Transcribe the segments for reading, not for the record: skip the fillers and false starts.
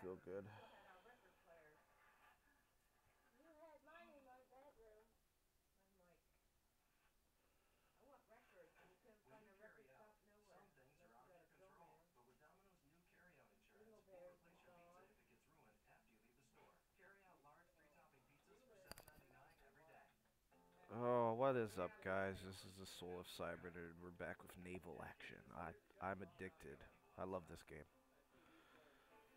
feel good. Oh, what is up, guys? This is the Soul of Cybernerd. We're back with Naval action. I'm addicted. I love this game.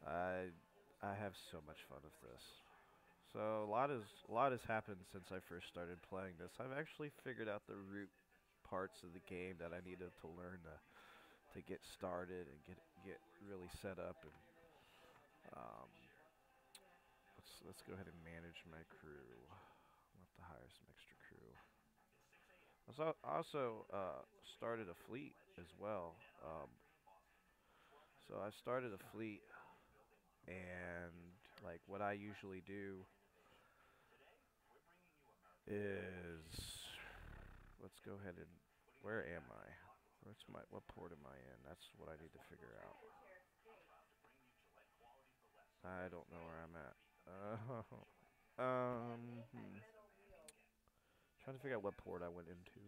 I I have so much fun with this. So a lot has happened since I first started playing this. I've actually figured out the root parts of the game that I needed to learn to get started and get really set up. And um, let's go ahead and manage my crew. I'll have to hire some extra crew. I also started a fleet as well. So I started a fleet, and like what I usually do is, let's go ahead and, where am I? What port am I in? That's what I need to figure out. I don't know where I'm at. Trying to figure out what port I went into.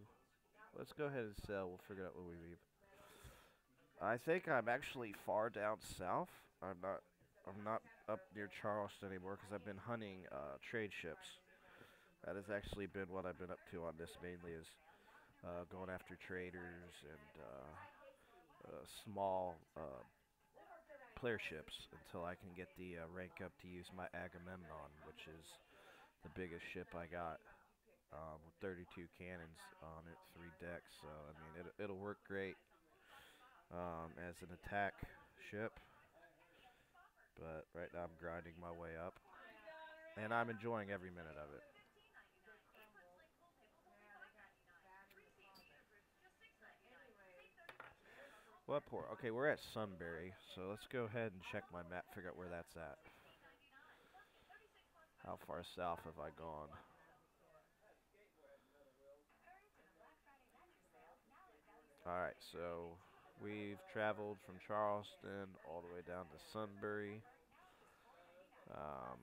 Let's go ahead and sell. We'll figure out when we leave. I think I'm actually far down south. I'm not. I'm not up near Charleston anymore because I've been hunting trade ships. That has actually been what I've been up to on this mainly is going after traders and small player ships until I can get the rank up to use my Agamemnon, which is the biggest ship I got with 32 cannons on it, 3 decks. So I mean, it'll work great as an attack ship. But right now I'm grinding my way up, and I'm enjoying every minute of it. What port? Okay, we're at Sunbury, so let's go ahead and check my map, figure out where that's at. How far south have I gone? Alright, so we've traveled from Charleston all the way down to Sunbury. Um,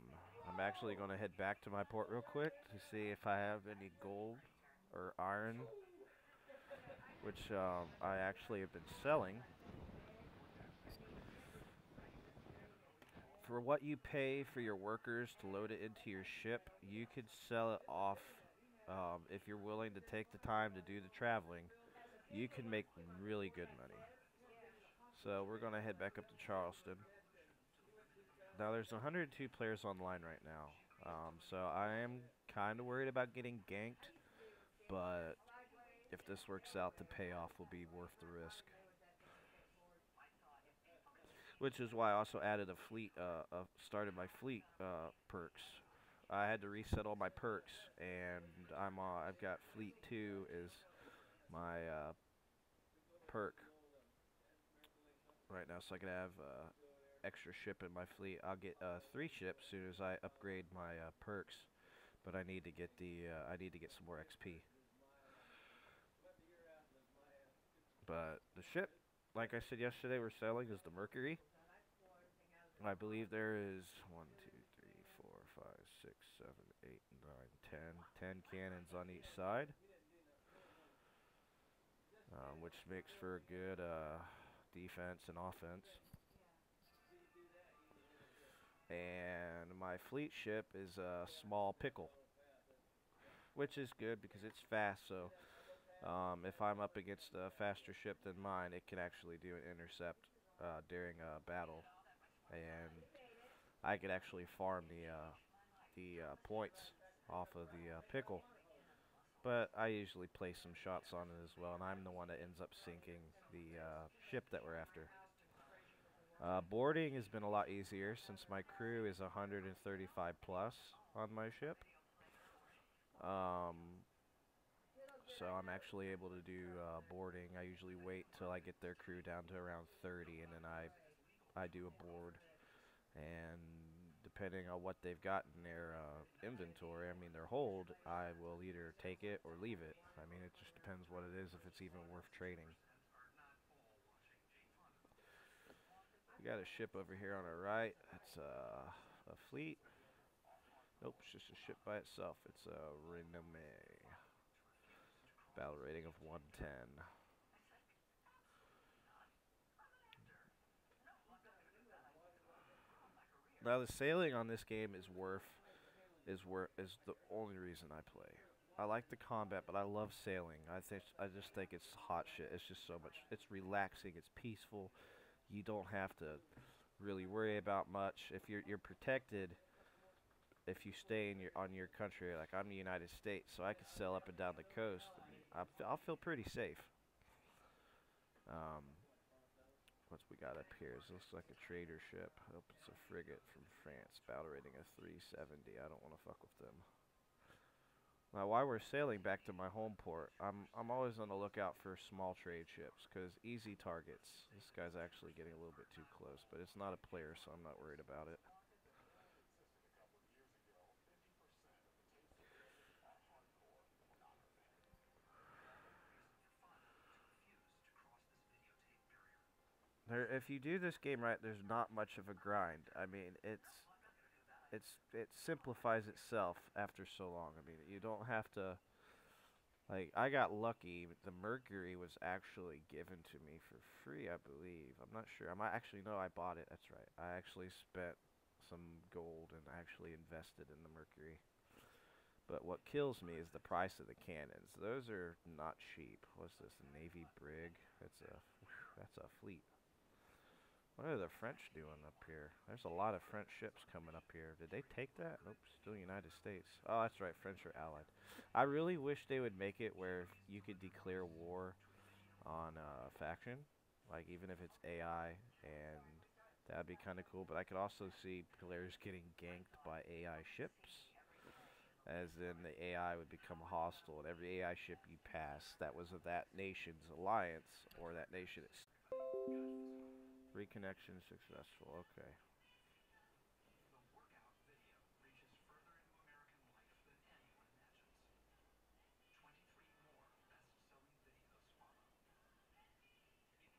I'm actually going to head back to my port real quick to see if I have any gold or iron, which I actually have been selling. For what you pay for your workers to load it into your ship, you could sell it off if you're willing to take the time to do the traveling. You can make really good money. So we're going to head back up to Charleston. Now there's 102 players online right now. So I am kind of worried about getting ganked, but if this works out, the payoff will be worth the risk. Which is why I also added a fleet, started my fleet perks. I had to reset all my perks, and I've got Fleet 2 is my perk right now, so I can have extra ship in my fleet. I'll get 3 ships as soon as I upgrade my perks, but I need to get I need to get some more XP. But the ship, like I said yesterday, we're selling is the Mercury. I believe there is 1, 2, 3, 4, 5, 6, 7, 8, 9, 10 cannons on each side, which makes for a good defense and offense. And my fleet ship is a small pickle, which is good because it's fast. So if I'm up against a faster ship than mine, it can actually do an intercept during a battle, and I could actually farm the points off of the pickle. But I usually place some shots on it as well, and I'm the one that ends up sinking the ship that we're after. Boarding has been a lot easier since my crew is 135 plus on my ship. So I'm actually able to do boarding. I usually wait till I get their crew down to around 30, and then I do a board. And depending on what they've got in their inventory, I mean their hold, I will either take it or leave it. I mean it just depends what it is, if it's even worth trading. We got a ship over here on our right. It's a fleet. Nope, it's just a ship by itself. It's a Renommee. Battle rating of 110. Now the sailing on this game is the only reason I play. I like the combat, but I love sailing. I just think it's hot shit. It's just so much. It's relaxing. It's peaceful. You don't have to really worry about much. If you're protected, if you stay in on your country, like I'm the United States, so I can sail up and down the coast. And I'll feel pretty safe. Um, what's we got up here? This looks like a trader ship. Oh, it's a frigate from France. Battle rating of 370. I don't want to fuck with them. Now, while we're sailing back to my home port, I'm always on the lookout for small trade ships, because easy targets. This guy's actually getting a little bit too close, but it's not a player, so I'm not worried about it. If you do this game right, there's not much of a grind. I mean, it simplifies itself after so long. I mean, you don't have to. Like, I got lucky. The Mercury was actually given to me for free, I believe. I'm not sure. I might actually no, I bought it. That's right. I actually spent some gold and actually invested in the Mercury. But what kills me is the price of the cannons. Those are not cheap. What's this? A Navy brig? That's a fleet. What are the French doing up here? There's a lot of French ships coming up here. Did they take that? Nope, still United States. Oh, that's right, French are allied. I really wish they would make it where you could declare war on a faction, like even if it's AI, and that'd be kind of cool. But I could also see players getting ganked by AI ships, as in the AI would become hostile, and every AI ship you pass that was of that nation's alliance or that nation. Reconnection successful. Okay.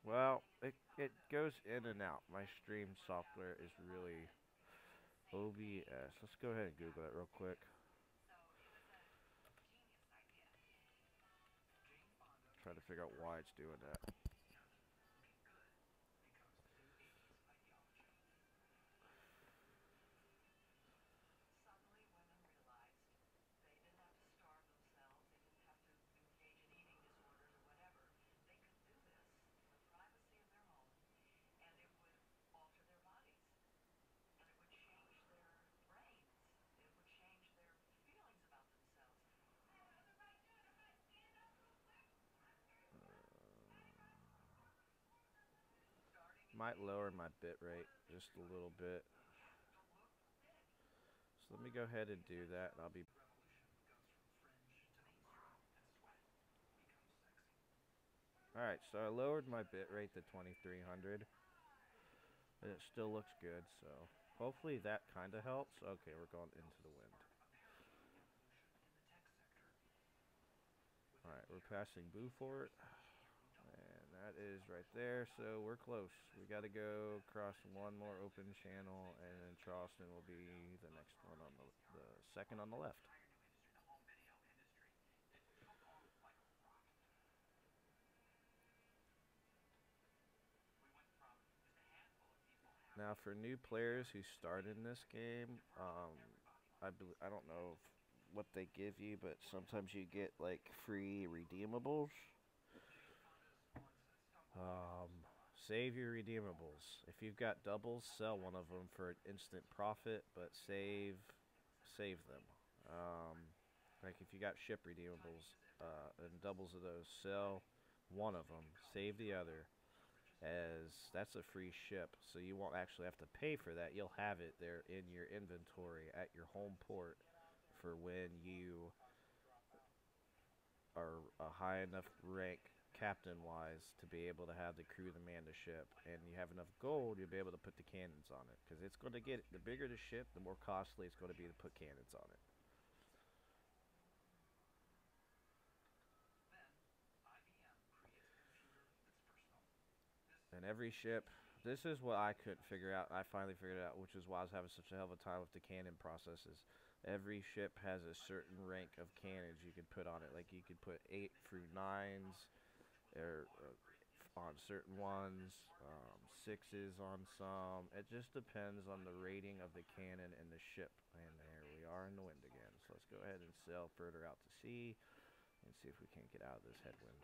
Well, it goes in and out. My stream software is really OBS. Let's go ahead and Google it real quick. Try to figure out why it's doing that. Might lower my bit rate just a little bit. So let me go ahead and do that, and I'll be. Alright, so I lowered my bit rate to 2300, and it still looks good, so hopefully that kind of helps. Okay, we're going into the wind. Alright, we're passing Beaufort, and that is right there, so we're close. We got to go across one more open channel, and then Charleston will be the next one on the second on the left. Now, for new players who start in this game, I don't know what they give you, but sometimes you get like free redeemables. Um, Save your redeemables. If you've got doubles, sell one of them for an instant profit, but save them. Like if you got ship redeemables and doubles of those, sell one of them, save the other, as that's a free ship, so you won't actually have to pay for that. You'll have it there in your inventory at your home port for when you are a high enough rank captain wise to be able to have the crew to man the ship, and you have enough gold, you'll be able to put the cannons on it, because it's going to get, the bigger the ship, the more costly it's going to be to put cannons on it. And every ship This is what I couldn't figure out. I finally figured it out, which is why I was having such a hell of a time with the cannon processes. Every ship has a certain rank of cannons you can put on it. Like you could put 8 through 9s, or on certain ones, sixes on some. It just depends on the rating of the cannon and the ship. And there we are in the wind again. So let's go ahead and sail further out to sea and see if we can get out of this headwind.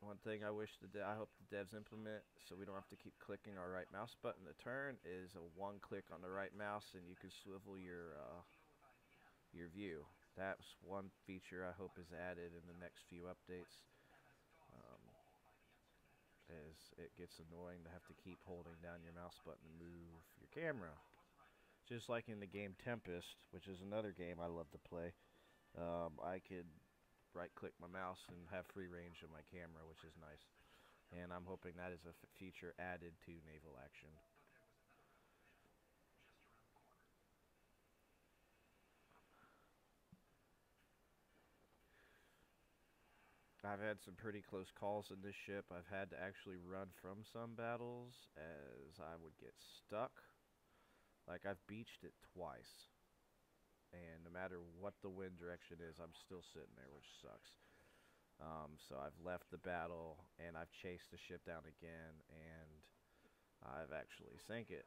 One thing I wish I hope the devs implement, so we don't have to keep clicking our right mouse button to turn, is a one click on the right mouse and you can swivel your view. That's one feature I hope is added in the next few updates. Um, as it gets annoying to have to keep holding down your mouse button to move your camera. Just like in the game Tempest, which is another game I love to play, I could right click my mouse and have free range of my camera, which is nice. And I'm hoping that is a feature added to Naval Action. I've had some pretty close calls in this ship. I've had to actually run from some battles as I would get stuck. Like I've beached it twice. And no matter what the wind direction is, I'm still sitting there, which sucks. So I've left the battle and I've chased the ship down again and I've actually sank it.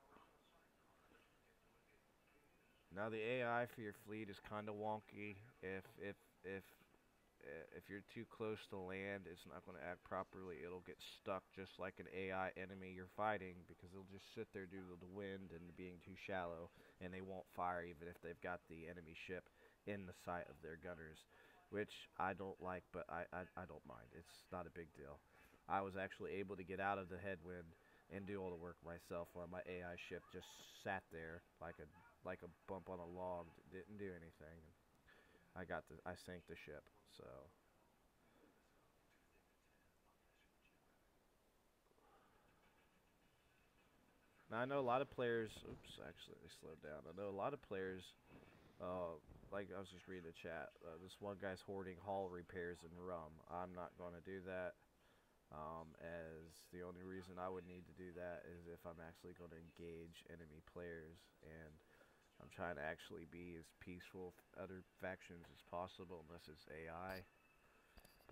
Now the AI for your fleet is kind of wonky. If you're too close to land, it's not going to act properly. It'll get stuck just like an AI enemy you're fighting because it'll just sit there due to the wind and being too shallow, and they won't fire even if they've got the enemy ship in the sight of their gunners, which I don't like, but I don't mind. It's not a big deal. I was actually able to get out of the headwind and do all the work myself while my AI ship just sat there like a bump on a log, didn't do anything. I sank the ship. So now I know a lot of players. Oops, actually they slowed down. I know a lot of players. Like I was just reading the chat. This one guy's hoarding hull repairs and rum. I'm not going to do that. As the only reason I would need to do that is if I'm actually going to engage enemy players, and I'm trying to actually be as peaceful with other factions as possible, unless it's AI.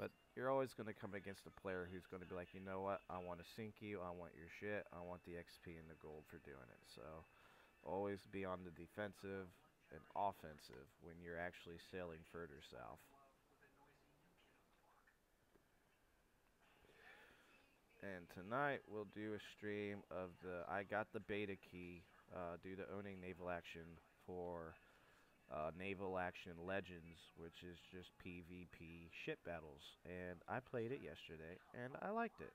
But you're always going to come against a player who's going to be like, you know what, I want to sink you, I want your shit, I want the XP and the gold for doing it. So always be on the defensive and offensive when you're actually sailing further south. And tonight we'll do a stream of I got the beta key due to owning Naval Action for Naval Action Legends, which is just PvP ship battles. And I played it yesterday, and I liked it.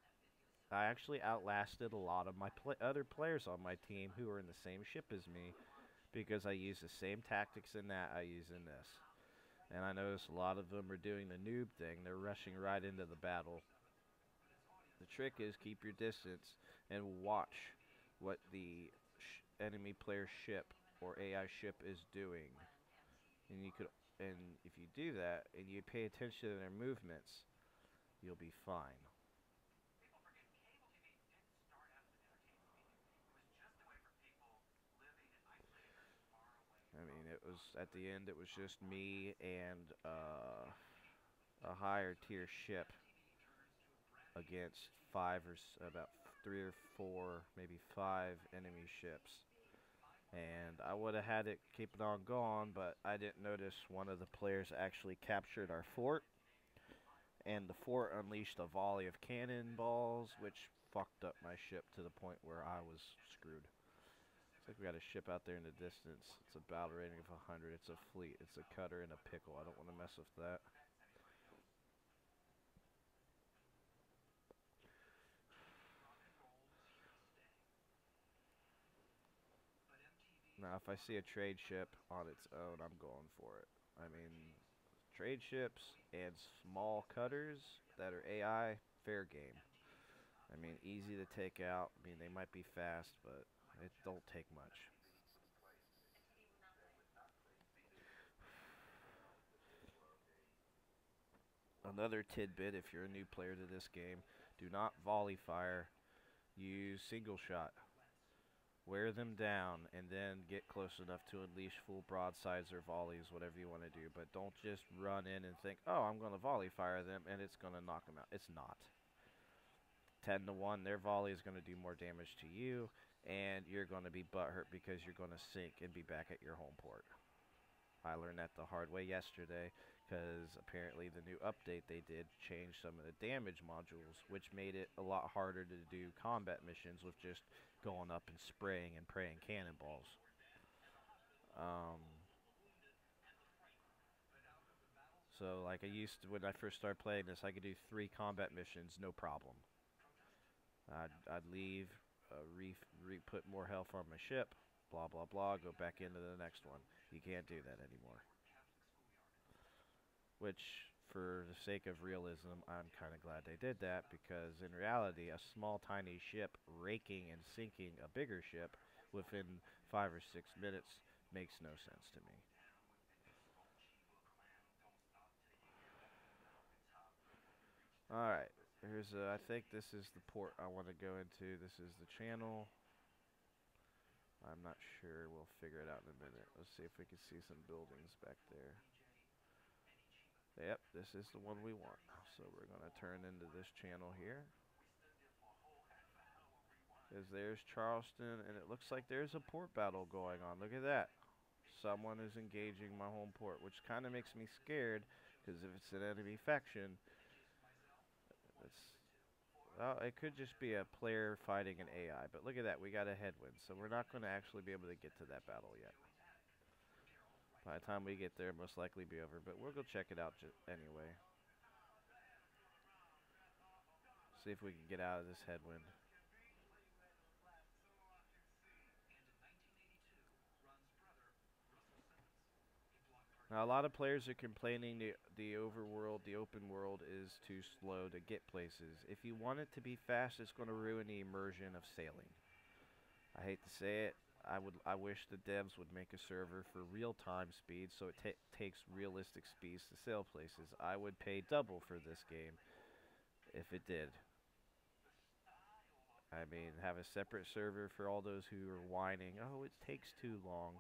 I actually outlasted a lot of my other players on my team who were in the same ship as me because I use the same tactics in that I use in this. And I noticed a lot of them are doing the noob thing. They're rushing right into the battle. The trick is keep your distance and watch what the enemy player ship or AI ship is doing. And if you do that and you pay attention to their movements, you'll be fine. I mean, it was at the end. It was just me and a higher tier ship against about 3 or 4, maybe 5 enemy ships. And I would have had it keep it on going, but I didn't notice one of the players actually captured our fort, and the fort unleashed a volley of cannonballs, which fucked up my ship to the point where I was screwed. Looks like we got a ship out there in the distance. It's a battle rating of 100. It's a fleet. It's a cutter and a pickle. I don't want to mess with that. Now, if I see a trade ship on its own, I'm going for it. I mean, trade ships and small cutters that are AI, fair game. I mean, easy to take out. I mean, they might be fast, but It don't take much. Another tidbit, if you're a new player to this game, do not volley fire. Use single shot. Wear them down and then get close enough to unleash full broadsides or volleys, whatever you want to do. But don't just run in and think, oh, I'm going to volley fire them and it's going to knock them out. It's not. 10 to 1, their volley is going to do more damage to you, and you're going to be butthurt because you're going to sink and be back at your home port. I learned that the hard way yesterday because apparently the new update they did changed some of the damage modules, which made it a lot harder to do combat missions with just going up and spraying and praying cannonballs. So like I used to, when I first started playing this, I could do 3 combat missions, no problem. I'd leave, put more health on my ship, blah blah blah, go back into the next one. You can't do that anymore. Which, for the sake of realism, I'm kind of glad they did that, because in reality, a small tiny ship raking and sinking a bigger ship within 5 or 6 minutes makes no sense to me. Alright, I think this is the port I want to go into. This is the channel. I'm not sure. We'll figure it out in a minute. Let's see if we can see some buildings back there. Yep, this is the one we want. So we're going to turn into this channel here. Because there's Charleston, and it looks like there's a port battle going on. Look at that. Someone is engaging my home port, which kind of makes me scared, because if it's an enemy faction, well, it could just be a player fighting an AI. But look at that, we got a headwind, so we're not going to actually be able to get to that battle yet. By the time we get there, most likely be over, but we'll go check it out anyway. See if we can get out of this headwind. Now, a lot of players are complaining the overworld, the open world, is too slow to get places. If you want it to be fast, it's going to ruin the immersion of sailing. I hate to say it. I wish the devs would make a server for real-time speed, so it takes realistic speeds to sail places. I would pay double for this game if it did. I mean, have a separate server for all those who are whining, oh, it takes too long.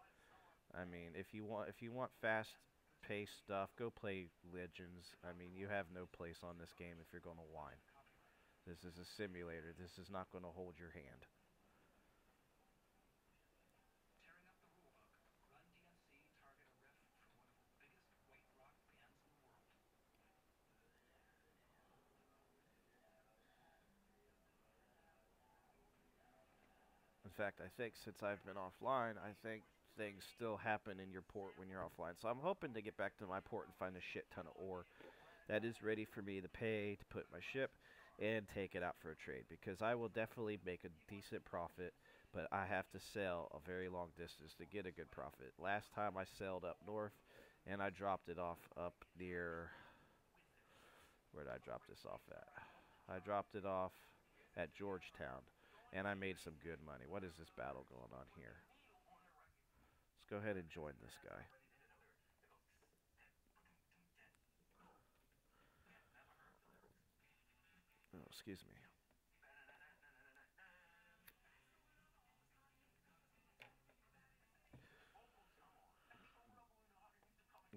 I mean, if you want fast-paced stuff, go play Legends. I mean, you have no place on this game if you're going to whine. This is a simulator. This is not going to hold your hand. In fact, I think since I've been offline, I think things still happen in your port when you're offline. So I'm hoping to get back to my port and find a shit ton of ore that is ready for me to pay to put my ship and take it out for a trade, because I will definitely make a decent profit, but I have to sail a very long distance to get a good profit. Last time I sailed up north and I dropped it off up near, where did I drop this off at? I dropped it off at Georgetown, and I made some good money. What is this battle going on here? Let's go ahead and join this guy. Oh, excuse me.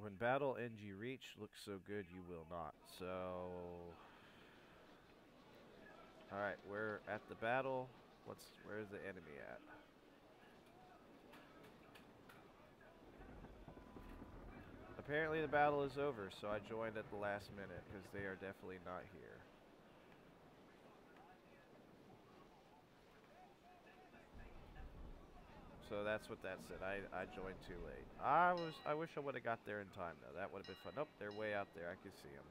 When battle ends you reach looks so good you will not. So, alright, we're at the battle. Where's the enemy at? Apparently the battle is over, so I joined at the last minute, because they are definitely not here. So that's what that said. I joined too late. I wish I would have got there in time though. That would have been fun. Nope, they're way out there. I can see them.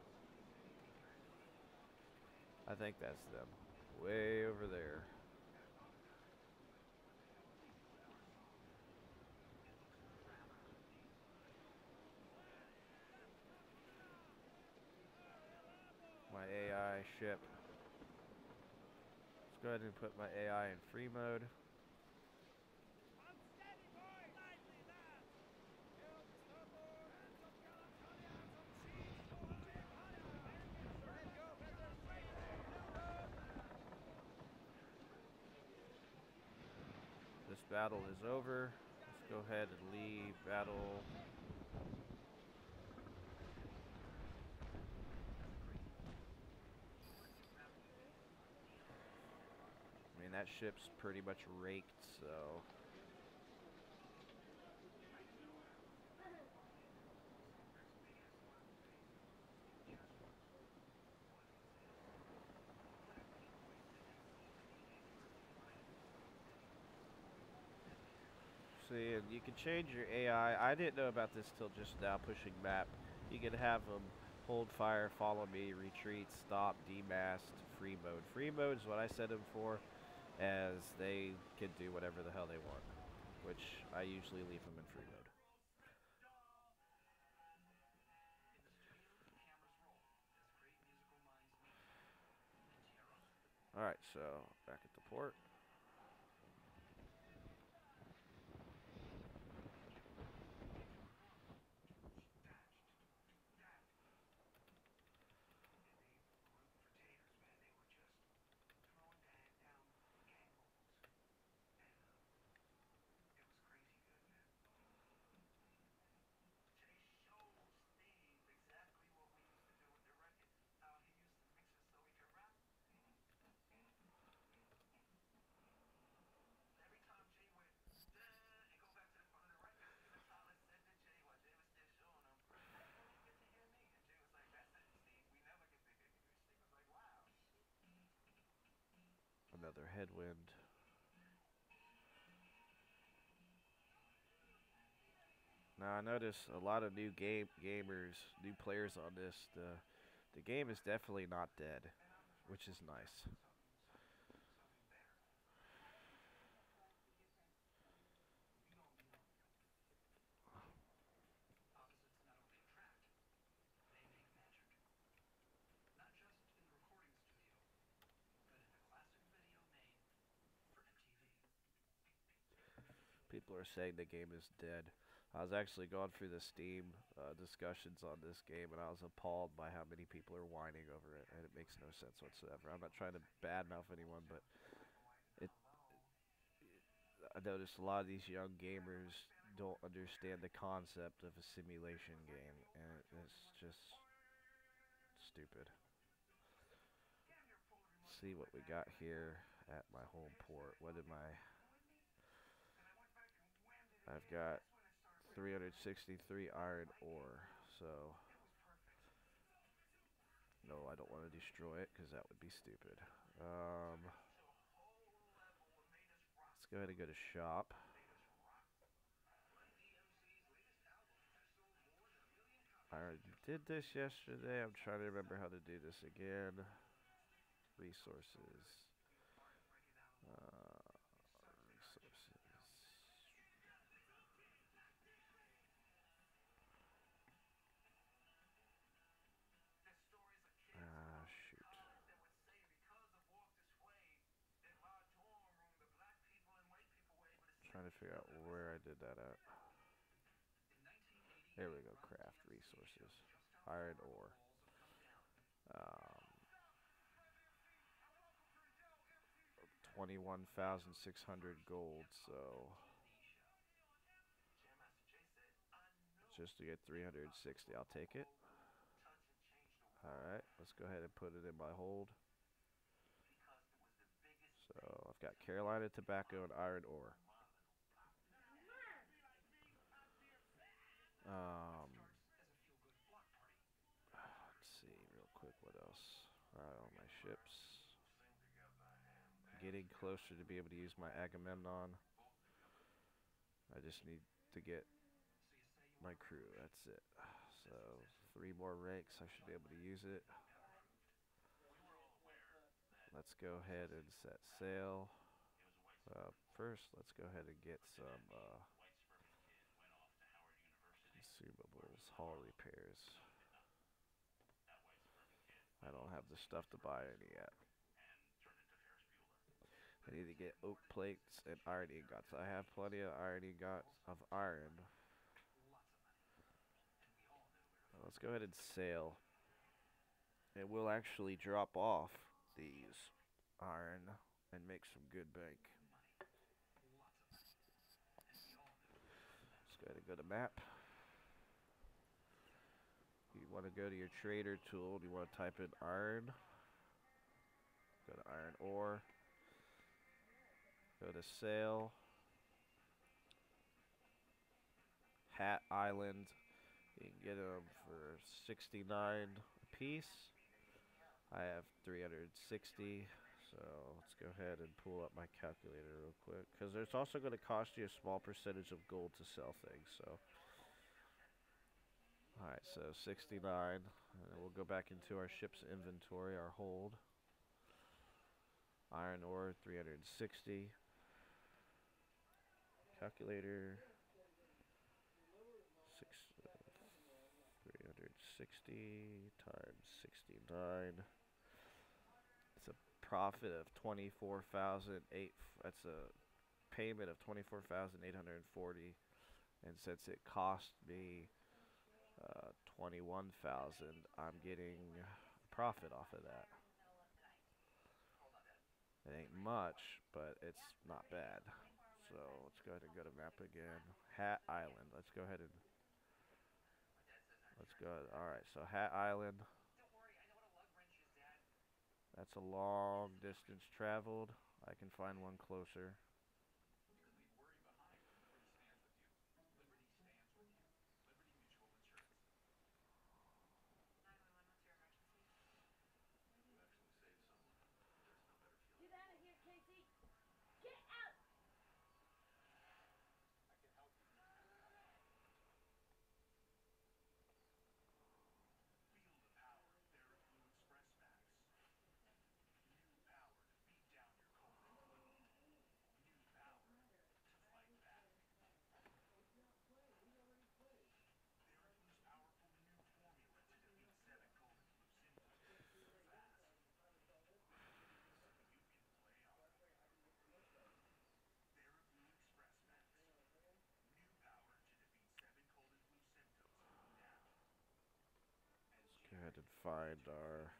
I think that's them. Way over there. My AI ship. Let's go ahead and put my AI in free mode. battle is over. Let's go ahead and leave battle. I mean, that ship's pretty much raked, so... See, and you can change your AI. I didn't know about this till just now, pushing map. You can have them hold fire, follow me, retreat, stop, demast, free mode. Free mode is what I set them for, as they can do whatever the hell they want, which I usually leave them in free mode. Alright, so back at the port. Another headwind. Now I notice a lot of new gamers, new players on this. The game is definitely not dead, which is nice. People are saying the game is dead. I was actually going through the Steam discussions on this game, and I was appalled by how many people are whining over it, and it makes no sense whatsoever. I'm not trying to badmouth anyone, but it. I noticed a lot of these young gamers don't understand the concept of a simulation game, and it's just stupid. Let's see what we got here at my home port. What am I? I've got 363 iron ore, so no, I don't want to destroy it because that would be stupid. Let's go ahead and go to shop. I already did this yesterday. I'm trying to remember how to do this again. Resources. Resources. Shoot. Trying to figure out where I did that at. There we go. Craft resources. Iron ore. 21,600 gold, so just to get 360, I'll take it. Alright, let's go ahead and put it in my hold. So I've got Carolina tobacco and iron ore. Let's see real quick what else. Alright, all my ships. Getting closer to be able to use my Agamemnon. I just need to get my crew, that's it. So 3 more ranks, I should be able to use it. Let's go ahead and set sail. First, let's go ahead and get some consumables, hull repairs. I don't have the stuff to buy any yet. I need to get oak plates and iron ingots. I have plenty of iron ingots of iron. Let's go ahead and sail. And we'll actually drop off these iron and make some good bank. Go ahead and go to map. You want to go to your trader tool. You want to type in iron. Go to iron ore. Go to sale. Hat Island. You can get them for 69 a piece. I have 360. So let's go ahead and pull up my calculator real quick. Because it's also going to cost you a small percentage of gold to sell things. So, alright, so 69. And then we'll go back into our ship's inventory, our hold. Iron ore, 360. Calculator. 360 times 69. It's a profit of 24,008. That's a payment of 24,840. And since it cost me 21,000, I'm getting profit off of that. It ain't much, but it's not bad. So let's go ahead and go to map again. Hat Island. Let's go ahead and alright, so Hat Island. That's a long distance traveled. I can find one closer. Go ahead and find our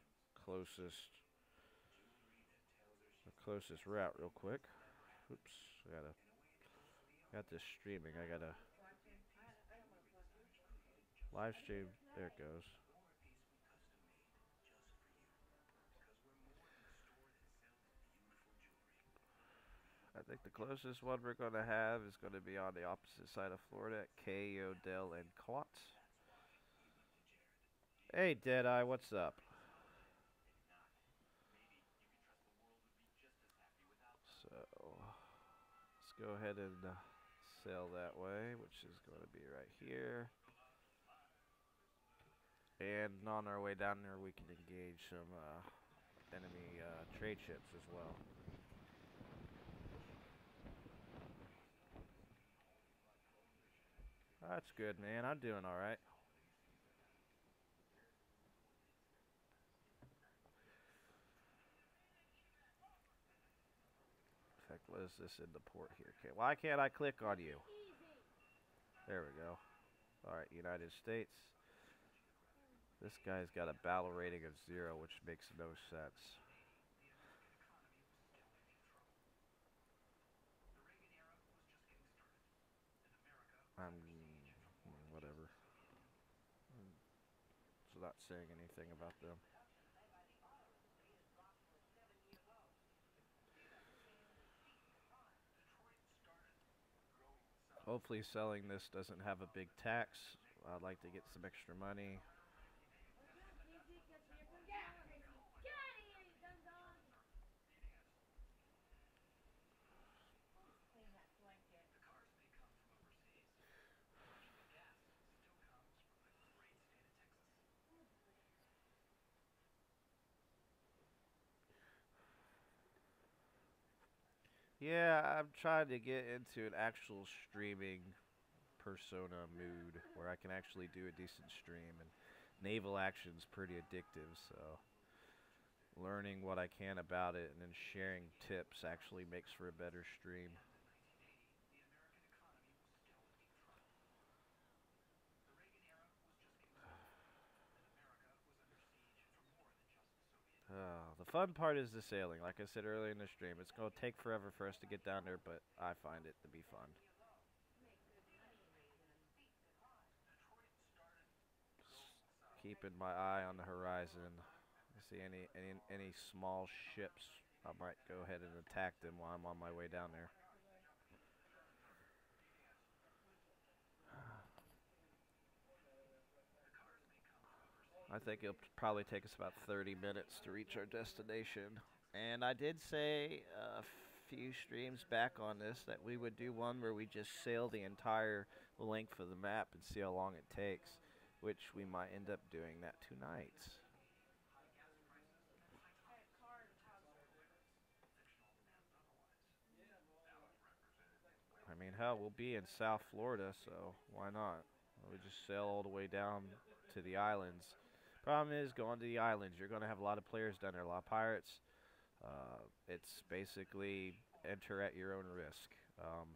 closest route real quick. Oops, got this streaming. I gotta live stream. There it goes. I think the closest one we're gonna have is gonna be on the opposite side of Florida at Cayo Del and Cot. Hey Deadeye, what's up? So let's go ahead and sail that way, which is going to be right here. And on our way down there, we can engage some enemy trade ships as well. That's good, man. I'm doing all right. In fact, what is this in the port here? Okay, why can't I click on you? There we go. All right, United States. This guy's got a battle rating of 0, which makes no sense. Whatever. It's not saying anything about them. Hopefully selling this doesn't have a big tax. I'd like to get some extra money. Yeah, I'm trying to get into an actual streaming persona mood where I can actually do a decent stream, and naval action's pretty addictive, so learning what I can about it and then sharing tips actually makes for a better stream. The fun part is the sailing. Like I said earlier in the stream, it's going to take forever for us to get down there, but I find it to be fun. keeping my eye on the horizon. See any small ships, I might go ahead and attack them while I'm on my way down there. I think it'll probably take us about 30 minutes to reach our destination. And I did say a few streams back on this that we would do one where we just sail the entire length of the map and see how long it takes, which we might end up doing that tonight. I mean, hell, we'll be in South Florida, so why not? We just sail all the way down to the islands. Problem is, going to the islands, you're going to have a lot of players down there, a lot of pirates. It's basically enter at your own risk.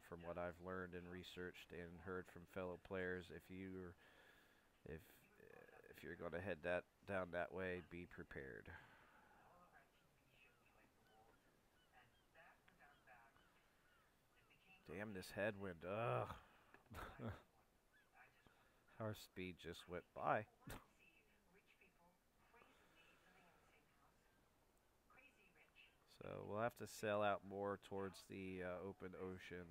From what I've learned and researched and heard from fellow players, if if you're going to head down that way, be prepared. Damn this headwind! Ugh. Our speed just went by. So we'll have to sail out more towards the open ocean,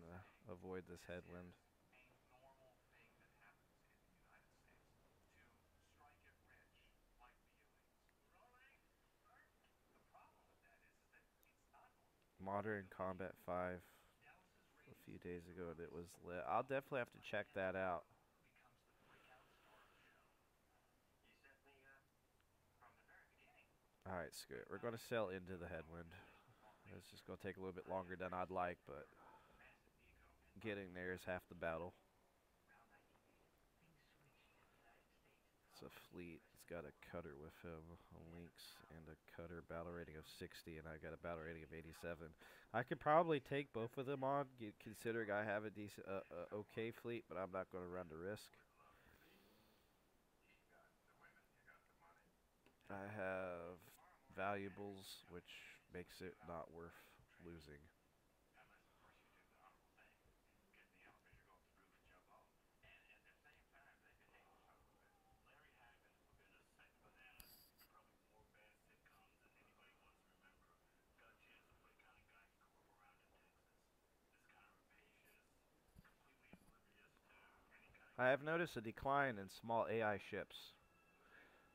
avoid this headwind. Modern Combat 5 a few days ago, and it was lit. I'll definitely have to check that out. Alright, screw it. We're going to sail into the headwind. It's just going to take a little bit longer than I'd like, but getting there is half the battle. It's a fleet. It's got a cutter with him, a Lynx, and a cutter battle rating of 60, and I got a battle rating of 87. I could probably take both of them on, considering I have a decent, okay fleet, but I'm not going to run the risk. I have valuables, which makes it not worth losing. I have noticed a decline in small AI ships.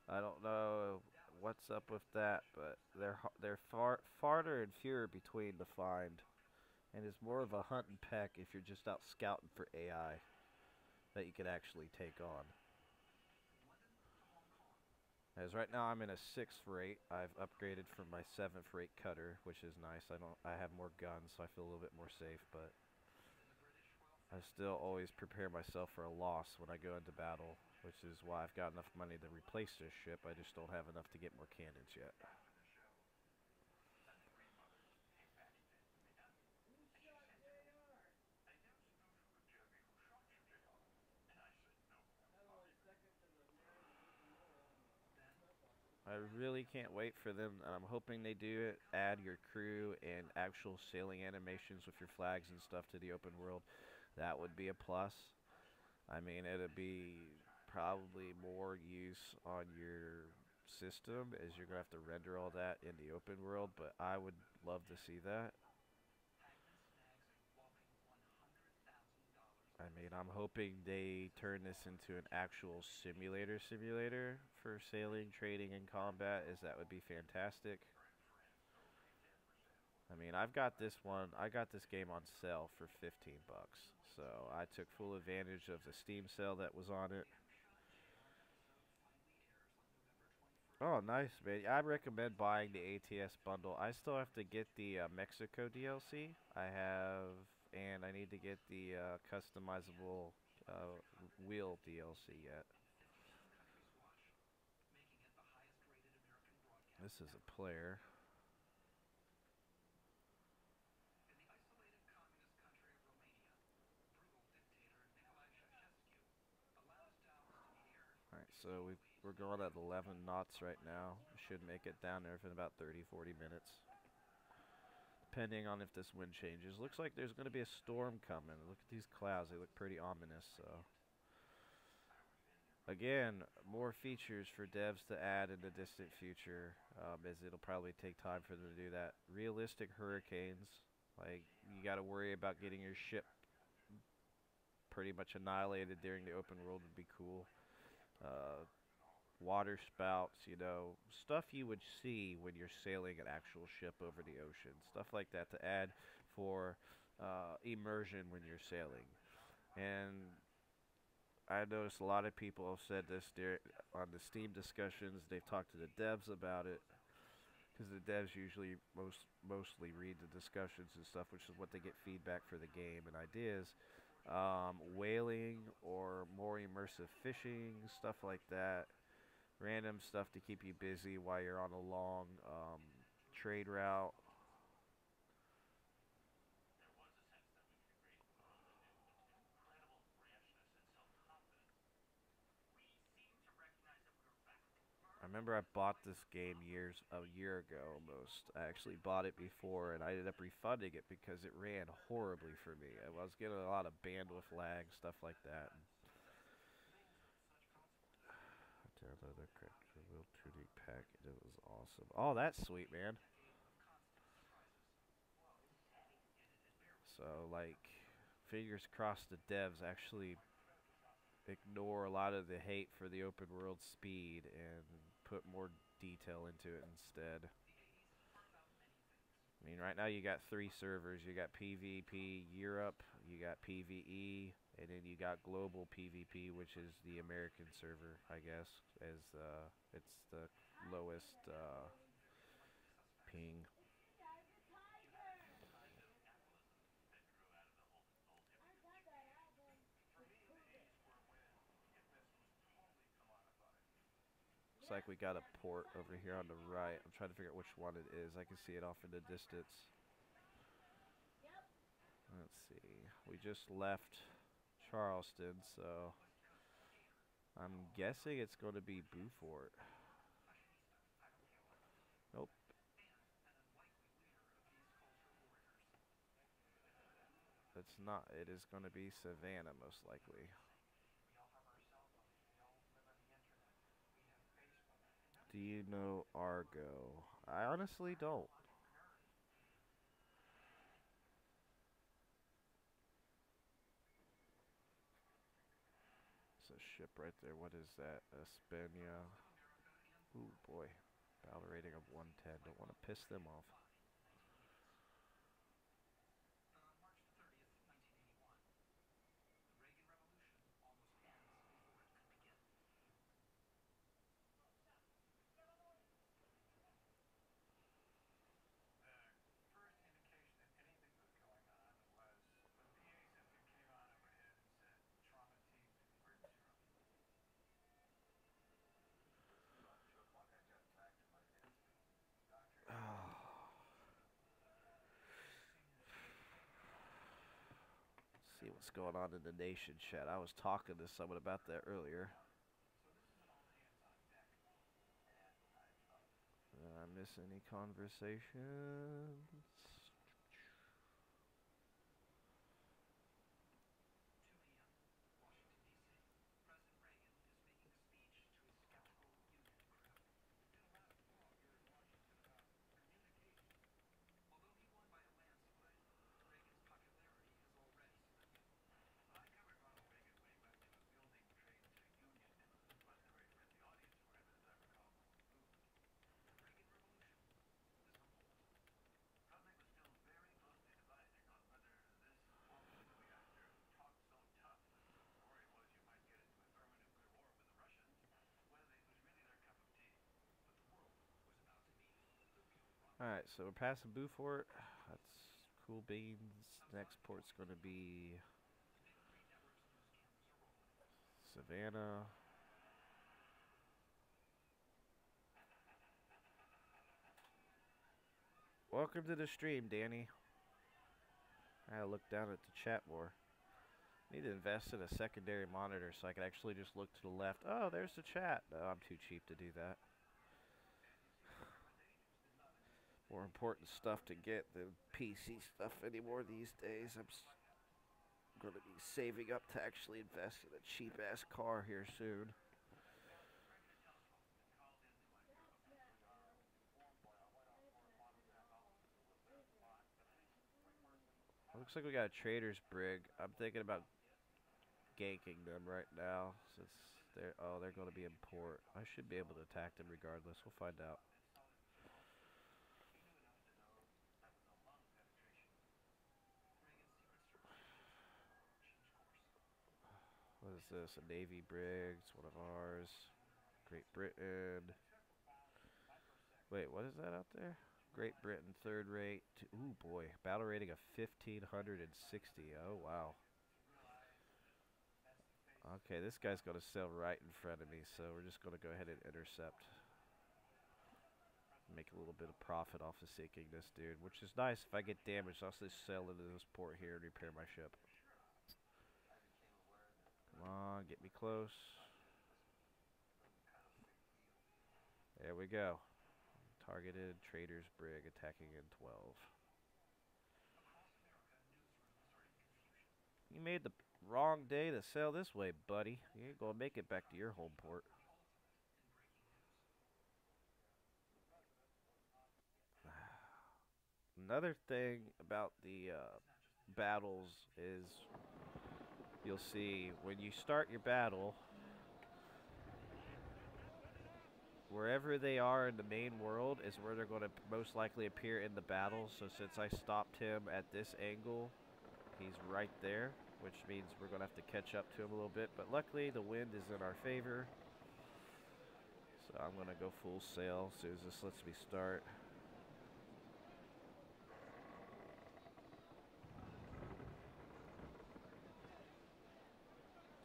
I don't know what's up with that, but they're farther and fewer between to find, and it's more of a hunt and peck if you're just out scouting for AI that you could actually take on. As right now I'm in a 6th rate. I've upgraded from my 7th rate cutter, which is nice. I have more guns, so I feel a little bit more safe, but I still always prepare myself for a loss when I go into battle, which is why I've got enough money to replace this ship. I just don't have enough to get more cannons yet. I really can't wait for them. I'm hoping they do it. Add your crew and actual sailing animations with your flags and stuff to the open world. That would be a plus. I mean, it'd be probably more use on your system as you're going to have to render all that in the open world, but I would love to see that. I mean, I'm hoping they turn this into an actual simulator for sailing, trading, and combat, as that would be fantastic. I mean, I got this game on sale for 15 bucks. So I took full advantage of the Steam sale that was on it. Oh, nice, man. I recommend buying the ATS bundle. I still have to get the Mexico DLC. And I need to get the customizable wheel DLC yet. This is a player. Alright, so we're going at 11 knots right now. We should make it down there in about 30-40 minutes. Depending on if this wind changes. Looks like there's going to be a storm coming. Look at these clouds. They look pretty ominous, so. Again, more features for devs to add in the distant future, as it'll probably take time for them to do that. Realistic hurricanes, like you got to worry about getting your ship pretty much annihilated during the open world would be cool. Uh, Water spouts, you know, stuff you would see when you're sailing an actual ship over the ocean. Stuff like that to add for immersion when you're sailing. And I noticed a lot of people have said this on the Steam discussions. They've talked to the devs about it because the devs usually mostly read the discussions and stuff, which is what they get feedback for the game and ideas. Whaling or more immersive fishing, stuff like that. Random stuff to keep you busy while you're on a long trade route. I remember I bought this game a year ago almost. I actually bought it before and I ended up refunding it because it ran horribly for me. I was getting a lot of bandwidth lag, stuff like that. Download the Real 2D pack. It was awesome. Oh, that's sweet, man. So, like, fingers crossed the devs actually ignore a lot of the hate for the open world speed and put more detail into it instead. I mean, right now you got 3 servers. You got PvP Europe, you got PvE, and then you got global PvP, which is the American server, I guess, as it's the lowest ping. Looks like we got a port over here on the right. I'm trying to figure out which one it is. I can see it off in the distance. Let's see. We just left Charleston, so I'm guessing it's going to be Beaufort. Nope, it's not. It is going to be Savannah, most likely. Do you know Argo? I honestly don't. It's a ship right there. What is that? Espana. Ooh, boy. Battle rating of 110. Don't want to piss them off. See what's going on in the nation chat. I was talking to someone about that earlier. Did I miss any conversations? Alright, so we're passing Beaufort. That's cool beans. Next port's going to be Savannah. Welcome to the stream, Danny. I gotta look down at the chat more. Need to invest in a secondary monitor so I can actually just look to the left. Oh, there's the chat. No, I'm too cheap to do that. More important stuff to get than PC stuff anymore these days. I'm going to be saving up to actually invest in a cheap-ass car here soon. Looks like we got a trader's brig. I'm thinking about ganking them right now since they're going to be in port. I should be able to attack them regardless. We'll find out. What is this? A Navy brig. It's one of ours. Great Britain. Wait, what is that out there? Great Britain, third rate. Ooh, boy. Battle rating of 1,560. Oh, wow. Okay, this guy's going to sail right in front of me, so we're just going to go ahead and intercept. Make a little bit of profit off of sinking this dude, which is nice. If I get damaged, I'll just sail into this port here and repair my ship. Come on, get me close. There we go. Targeted trader's brig attacking in 12. You made the wrong day to sail this way, buddy. You ain't gonna make it back to your home port. Another thing about the battles is you'll see when you start your battle, wherever they are in the main world is where they're going to most likely appear in the battle. So since I stopped him at this angle, he's right there, which means we're going to have to catch up to him a little bit. But luckily, the wind is in our favor. So I'm going to go full sail as soon as this lets me start.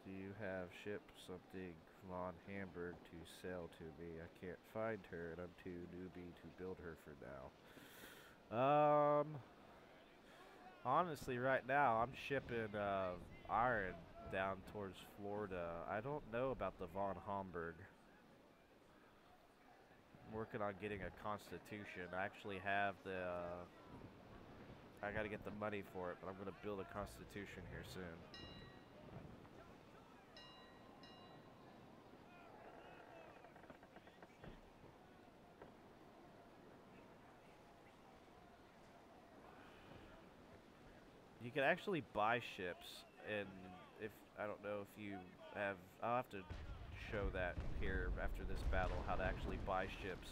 Do you have ship something Von Hamburg to sail to me? I can't find her, and I'm too newbie to build her for now. Honestly, right now, I'm shipping iron down towards Florida. I don't know about the Von Hamburg. I'm working on getting a constitution. I actually have the... I gotta get the money for it, but I'm gonna build a constitution here soon. You can actually buy ships, and if I don't know if you have, I'll have to show that here after this battle how to actually buy ships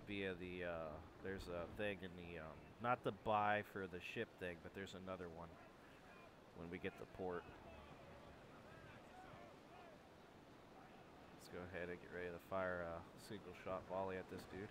via the. There's a thing in the not the buy for the ship thing, but there's another one when we get to port. Let's go ahead and get ready to fire a single shot volley at this dude.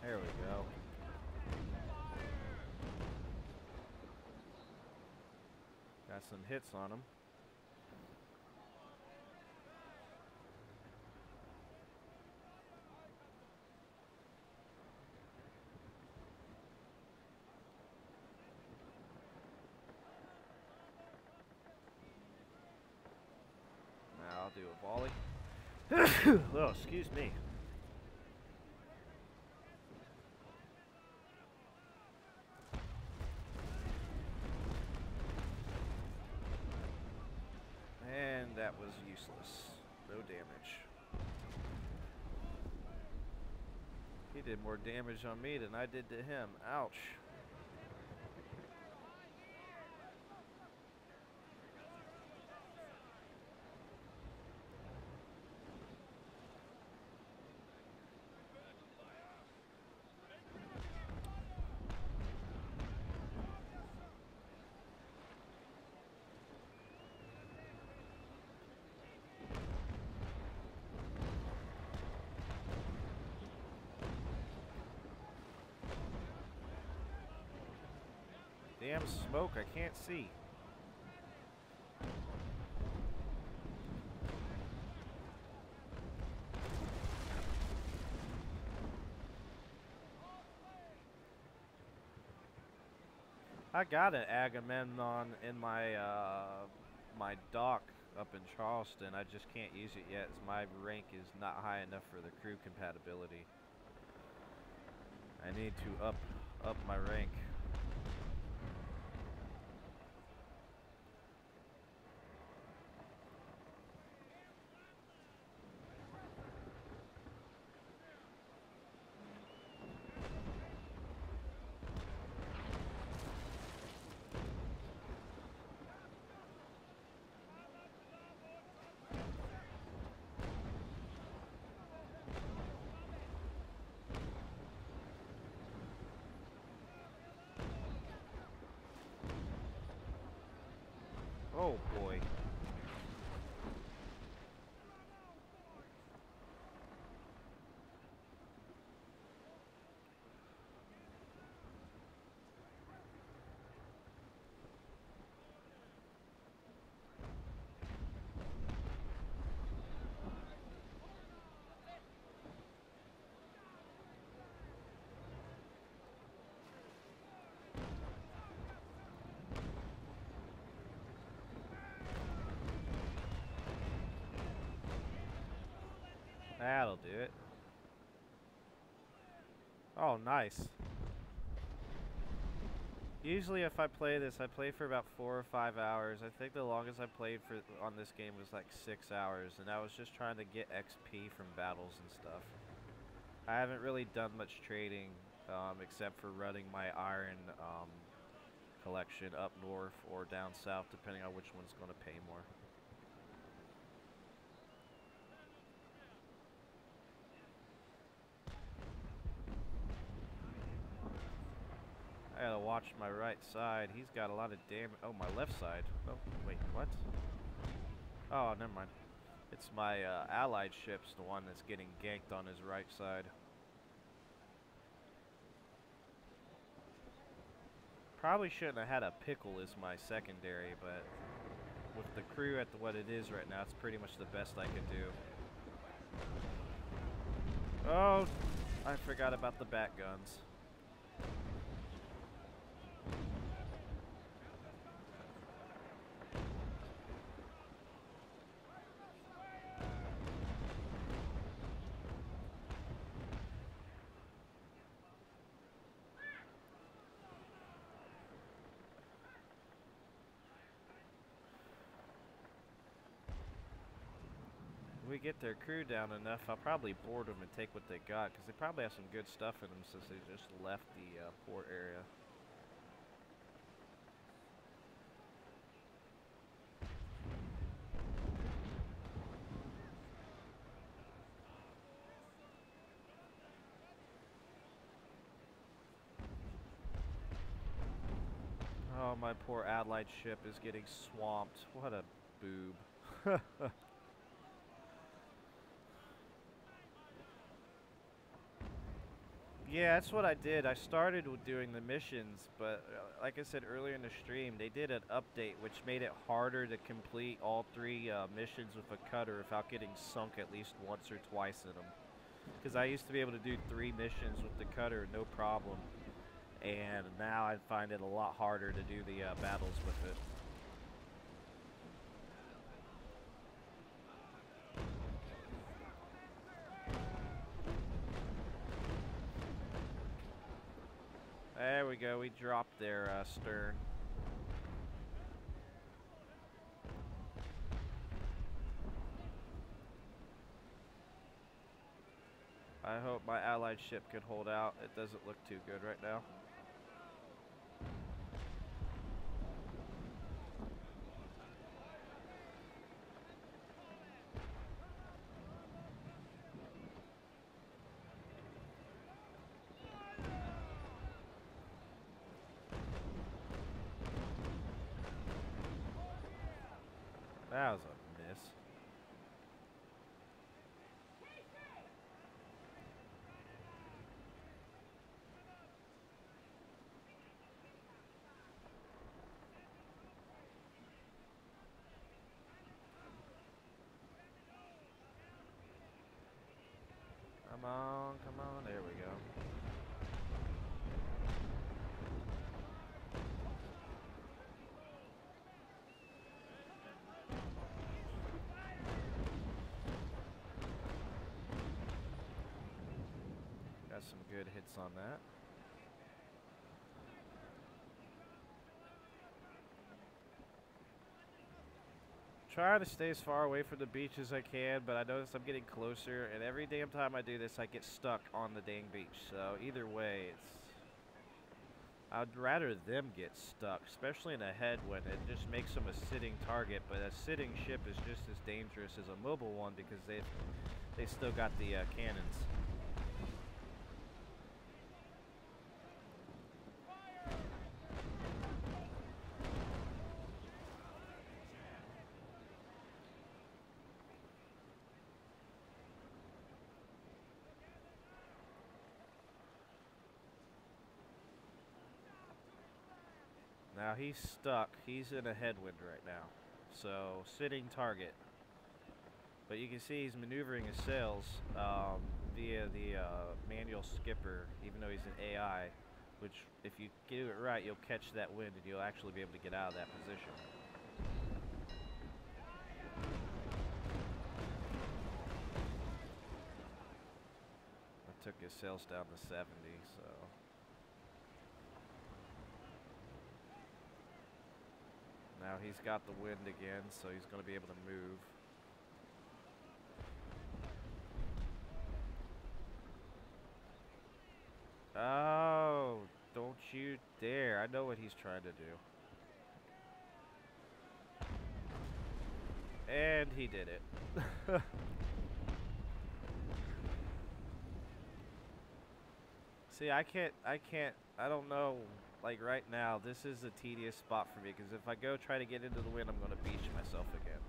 There we go. Got some hits on him. Now I'll do a volley. Oh, excuse me. And that was useless. No damage. He did more damage on me than I did to him. Ouch. Damn smoke, I can't see. I got an Agamemnon in my my dock up in Charleston. I just can't use it yet as my rank is not high enough for the crew compatibility. I need to up my rank. Oh boy. That'll do it. Oh, nice. Usually if I play this, I play for about 4 or 5 hours. I think the longest I played on this game was like 6 hours, and I was just trying to get XP from battles and stuff. I haven't really done much trading, except for running my iron collection up north or down south, depending on which one's going to pay more. I gotta watch my right side. He's got a lot of damage. Oh, my left side. Oh, wait, what? Oh, never mind. It's my allied ship's the one that's getting ganked on his right side. Probably shouldn't have had a pickle as my secondary, but with the crew at what it is right now, it's pretty much the best I could do. Oh, I forgot about the bat guns. We get their crew down enough, I'll probably board them and take what they got, because they probably have some good stuff in them since they just left the port area. Oh, my poor allied ship is getting swamped. What a boob. Yeah, that's what I did. I started with doing the missions, but like I said earlier in the stream, they did an update which made it harder to complete all 3 missions with a cutter without getting sunk at least once or twice in them. Because I used to be able to do 3 missions with the cutter, no problem. And now I find it a lot harder to do the battles with it. There we go, we dropped their stern. I hope my allied ship can hold out. It doesn't look too good right now. That was a miss. Come on, there we go. some good hits on that. Trying to stay as far away from the beach as I can, but I notice I'm getting closer, and every damn time I do this, I get stuck on the dang beach. So either way, I'd rather them get stuck, especially in a headwind. It just makes them a sitting target, but a sitting ship is just as dangerous as a mobile one because they still got the cannons. Now he's stuck. He's in a headwind right now. So, sitting target. But you can see he's maneuvering his sails via the manual skipper, even though he's an AI, which if you do it right, you'll catch that wind and you'll actually be able to get out of that position. I took his sails down to 70, so... Now he's got the wind again, so he's going to be able to move. Oh, don't you dare. I know what he's trying to do. And he did it. See, I don't know. Like right now, this is a tedious spot for me because if I go try to get into the wind, I'm going to beach myself again.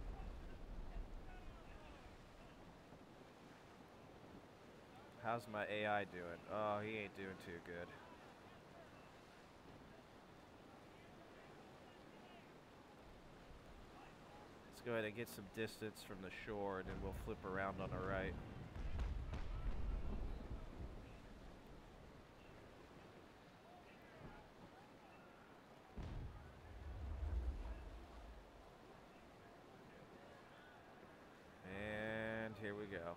How's my AI doing? Oh, he ain't doing too good. Let's go ahead and get some distance from the shore and then we'll flip around on the right. And here we go.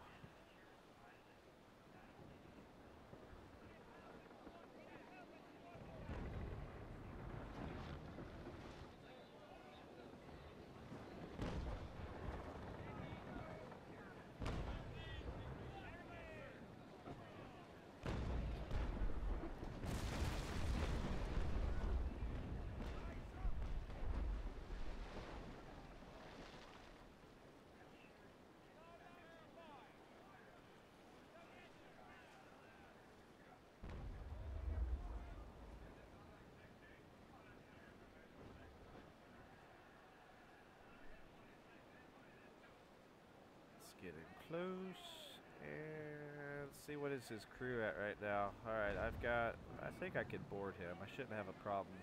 Getting close, and see what is his crew at right now. Alright, I think I could board him. I shouldn't have a problem.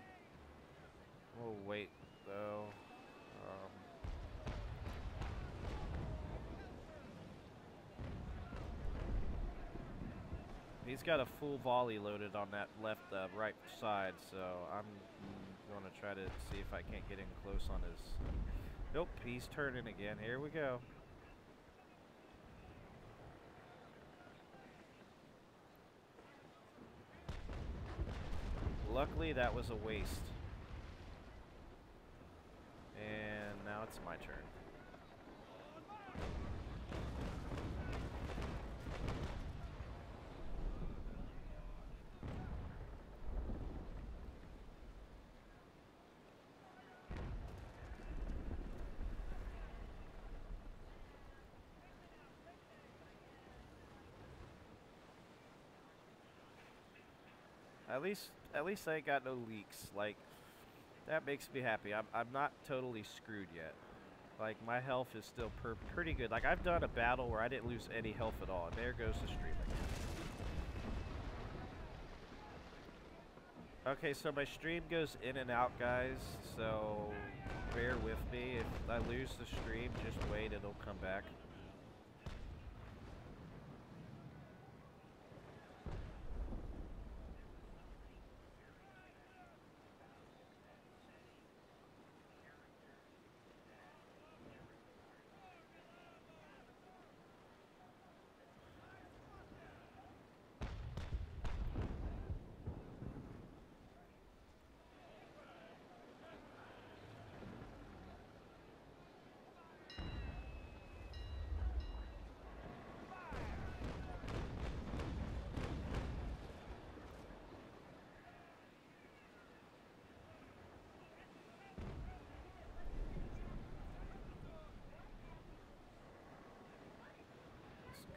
We'll wait, though. He's got a full volley loaded on that right side, so I'm going to try to see if I can't get in close on his... Nope, he's turning again. Here we go. Luckily, that was a waste. And now it's my turn. At least I ain't got no leaks. Like, that makes me happy. I'm not totally screwed yet. Like, my health is still pretty good. Like, I've done a battle where I didn't lose any health at all. And there goes the stream again. Okay, so my stream goes in and out, guys. So, bear with me. If I lose the stream, just wait. It'll come back.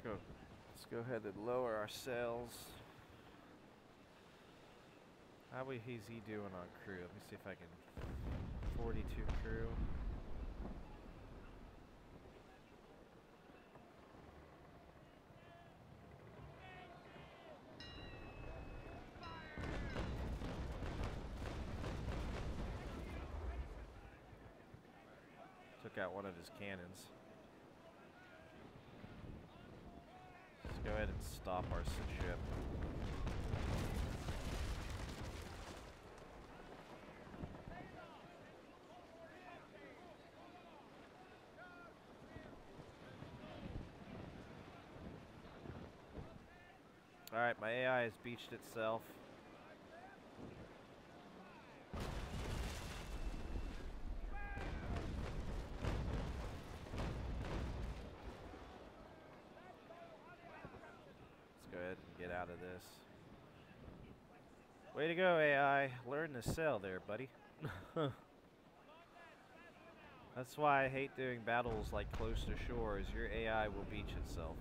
Let's go ahead and lower our sails. How is he doing on crew? Let me see if I can. 42 crew. Took out one of his cannons. Let's go ahead and stop our ship. Alright, my AI has beached itself. Let's go ahead and get out of this. Way to go, AI. Learn to sail there, buddy. That's why I hate doing battles like close to shore, is your AI will beach itself.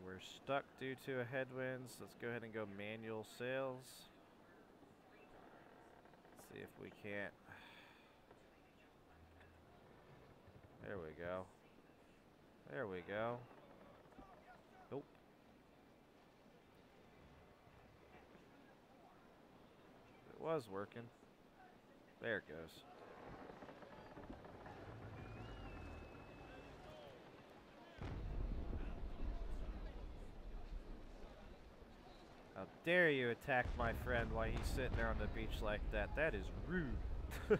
We're stuck due to a headwinds. Let's go ahead and go manual sails. Let's see if we can't. There we go. There we go. Nope. It was working. There it goes. How dare you attack my friend while he's sitting there on the beach like that? That is rude.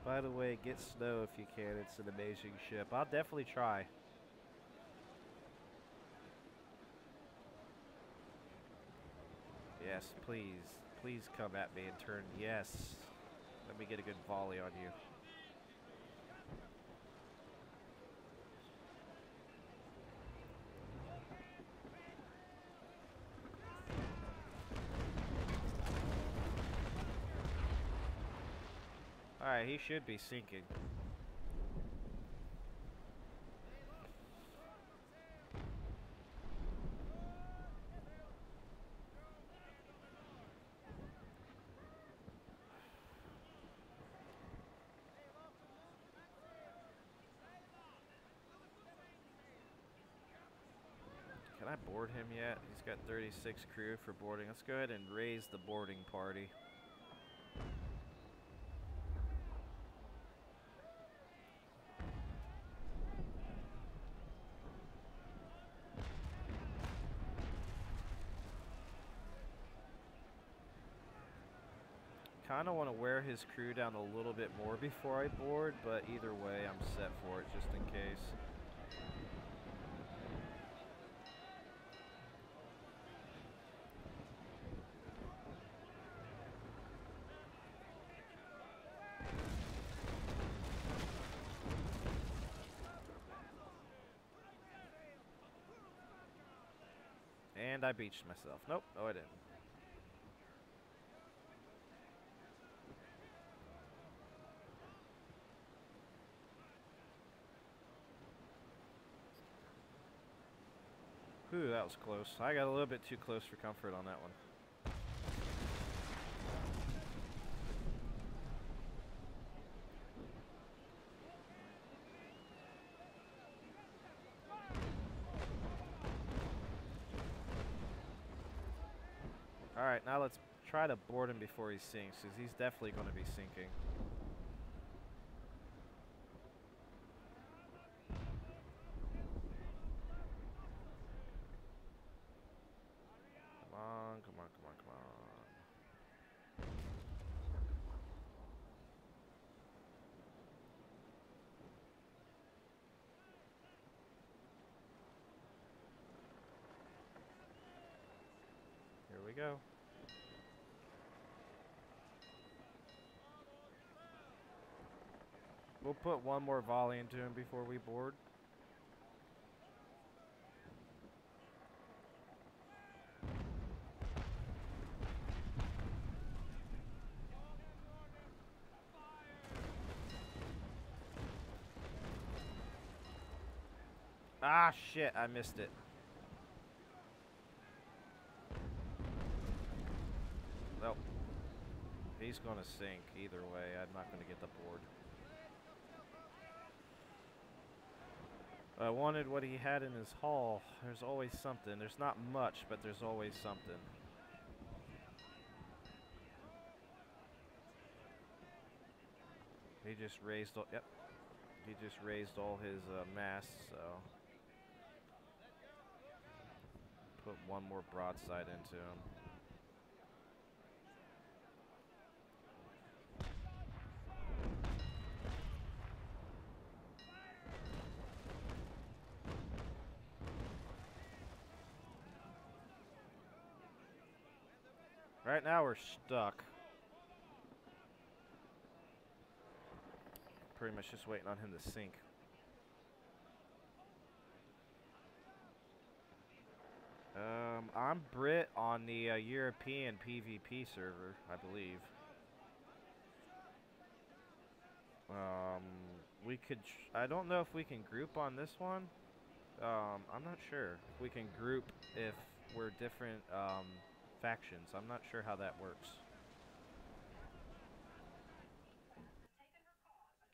By the way, get snow if you can. It's an amazing ship. I'll definitely try. Yes, please. Please come at me and turn. Yes. Let me get a good volley on you. Alright, he should be sinking. Can I board him yet? He's got 36 crew for boarding. Let's go ahead and raise the boarding party. Kind of want to wear his crew down a little bit more before I board, but either way I'm set for it just in case. And I beached myself. Nope, no I didn't. Whew, that was close. I got a little bit too close for comfort on that one. Alright, now let's try to board him before he sinks, because he's definitely going to be sinking. Come on, come on, come on, come on. go. We'll put one more volley into him before we board. Ah, shit, I missed it. Nope. He's gonna sink either way. I'm not gonna get the board. I wanted what he had in his haul. There's always something. There's not much, but there's always something. He just raised all, yep. He just raised all his masts, so put one more broadside into him. Right now we're stuck. Pretty much just waiting on him to sink. I'm Brit on the European PvP server, I believe. We could. I don't know if we can group on this one. I'm not sure if we can group if we're different factions. I'm not sure how that works.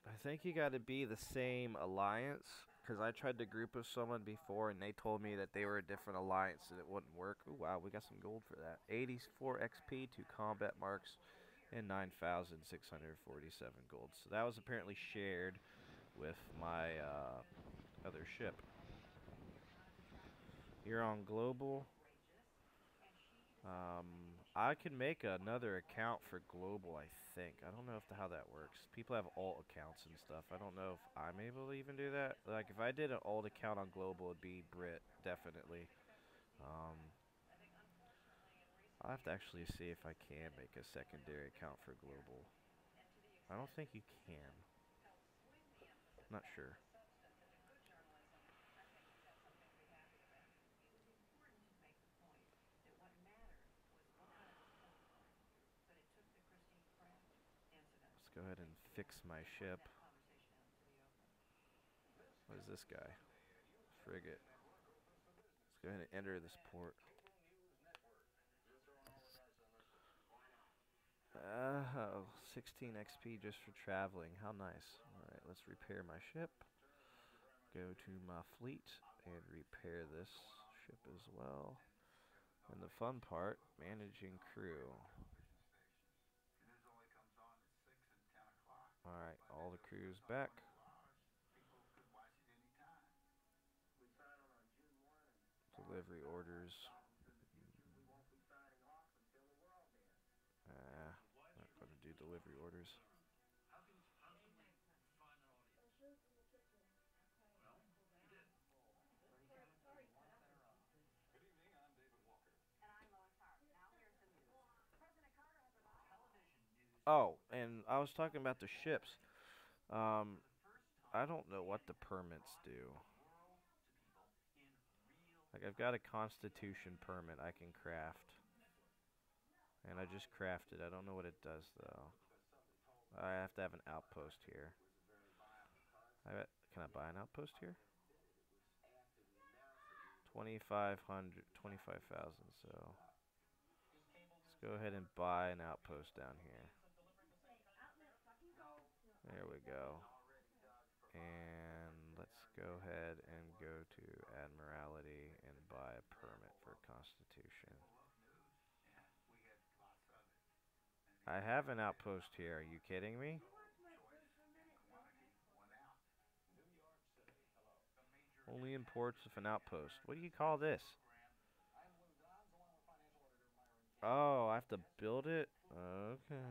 I think you got to be the same alliance, because I tried to group with someone before and they told me that they were a different alliance and it wouldn't work. Ooh, wow, we got some gold for that. 84 XP, 2 combat marks, and 9,647 gold. So that was apparently shared with my other ship. You're on global. I can make another account for global, I think. I don't know how that works. People have alt accounts and stuff. I don't know if I'm able to even do that. Like, if I did an alt account on global, it'd be Brit, definitely. I'll have to actually see if I can make a secondary account for global. I don't think you can. Not sure. Let's go ahead and fix my ship. What is this guy? Frigate. Let's go ahead and enter this port. 16 XP just for traveling. How nice. Alright, let's repair my ship. Go to my fleet and repair this ship as well. And the fun part, managing crew. Alright, all the crew's back. Delivery orders. Not going to do delivery orders. Oh, and I was talking about the ships. I don't know what the permits do. Like, I've got a Constitution permit I can craft. And I just crafted. I don't know what it does, though. I have to have an outpost here. Can I buy an outpost here? 2,500, 25,000, so let's go ahead and buy an outpost down here. There we go. And let's go ahead and go to Admiralty and buy a permit for Constitution. I have an outpost here. Are you kidding me? Only imports with an outpost. What do you call this? Oh, I have to build it? Okay.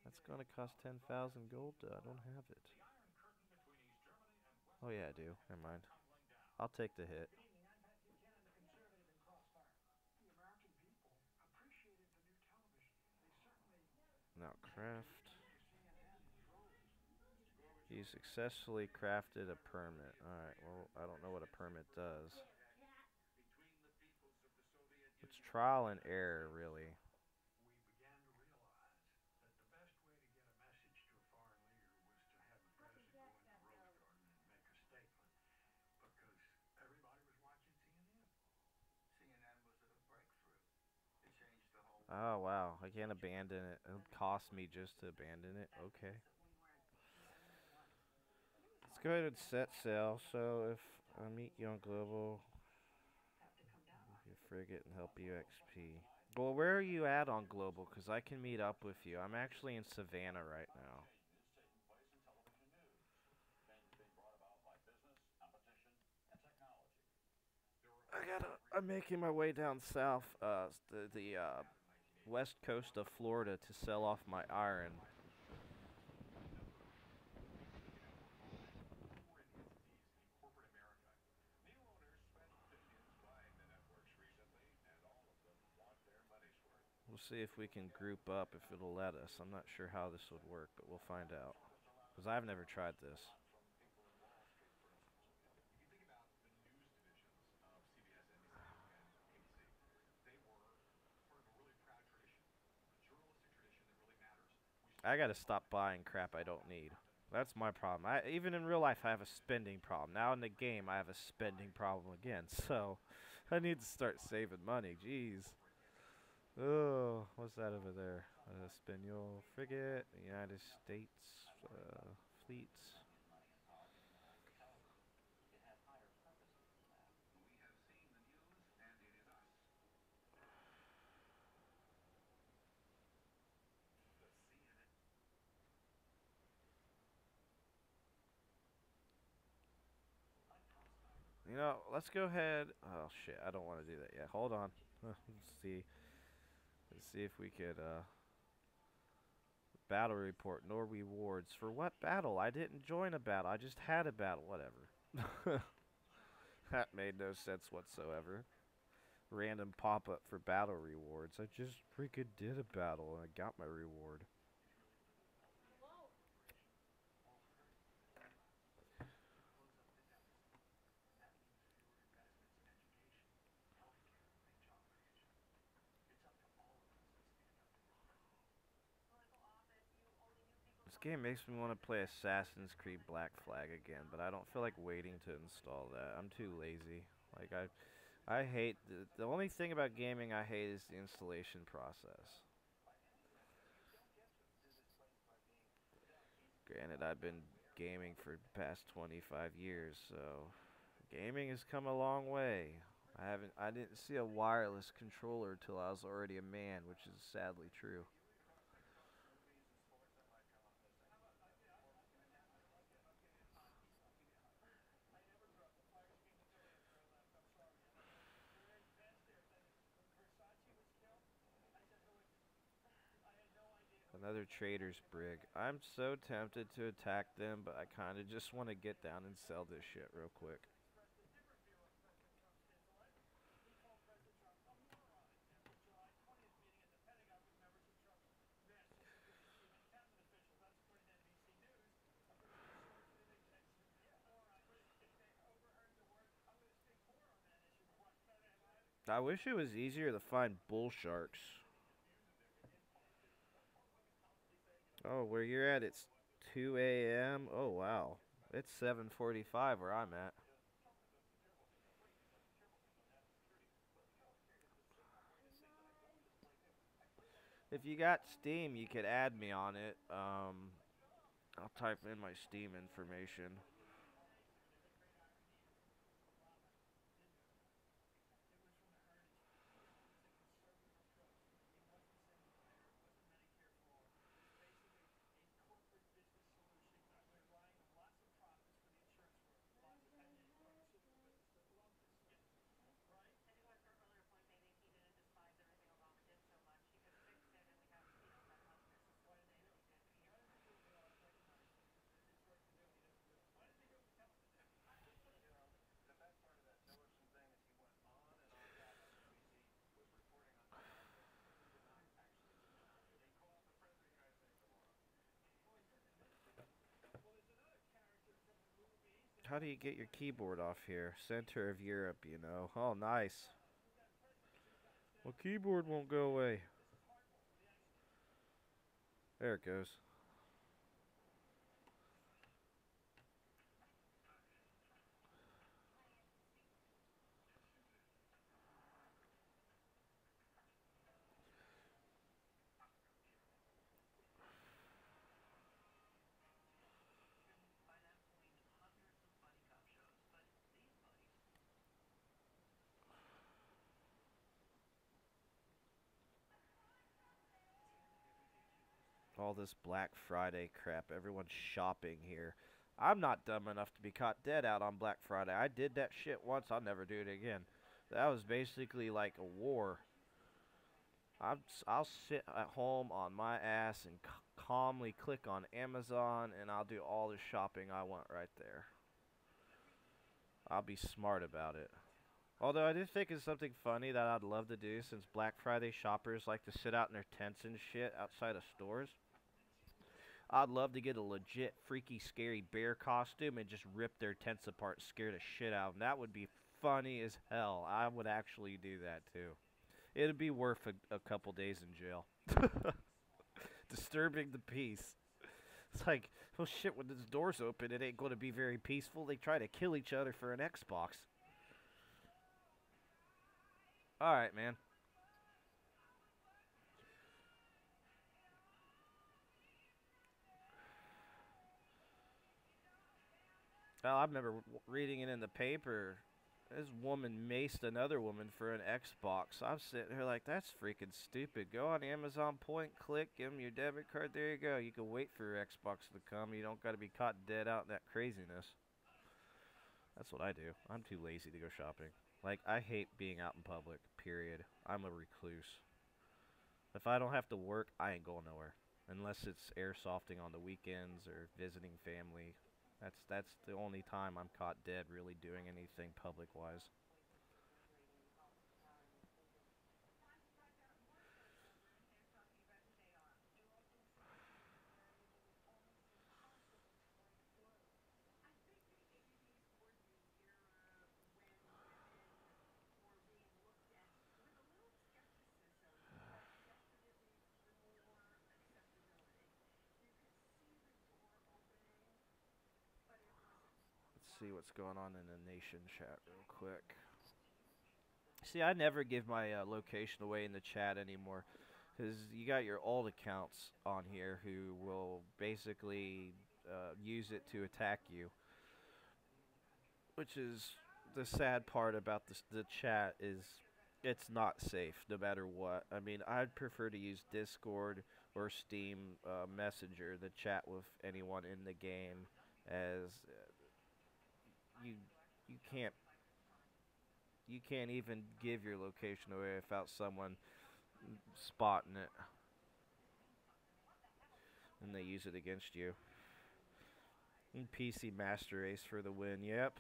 That's gonna cost 10,000 gold. I don't have it. Oh yeah, I do. Never mind. I'll take the hit. Now craft. You successfully crafted a permit. Alright, well, I don't know what a permit does. It's trial and error, really. Oh, wow. I can't abandon it. It'll cost me just to abandon it. Okay. Let's go ahead and set sail. So if I meet you on global, you frigate and help you XP. Well, where are you at on global? Because I can meet up with you. I'm actually in Savannah right now. I'm making my way down south, the west coast of Florida to sell off my iron. We'll see if we can group up, if it'll let us. I'm not sure how this would work, but we'll find out. Because I've never tried this. I gotta stop buying crap I don't need. That's my problem. Even in real life, I have a spending problem. Now in the game, I have a spending problem again. So, I need to start saving money. Jeez. Oh, what's that over there? Espanol frigate, United States fleets. You know, let's go ahead. Oh shit, I don't want to do that yet. Hold on. Let's see. Let's see if we could battle report, no rewards. For what battle? I didn't join a battle. I just had a battle. Whatever. That made no sense whatsoever. Random pop-up for battle rewards. I just freaking did a battle and I got my reward. This game makes me want to play Assassin's Creed Black Flag again, but I don't feel like waiting to install that. I'm too lazy. Like I hate the only thing about gaming I hate is the installation process. Granted, I've been gaming for the past 25 years, so gaming has come a long way. I didn't see a wireless controller till I was already a man, which is sadly true. Another trader's brig. I'm so tempted to attack them, but I kind of just want to get down and sell this shit real quick. I wish it was easier to find bull sharks. Oh, where you're at, it's 2 a.m. Oh, wow. It's 7:45 where I'm at. If you got Steam, you could add me on it. I'll type in my Steam information. How do you get your keyboard off here? Center of Europe, you know. Oh, nice. Well, keyboard won't go away. There it goes. All this Black Friday crap. Everyone's shopping here. I'm not dumb enough to be caught dead out on Black Friday. I did that shit once. I'll never do it again. That was basically like a war. I'll sit at home on my ass and calmly click on Amazon, and I'll do all the shopping I want right there. I'll be smart about it. Although I did think it's something funny that I'd love to do, since Black Friday shoppers like to sit out in their tents and shit outside of stores. I'd love to get a legit freaky scary bear costume and just rip their tents apart, scare the shit out of them. That would be funny as hell. I would actually do that too. It'd be worth a couple days in jail. Disturbing the peace. It's like, oh shit, when this door's open, it ain't going to be very peaceful. They try to kill each other for an Xbox. Alright, man. Well, I remember reading it in the paper. This woman maced another woman for an Xbox. I'm sitting here like, that's freaking stupid. Go on Amazon, point, click, give them your debit card. There you go. You can wait for your Xbox to come. You don't got to be caught dead out in that craziness. That's what I do. I'm too lazy to go shopping. Like, I hate being out in public, period. I'm a recluse. If I don't have to work, I ain't going nowhere. Unless it's airsofting on the weekends or visiting family. That's the only time I'm caught dead really doing anything public-wise. Let's see what's going on in the nation chat real quick. See, I never give my location away in the chat anymore. Because you got your old accounts on here who will basically use it to attack you. Which is the sad part about the chat is it's not safe no matter what. I mean, I'd prefer to use Discord or Steam Messenger to chat with anyone in the game, as you you can't you can't even give your location away without someone spotting it, and they use it against you. And PC Master Race for the win. Yep.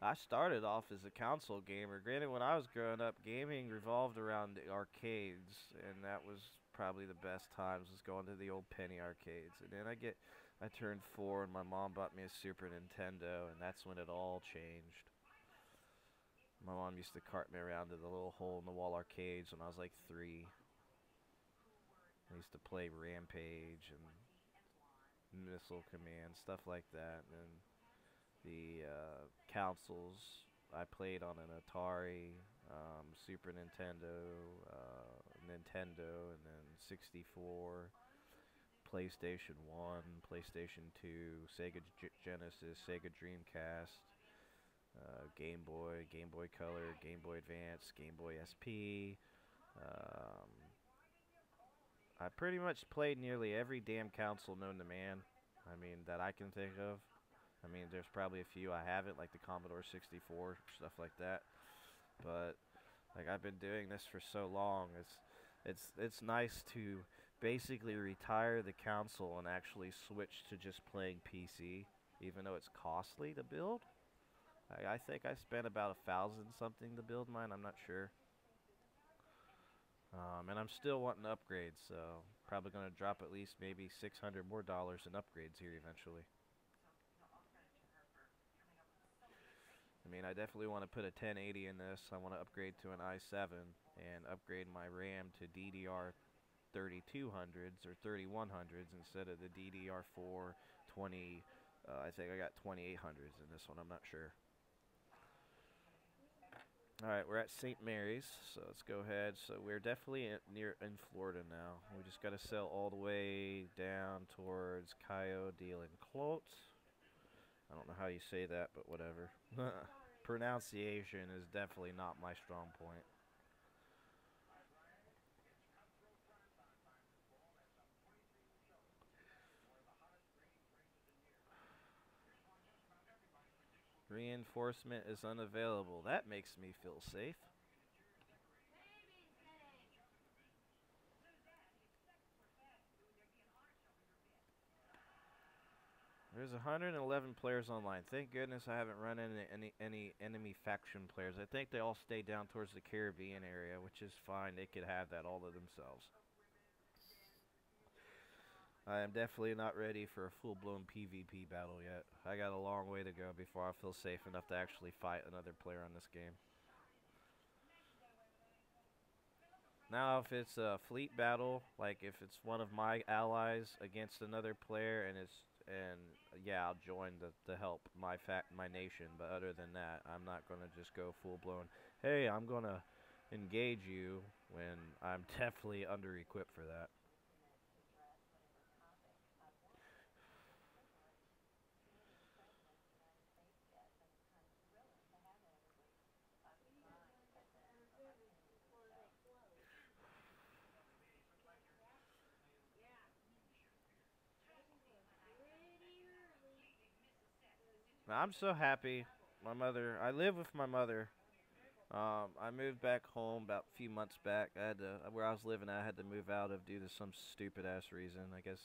I started off as a console gamer. Granted, when I was growing up, gaming revolved around the arcades, and that was probably the best times, was going to the old penny arcades. And then I turned 4, and my mom bought me a Super Nintendo, and that's when it all changed. My mom used to cart me around to the little hole-in-the-wall arcades when I was like 3. I used to play Rampage and Missile Command, stuff like that. And the consoles, I played on an Atari, Super Nintendo, Nintendo, and then 64, PlayStation 1, PlayStation 2, Sega Genesis, Sega Dreamcast, Game Boy, Game Boy Color, Game Boy Advance, Game Boy SP. I pretty much played nearly every damn console known to man. I mean, that I can think of. I mean, there's probably a few I haven't, like the Commodore 64, stuff like that. But like, I've been doing this for so long, it's nice to basically retire the console and actually switch to just playing PC, even though it's costly to build. I think I spent about 1,000 something to build mine. I'm not sure. and I'm still wanting upgrades, so probably gonna drop at least maybe $600 more in upgrades here eventually. I mean, I definitely want to put a 1080 in this. I want to upgrade to an i7 and upgrade my RAM to DDR 3200s or 3100s instead of the DDR4 20. I think I got 2800s in this one. I'm not sure. All right, we're at St. Mary's, so let's go ahead. So we're definitely in Florida now. We just got to sail all the way down towards Cayo de l'Enclos. I don't know how you say that, but whatever. Pronunciation is definitely not my strong point. Reinforcement is unavailable. That makes me feel safe. There's 111 players online. Thank goodness I haven't run into any enemy faction players. I think they all stay down towards the Caribbean area, which is fine. They could have that all to themselves. I am definitely not ready for a full-blown PvP battle yet. I got a long way to go before I feel safe enough to actually fight another player on this game. Now, if it's a fleet battle, like if it's one of my allies against another player, yeah, I'll join to help my nation. But other than that, I'm not gonna just go full blown. Hey, I'm gonna engage you when I'm definitely under equipped for that. I'm so happy. My mother. I live with my mother. I moved back home about a few months back. I had to, where I was living, I had to move out of due to some stupid ass reason. I guess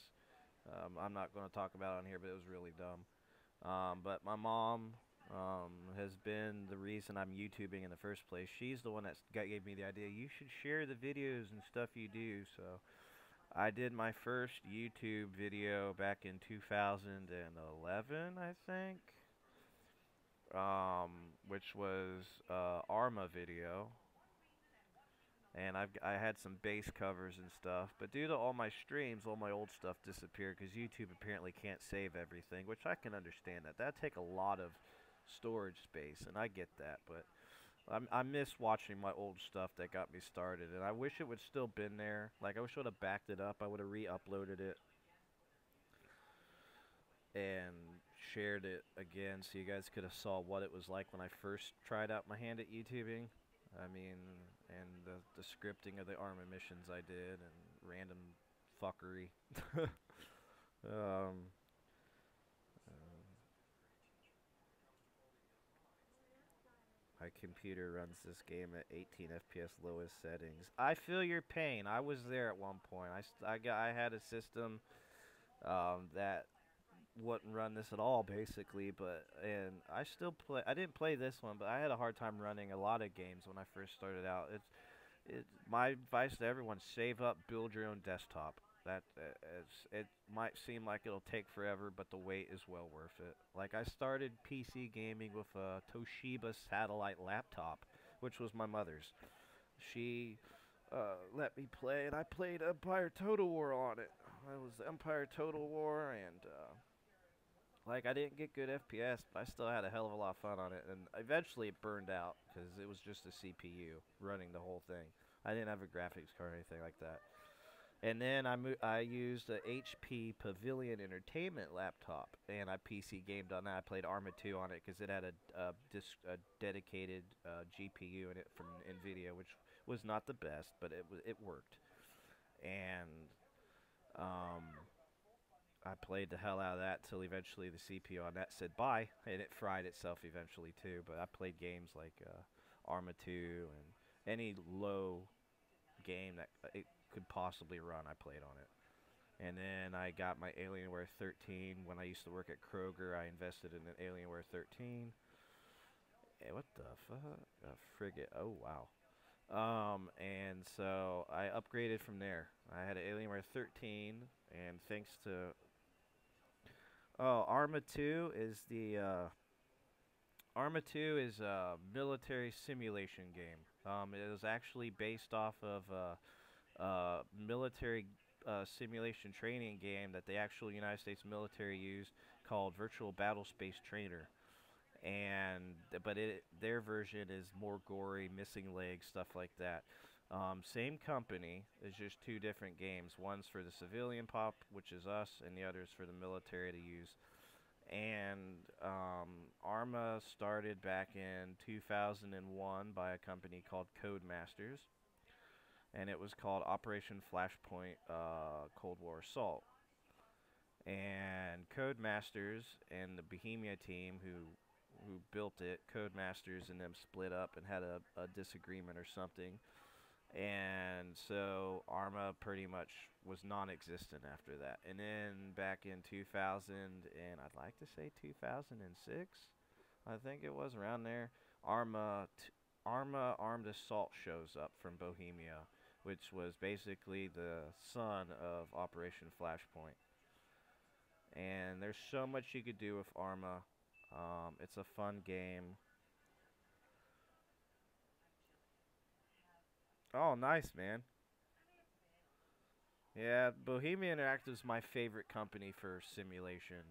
I'm not going to talk about it on here, but it was really dumb. But my mom has been the reason I'm YouTubing in the first place. She's the one that gave me the idea. You should share the videos and stuff you do. So I did my first YouTube video back in 2011, I think, which was Arma video. And I had some base covers and stuff, but due to all my streams, all my old stuff disappeared because YouTube apparently can't save everything, which I can understand that. That'd take a lot of storage space, and I get that, but I miss watching my old stuff that got me started, and I wish it would still been there. Like, I wish I would have backed it up. I would have re-uploaded it and shared it again so you guys could have saw what it was like when I first tried out my hand at YouTubing. I mean, and the scripting of the Arma missions I did and random fuckery. um, my computer runs this game at 18 FPS lowest settings. I feel your pain. I was there at one point. I had a system that wouldn't run this at all, basically, and I still play. I didn't play this one, but I had a hard time running a lot of games when I first started out. My advice to everyone: save up, build your own desktop. It might seem like it'll take forever, but the wait is well worth it. Like, I started PC gaming with a Toshiba satellite laptop, which was my mother's. She let me play, and I played Empire Total War on it. It was Empire Total War, and like, I didn't get good FPS, but I still had a hell of a lot of fun on it. And eventually it burned out because it was just a CPU running the whole thing. I didn't have a graphics card or anything like that. And then I used a HP Pavilion Entertainment laptop, and I PC gamed on that. I played Arma 2 on it because it had a dedicated GPU in it from NVIDIA, which was not the best, but it worked. And I played the hell out of that till eventually the CPU on that said bye, and it fried itself eventually too. But I played games like Arma 2 and any low game that it could possibly run, I played on it. And then I got my Alienware 13. When I used to work at Kroger, I invested in an Alienware 13. Hey, what the fuck? A frigate. Oh, wow. And so I upgraded from there. I had an Alienware 13, and thanks to Arma 2 is the Arma 2 is a military simulation game. It was actually based off of military simulation training game that the actual United States military used called Virtual Battle Space Trainer. Their version is more gory, missing legs, stuff like that. Same company, it's just two different games. One's for the civilian pop, which is us, and the other's for the military to use. And Arma started back in 2001 by a company called Codemasters, and it was called Operation Flashpoint Cold War Assault. And Codemasters and the Bohemia team who built it, Codemasters and them split up and had a disagreement or something. And so Arma pretty much was non-existent after that. And then back in 2000, and I'd like to say 2006, I think it was around there, Arma Armed Assault shows up from Bohemia, which was basically the son of Operation Flashpoint. And there's so much you could do with Arma. It's a fun game. Oh, nice, man. Yeah, Bohemia Interactive is my favorite company for simulation.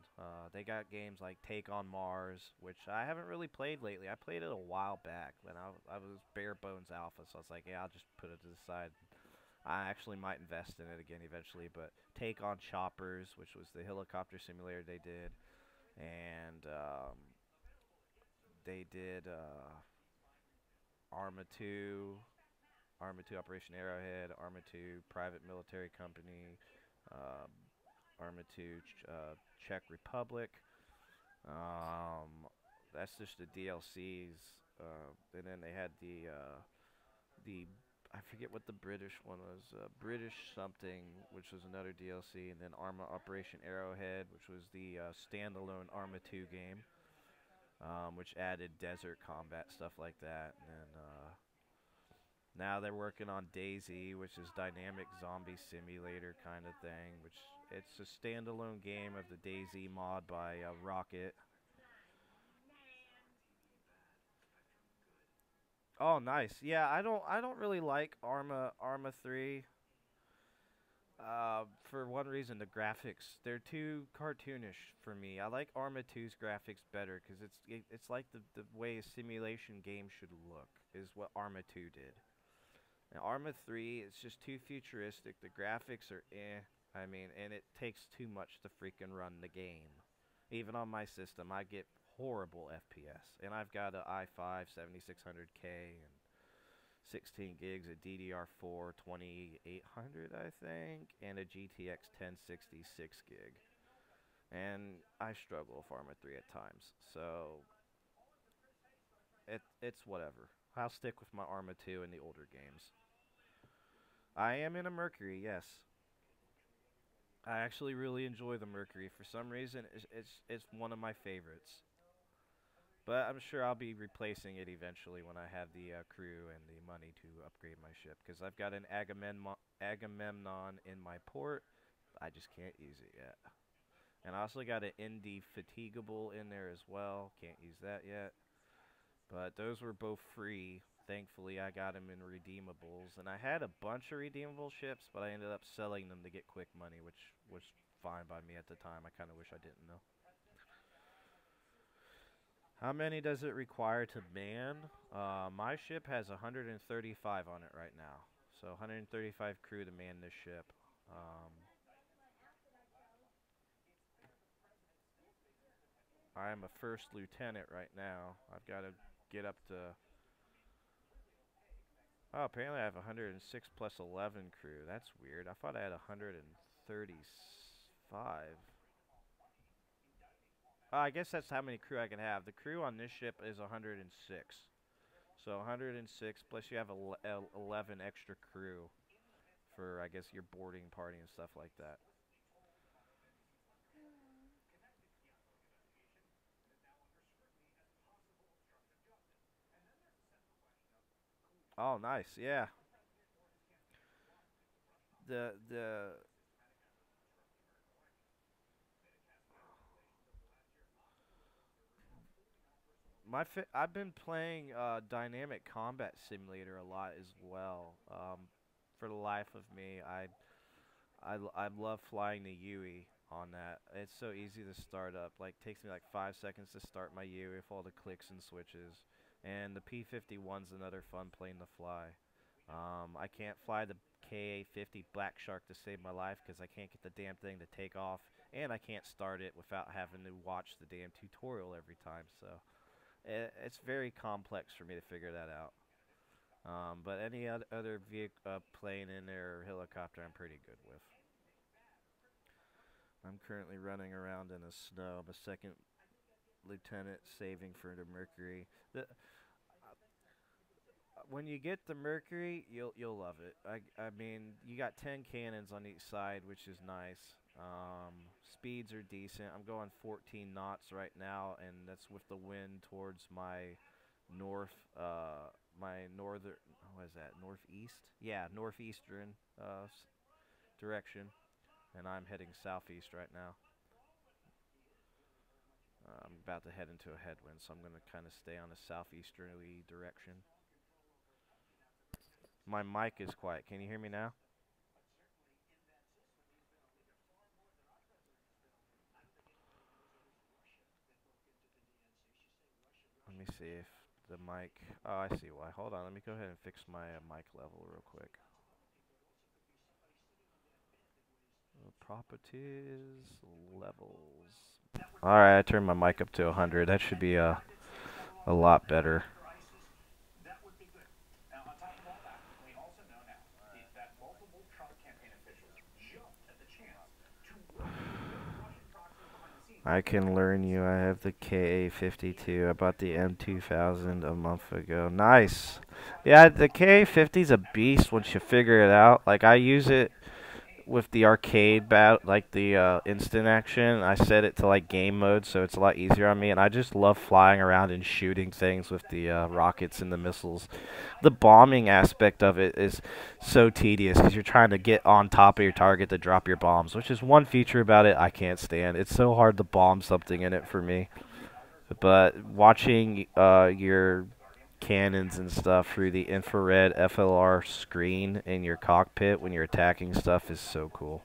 They got games like Take on Mars, which I haven't really played lately. I played it a while back when I was bare bones alpha, so I was like, yeah, I'll just put it to the side. I actually might invest in it again eventually, but Take on Choppers, which was the helicopter simulator they did, and they did Arma 2, Arma 2 Operation Arrowhead, Arma 2 Private Military Company, uh, Arma 2 Czech Republic. That's just the DLCs. And then they had the I forget what the British one was. British something, which was another DLC, and then Arma Operation Arrowhead, which was the standalone Arma 2 game, which added desert combat, stuff like that. And then now they're working on Daisy, which is dynamic zombie simulator kind of thing, which it's a standalone game of the Daisy mod by Rocket. Oh, nice. Yeah, I don't really like Arma 3. For one reason, the graphics, they're too cartoonish for me. I like Arma 2's graphics better because it's like the way a simulation game should look is what Arma 2 did. And Arma 3, it's just too futuristic. The graphics are eh. I mean, and it takes too much to freaking run the game. Even on my system, I get horrible FPS. And I've got an i5 7600K and 16 gigs of DDR4 2800, I think, and a GTX 1060 6 gig. And I struggle with Arma 3 at times. So, it's whatever. I'll stick with my Arma 2 in the older games. I am in a Mercury, yes. I actually really enjoy the Mercury. For some reason, it's one of my favorites. But I'm sure I'll be replacing it eventually when I have the crew and the money to upgrade my ship. Because I've got an Agamemnon in my port. I just can't use it yet. And I also got an Indefatigable in there as well. Can't use that yet. But those were both free. Thankfully, I got them in redeemables. And I had a bunch of redeemable ships, but I ended up selling them to get quick money, which was fine by me at the time. I kind of wish I didn't, though. How many does it require to man? My ship has 135 on it right now. So 135 crew to man this ship. I am a first lieutenant right now. I've got to get up to... Oh, apparently I have 106 plus 11 crew. That's weird. I thought I had 135. I guess that's how many crew I can have. The crew on this ship is 106. So 106 plus you have 11 extra crew for, I guess, your boarding party and stuff like that. Oh, nice. Yeah. The I've been playing Dynamic Combat Simulator a lot as well. For the life of me, I love flying the Yui on that. It's so easy to start up. Like takes me like 5 seconds to start my Yui with all the clicks and switches. And the P-51's another fun plane to fly. I can't fly the KA-50 Black Shark to save my life because I can't get the damn thing to take off, and I can't start it without having to watch the damn tutorial every time. So it's very complex for me to figure that out. But any other vehicle, plane in there or helicopter, I'm pretty good with. I'm currently running around in the snow. I'm a second lieutenant saving for the Mercury. When you get the Mercury, you'll love it. I mean, you got 10 cannons on each side, which is nice. Speeds are decent. I'm going 14 knots right now, and that's with the wind towards my north, my northern. What is that? Northeast? Yeah, northeastern direction, and I'm heading southeast right now. I'm about to head into a headwind, so I'm going to kind of stay on the southeasterly direction. My mic is quiet. Can you hear me now? Let me see if the mic. Oh, I see why. Hold on. Let me go ahead and fix my mic level real quick. Properties, levels. Alright, I turned my mic up to 100. That should be a lot better. I can learn you. I have the KA-52. I bought the M2000 a month ago. Nice. Yeah, the KA-50 is a beast once you figure it out. Like, I use it with the arcade like the instant action. I set it to like game mode, so it's a lot easier on me. And I just love flying around and shooting things with the rockets and the missiles. The bombing aspect of it is so tedious because you're trying to get on top of your target to drop your bombs, which is one feature about it I can't stand. It's so hard to bomb something in it for me. But watching your cannons and stuff through the infrared FLR screen in your cockpit when you're attacking stuff is so cool.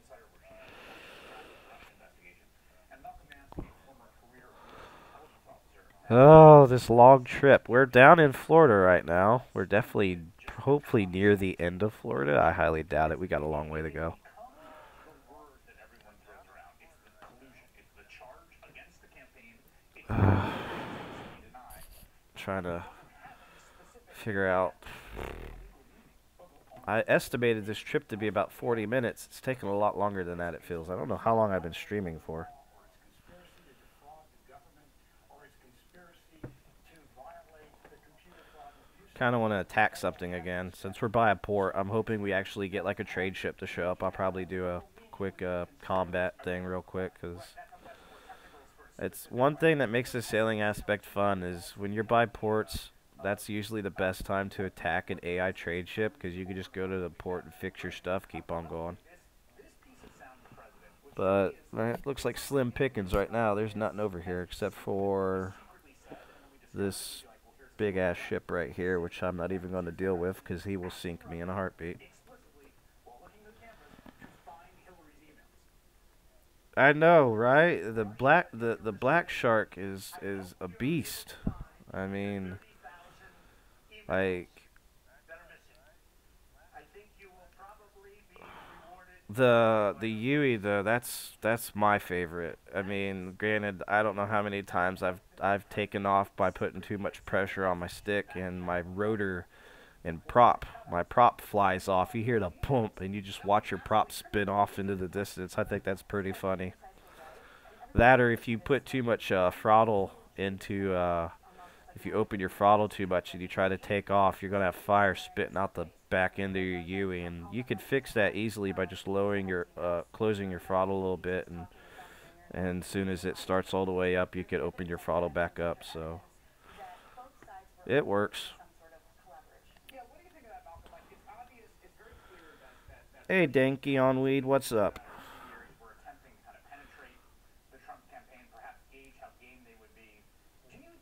Oh, this long trip. We're down in Florida right now. We're definitely, hopefully, near the end of Florida. I highly doubt it. We got a long way to go. Trying to figure out. I estimated this trip to be about 40 minutes. It's taken a lot longer than that, it feels. I don't know how long I've been streaming for. Kind of want to attack something again. Since we're by a port, I'm hoping we actually get like a trade ship to show up. I'll probably do a quick combat thing real quick, because it's one thing that makes the sailing aspect fun is when you're by ports, that's usually the best time to attack an AI trade ship, because you can just go to the port and fix your stuff, keep on going. But it looks like slim pickings right now. There's nothing over here except for this big ass ship right here, which I'm not even going to deal with because he will sink me in a heartbeat. I know, right? The black shark is a beast. I mean, like the Yui though, that's my favorite. I mean, granted, I don't know how many times I've taken off by putting too much pressure on my stick and my rotor and my prop flies off. You hear the pump and you just watch your prop spin off into the distance. I think that's pretty funny. That or if you put too much throttle into if you open your throttle too much and you try to take off, you're gonna have fire spitting out the back end of your Yui, and you could fix that easily by just lowering your closing your throttle a little bit, and as soon as it starts all the way up, you could open your throttle back up. So it works. Hey, Danky on weed, what's up?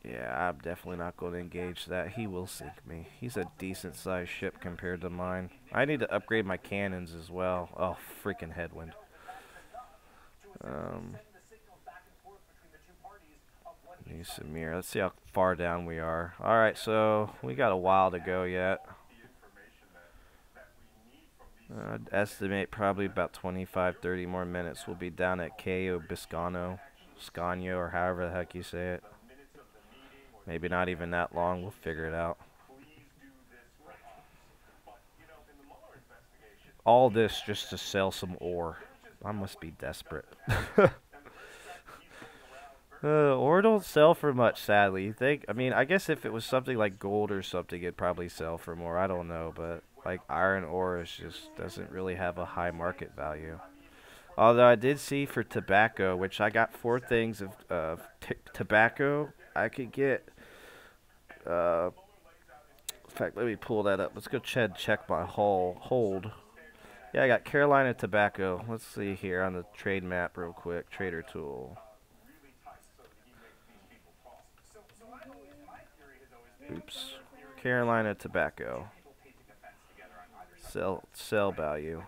Yeah, I'm definitely not going to engage that. He will sink me. He's a decent sized ship compared to mine. I need to upgrade my cannons as well. Oh, freaking headwind. Um, Samir. Let's see how far down we are. Alright, so we got a while to go yet. I'd estimate probably about 25, 30 more minutes. We'll be down at Cayo Biscano, Scano, or however the heck you say it. Maybe not even that long. We'll figure it out. All this just to sell some ore. I must be desperate. Ore don't sell for much, sadly. You think? I mean, I guess if it was something like gold or something, it'd probably sell for more. I don't know, but like iron ore is just doesn't really have a high market value. Although I did see for tobacco, which I got 4 things of tobacco, I could get. In fact, let me pull that up. Let's go check my hold. Yeah, I got Carolina tobacco. Let's see here on the trade map real quick. Trader tool. Oops. Carolina tobacco. Sell value.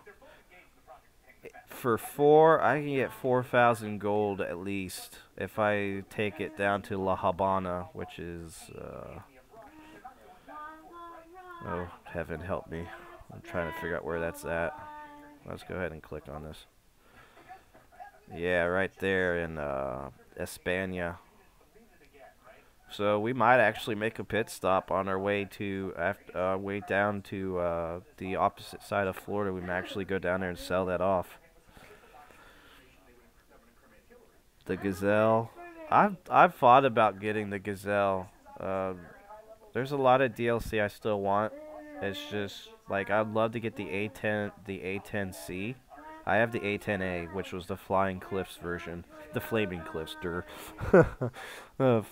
For 4, I can get 4,000 gold at least if I take it down to La Habana, which is oh, heaven help me. I'm trying to figure out where that's at. Let's go ahead and click on this. Yeah, right there in España. So we might actually make a pit stop on our way to way down to the opposite side of Florida. We might actually go down there and sell that off. The Gazelle. I've thought about getting the Gazelle. There's a lot of DLC I still want. It's just like I'd love to get the A10C. I have the A10A, which was the Flying Cliffs version. The Flaming Cliffs,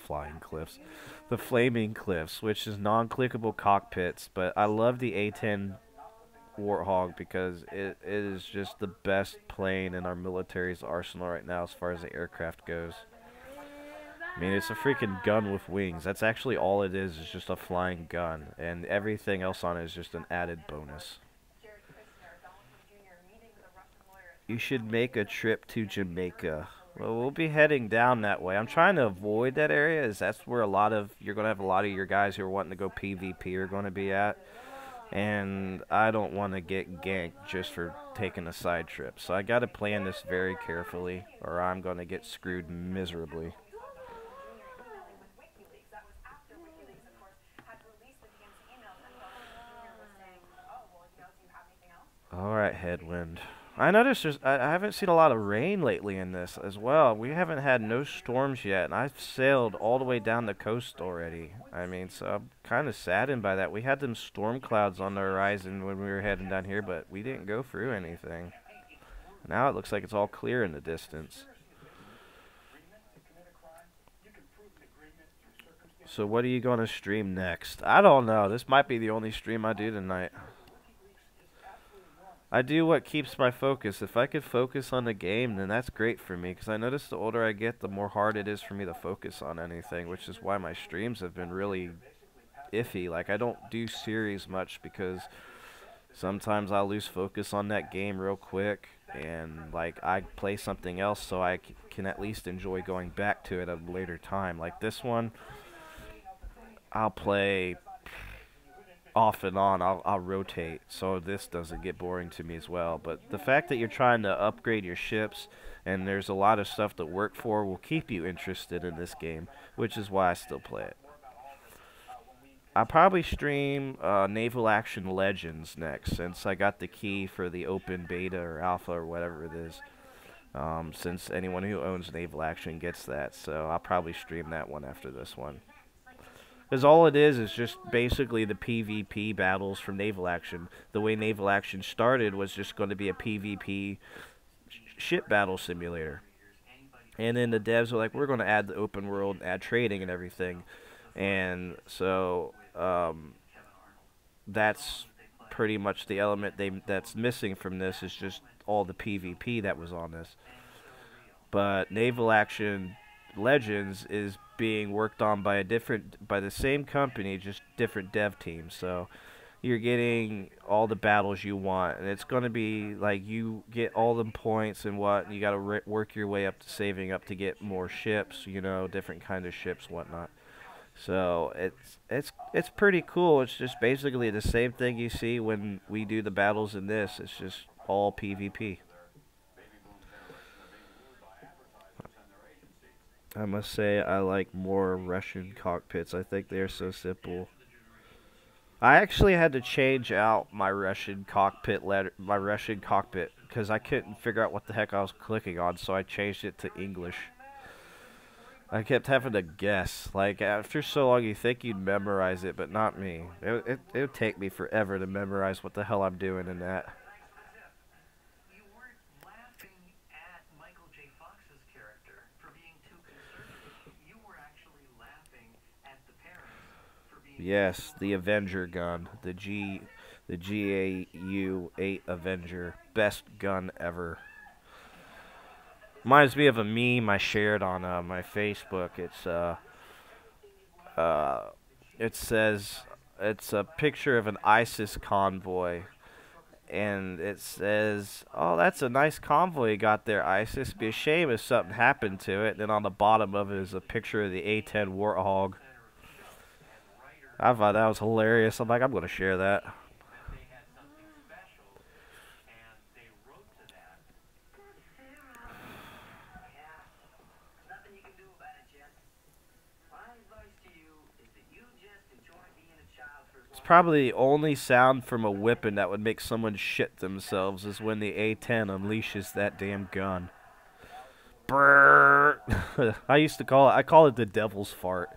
Flying Cliffs. The Flaming Cliffs, which is non-clickable cockpits, but I love the A10 Warthog because it is just the best plane in our military's arsenal right now as far as the aircraft goes. I mean, it's a freaking gun with wings. That's actually all it is just a flying gun. And everything else on it is just an added bonus. You should make a trip to Jamaica. Well, we'll be heading down that way. I'm trying to avoid that area, as that's where you're going to have a lot of your guys who are wanting to go PvP are going to be at. And I don't want to get ganked just for taking a side trip. So I got to plan this very carefully, or I'm going to get screwed miserably. Alright, headwind. I noticed I haven't seen a lot of rain lately in this as well. We haven't had no storms yet, and I've sailed all the way down the coast already. I mean, so I'm kind of saddened by that. We had them storm clouds on the horizon when we were heading down here, but we didn't go through anything. Now it looks like it's all clear in the distance. So what are you going to stream next? I don't know. This might be the only stream I do tonight. I do what keeps my focus. If I could focus on the game, then that's great for me. Because I notice the older I get, the more hard it is for me to focus on anything. Which is why my streams have been really iffy. Like, I don't do series much because sometimes I'll lose focus on that game real quick. And, like, I play something else so I can at least enjoy going back to it at a later time. Like this one, I'll play off and on. I'll rotate so this doesn't get boring to me as well. But the fact that you're trying to upgrade your ships and there's a lot of stuff to work for will keep you interested in this game, which is why I still play it. I'll probably stream Naval Action Legends next, since I got the key for the open beta or alpha or whatever it is. Since anyone who owns Naval Action gets that, so I'll probably stream that one after this one. Because all it is just basically the PvP battles from Naval Action. The way Naval Action started was just going to be a PvP ship battle simulator. And then the devs were like, we're going to add the open world, add trading and everything. And so that's pretty much the element that's missing from this is just all the PvP that was on this. But Naval Action Legends is being worked on by the same company, just different dev teams. So you're getting all the battles you want, and it's going to be like you get all the points and what, and you got to work your way up to saving up to get more ships, different kind of ships, whatnot. So it's pretty cool. It's just basically the same thing you see when we do the battles in this. It's just all PvP. I must say I like more Russian cockpits. I think they're so simple. I actually had to change out my Russian cockpit because I couldn't figure out what the heck I was clicking on, so I changed it to English. I kept having to guess. Like, after so long, you think you'd memorize it, but not me. It would take me forever to memorize what the hell I'm doing in that. Yes, the Avenger gun. The GAU-8 Avenger. Best gun ever. Reminds me of a meme I shared on my Facebook. It says, it's a picture of an ISIS convoy, and it says, "Oh, that's a nice convoy you got there, ISIS. Be a shame if something happened to it." And then on the bottom of it is a picture of the A-10 Warthog. I thought that was hilarious. I'm like, I'm gonna share that. Probably the only sound from a whipping that would make someone shit themselves is when the A-10 unleashes that damn gun. Brrr. I call it the devil's fart.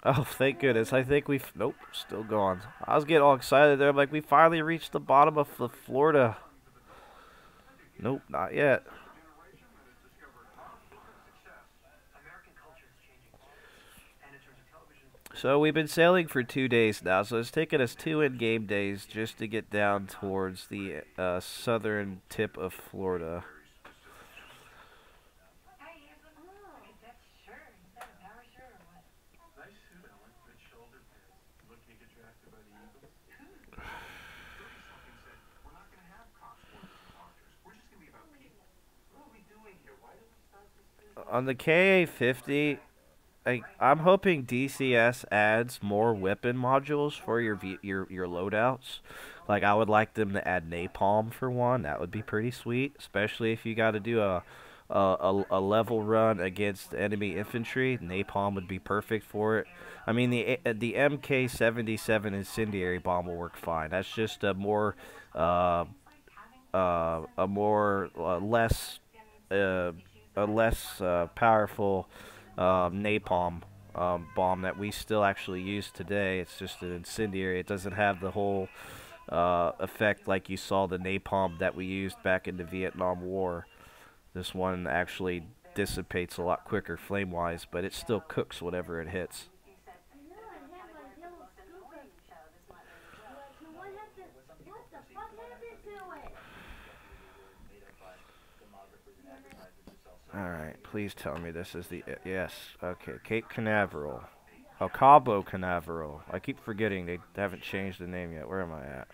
Oh, thank goodness. I think we've... Nope, still gone. I was getting all excited there. I'm like, we finally reached the bottom of the Florida. Nope, not yet. So we've been sailing for 2 days now, so it's taken us 2 in-game days just to get down towards the southern tip of Florida. On the KA-50, I'm hoping DCS adds more weapon modules for your loadouts. Like, I would like them to add napalm for one. That would be pretty sweet, especially if you got to do a level run against enemy infantry. Napalm would be perfect for it. I mean, the MK-77 incendiary bomb will work fine. That's just a less powerful napalm bomb that we still actually use today. It's just an incendiary. It doesn't have the whole effect like you saw the napalm that we used back in the Vietnam War. This one actually dissipates a lot quicker flame-wise, but it still cooks whatever it hits. Alright, please tell me this is the... Yes, okay, Cape Canaveral. Oh, Cabo Canaveral. I keep forgetting they haven't changed the name yet. Where am I at?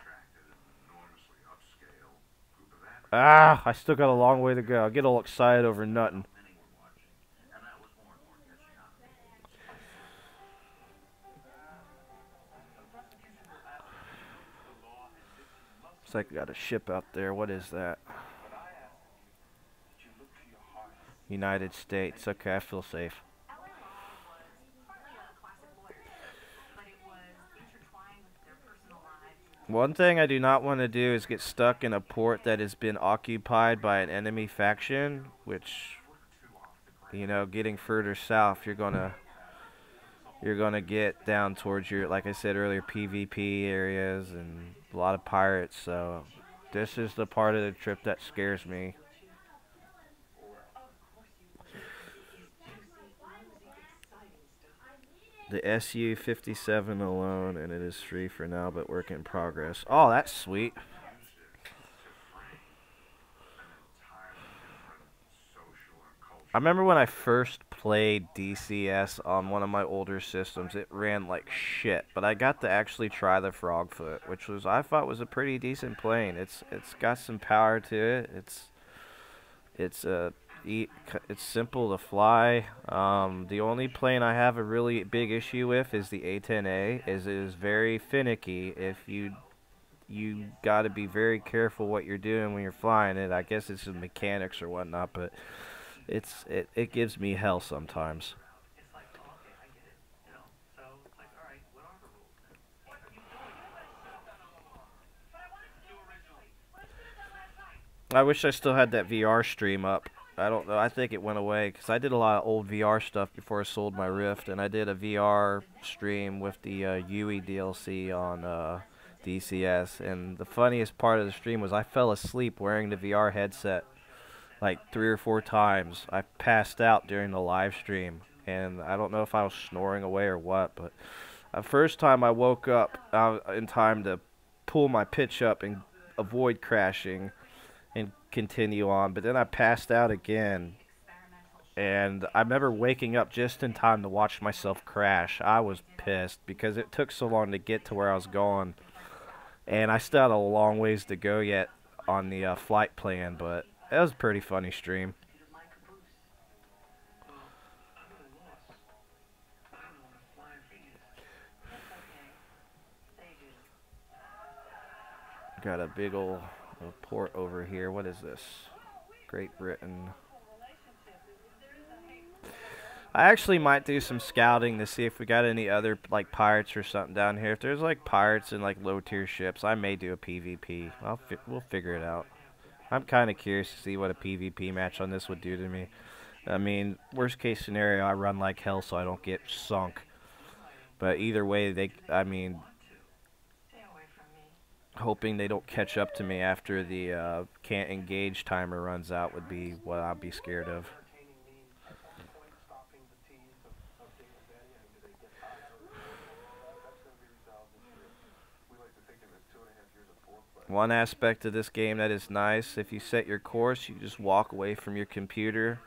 Ah, I still got a long way to go. I get all excited over nothing. Looks like we got a ship out there. What is that? United States. Okay, I feel safe. One thing I do not want to do is get stuck in a port that has been occupied by an enemy faction, which, getting further south, you're gonna you're gonna get down towards your, like I said earlier, PvP areas and a lot of pirates. So this is the part of the trip that scares me. The SU-57 alone, and it is free for now, but work in progress. Oh, that's sweet. I remember when I first played DCS on one of my older systems, it ran like shit, but I got to actually try the Frogfoot, which was, I thought, was a pretty decent plane. It's got some power to it. It's it's simple to fly. The only plane I have a really big issue with is the A-10A. Is it is very finicky. If you got to be very careful what you're doing when you're flying it. I guess it's the mechanics or whatnot, but it gives me hell sometimes. I wish I still had that VR stream up. I don't know. I think it went away because I did a lot of old VR stuff before I sold my Rift, and I did a VR stream with the Yui DLC on DCS. And the funniest part of the stream was I fell asleep wearing the VR headset like 3 or 4 times. I passed out during the live stream, and I don't know if I was snoring away or what, but the first time I woke up in time to pull my pitch up and avoid crashing and continue on, but then I passed out again, and I remember waking up just in time to watch myself crash. I was pissed because it took so long to get to where I was going, and I still had a long ways to go yet on the flight plan, but it was a pretty funny stream. Got a big old port over here. What is this? Great Britain. I actually might do some scouting to see if we got any other like pirates or something down here. If there's like pirates and like low tier ships, I may do a PvP. We'll figure it out. I'm kind of curious to see what a PvP match on this would do to me. I mean, worst case scenario, I run like hell so I don't get sunk. But either way, I mean, hoping they don't catch up to me after the can't engage timer runs out would be what I'd be scared of. One aspect of this game that is nice, if you set your course, you just walk away from your computer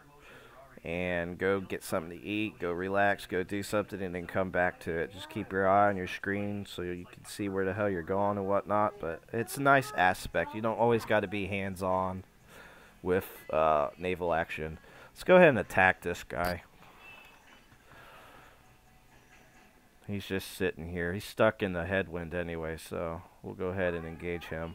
and go get something to eat, go relax, go do something, and then come back to it. Just keep your eye on your screen so you can see where the hell you're going and whatnot, but it's a nice aspect. You don't always got to be hands-on with naval action. Let's go ahead and attack this guy. He's just sitting here. He's stuck in the headwind anyway, so we'll go ahead and engage him.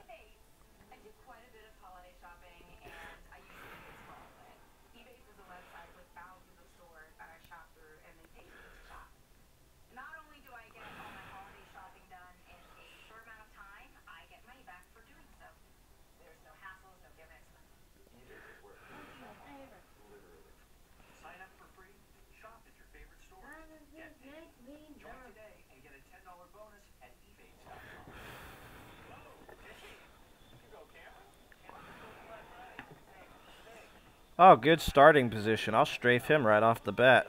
Oh, good starting position. I'll strafe him right off the bat.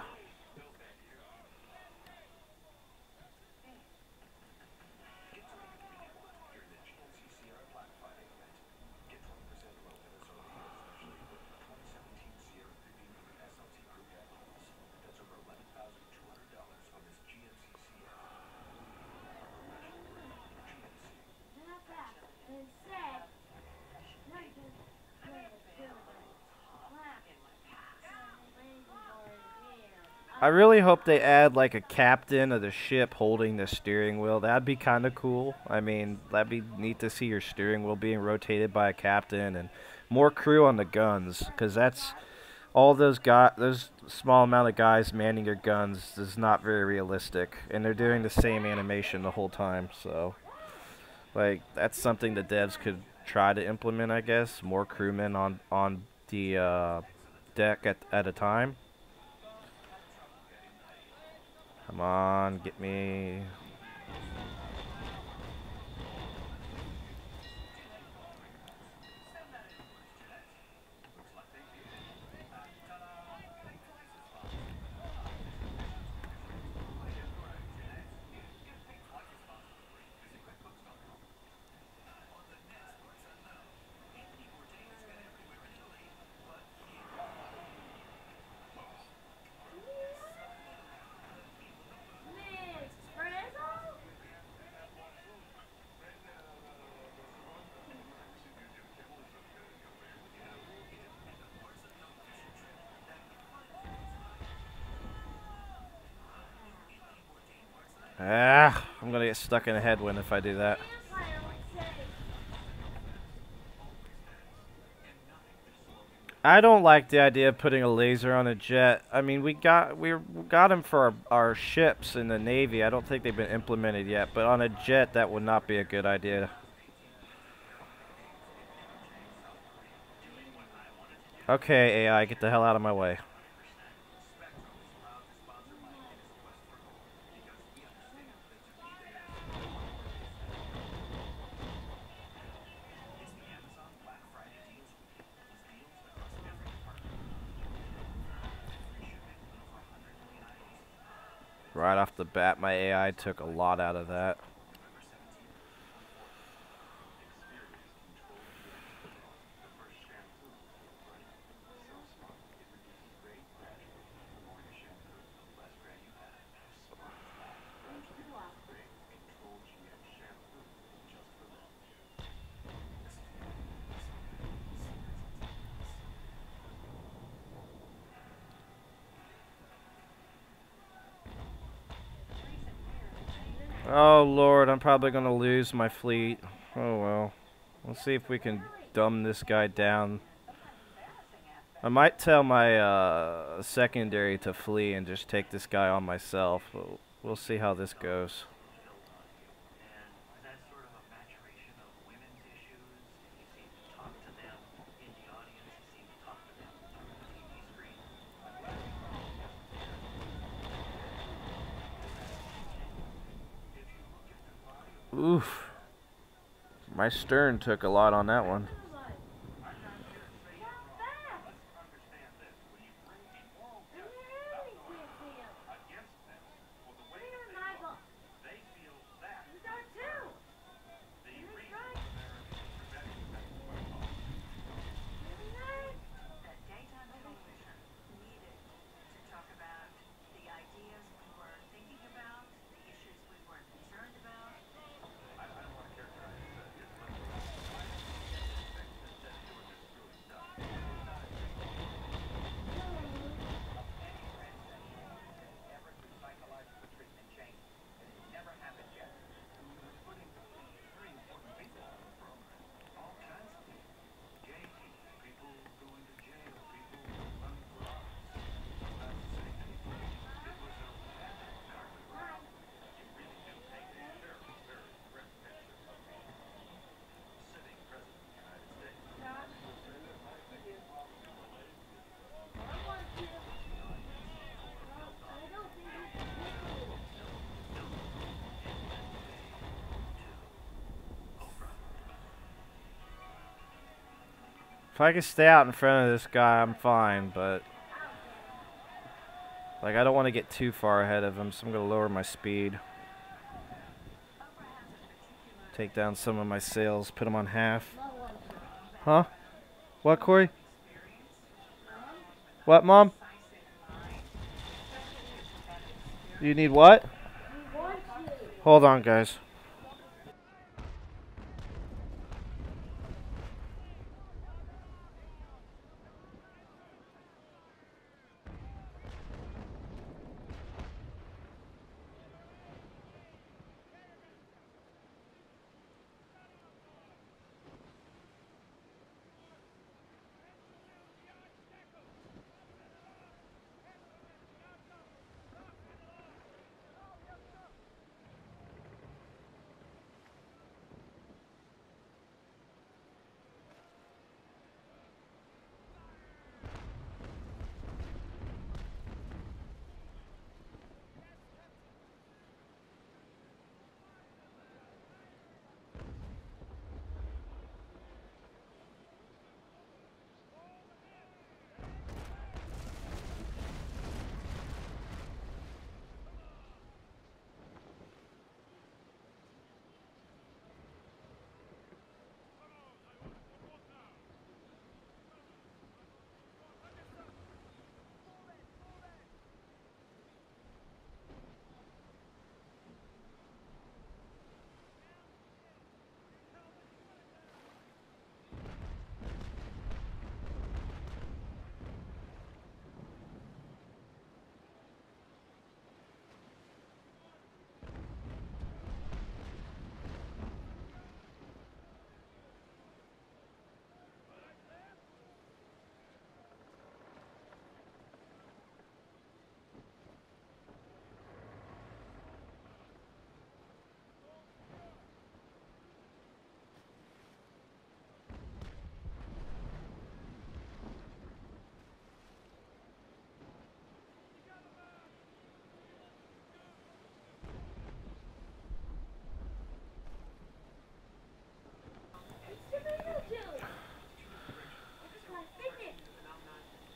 I really hope they add like a captain of the ship holding the steering wheel. That'd be kind of cool. I mean, that'd be neat to see your steering wheel being rotated by a captain and more crew on the guns, because that's all those small amount of guys manning your guns is not very realistic, and they're doing the same animation the whole time. So, like, that's something the devs could try to implement, I guess. More crewmen on the deck at a time. Come on, get me. Ah, I'm gonna get stuck in a headwind if I do that. I don't like the idea of putting a laser on a jet. I mean, we got him for our ships in the Navy. I don't think they've been implemented yet, but on a jet that would not be a good idea. Okay, AI, get the hell out of my way. Right off the bat, my AI took a lot out of that. Oh lord, I'm probably gonna lose my fleet. Oh well. Let's see if we can dumb this guy down. I might tell my secondary to flee and just take this guy on myself. We'll see how this goes. Oof. My stern took a lot on that one. If I can stay out in front of this guy, I'm fine, but like I don't want to get too far ahead of him, so I'm going to lower my speed. Take down some of my sails, put them on half. Huh? What, Corey? What, Mom? You need what? Hold on, guys.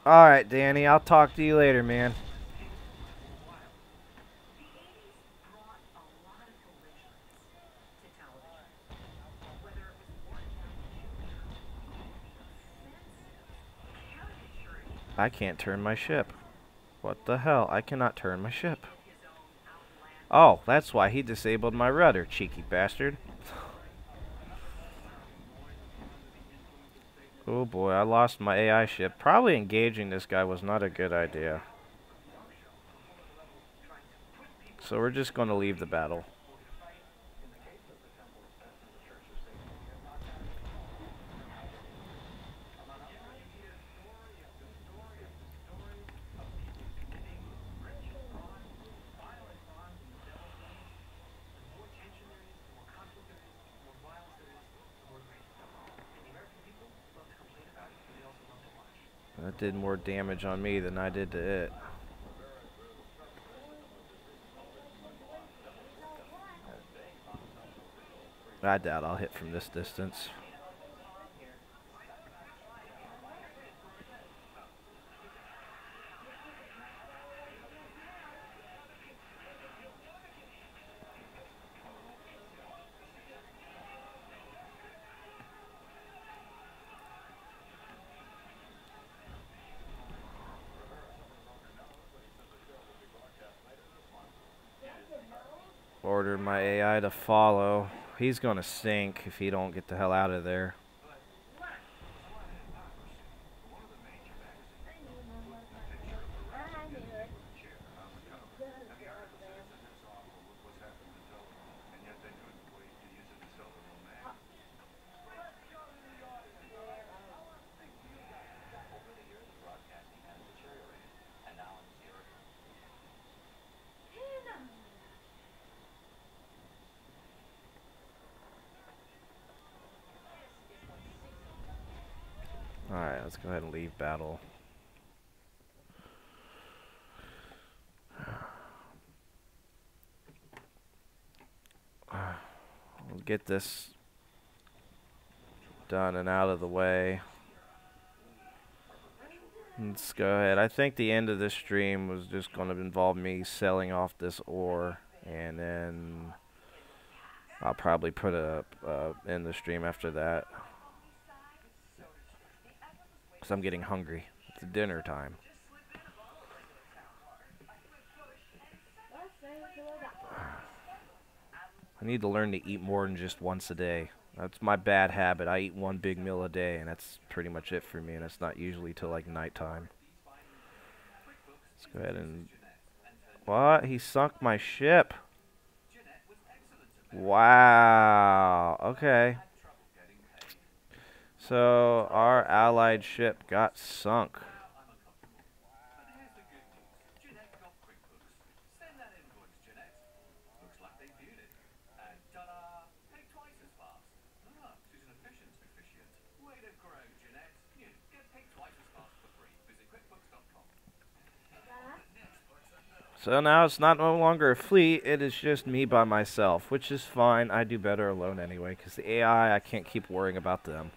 Alright, Danny, I'll talk to you later, man. I can't turn my ship. What the hell? I cannot turn my ship. Oh, that's why he disabled my rudder, cheeky bastard. Oh boy, I lost my AI ship. Probably engaging this guy was not a good idea. So we're just going to leave the battle. That did more damage on me than I did to it. I doubt I'll hit from this distance. Ordered my AI to follow. He's gonna sink if he don't get the hell out of there. Alright, let's go ahead and leave battle. We'll get this done and out of the way. Let's go ahead. I think the end of this stream was just going to involve me selling off this ore, and then I'll probably put a end the stream after that. Because I'm getting hungry. It's dinner time. I need to learn to eat more than just once a day. That's my bad habit. I eat one big meal a day, and that's pretty much it for me, and it's not usually till like nighttime. Let's go ahead and... What? He sunk my ship. Wow. Okay. So, our allied ship got sunk. So now it's not no longer a fleet, it is just me by myself, which is fine. I do better alone anyway, because the AI, I can't keep worrying about them.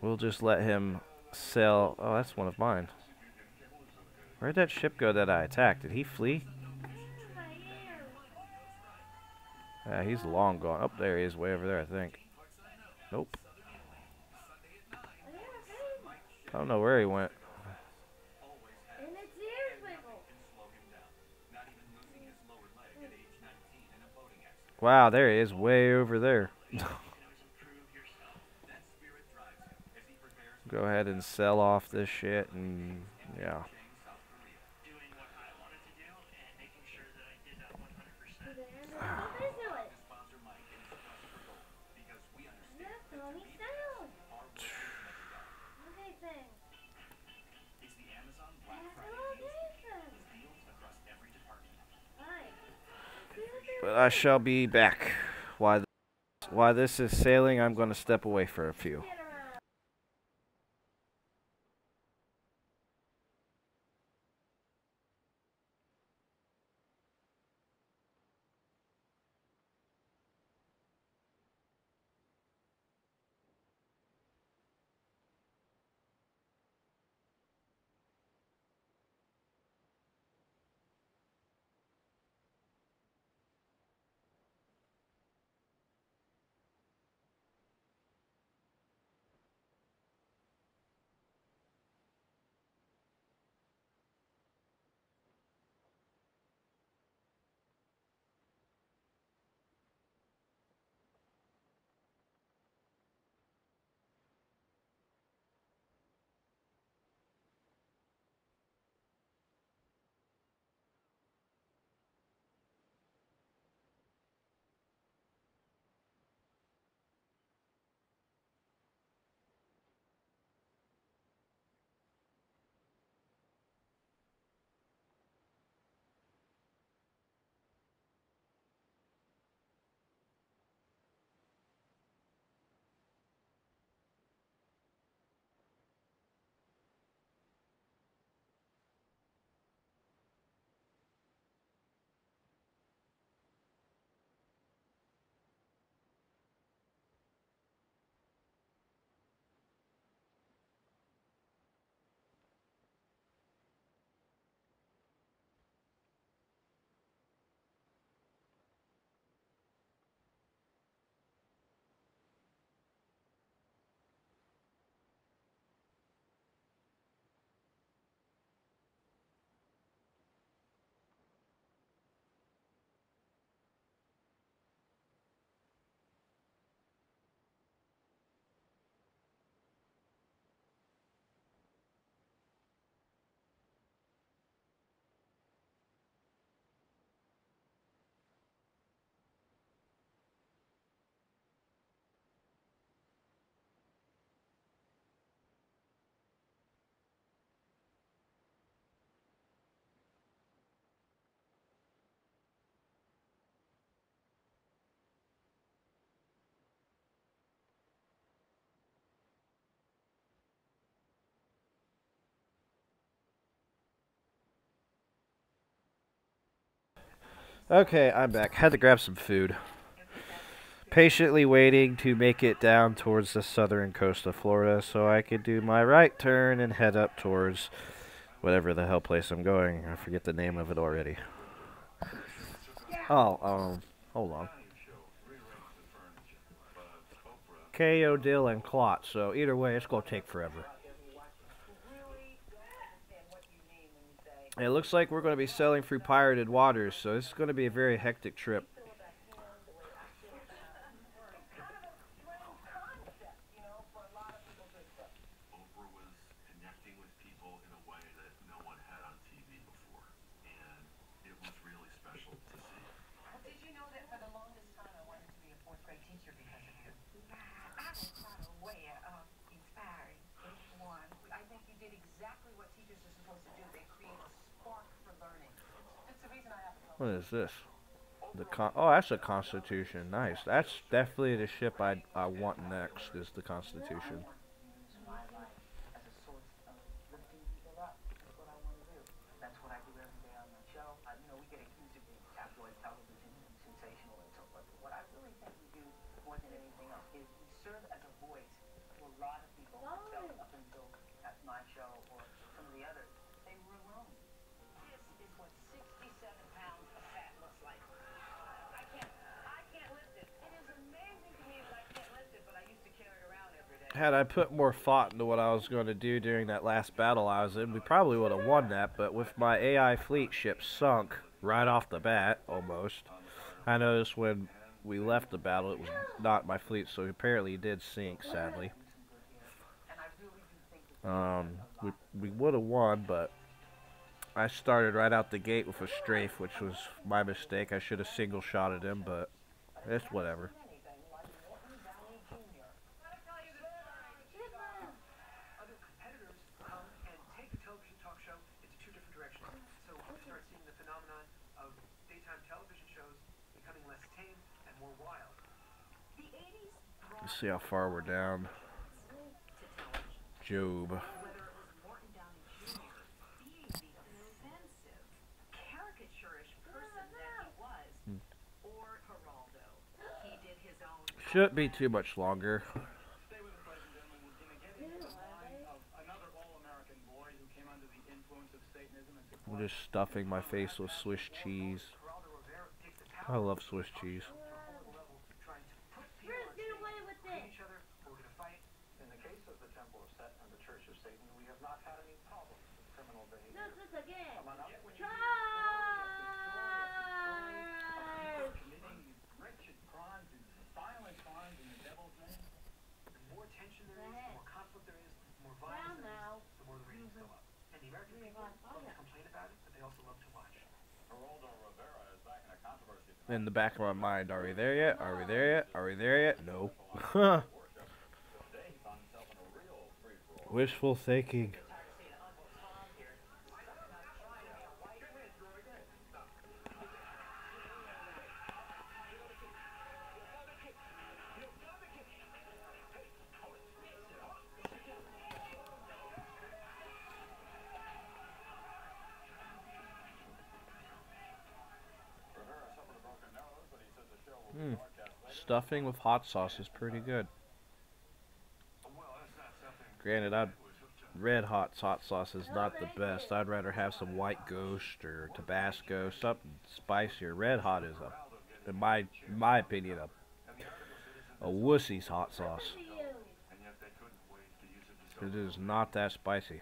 We'll just let him sail. Oh, that's one of mine. Where'd that ship go that I attacked? Did he flee? Yeah, he's long gone. Oh, there he is, way over there, I think. Nope. I don't know where he went. Wow, there he is, way over there. Go ahead and sell off this shit, and yeah. But I shall be back. While this is sailing, I'm going to step away for a few. Okay, I'm back. Had to grab some food. Patiently waiting to make it down towards the southern coast of Florida so I could do my right turn and head up towards whatever the hell place I'm going. I forget the name of it already. Oh, hold on. K.O. Dill and Clot, so either way, it's going to take forever. It looks like we're going to be sailing through pirated waters, so this is going to be a very hectic trip. What is this? Oh, that's a Constitution. Nice. That's definitely the ship I want next. Is the Constitution. Had I put more thought into what I was going to do during that last battle I was in, we probably would have won that, but with my AI fleet ship sunk right off the bat, almost. I noticed when we left the battle, it was not my fleet, so apparently it did sink, sadly. We would have won, but I started right out the gate with a strafe, which was my mistake. I should have single-shotted him, but it's whatever. Let's see how far we're down. Job. Shouldn't be too much longer. I'm just stuffing my face with Swiss cheese. I love Swiss cheese. In the back of my mind, are we there yet? Are we there yet? Are we there yet? No. Wishful thinking. Stuffing with hot sauce is pretty good. Granted, red hot sauce is not the best. I'd rather have some white ghost or Tabasco, something spicier. Red hot is in my opinion, a wussy's hot sauce. It is not that spicy.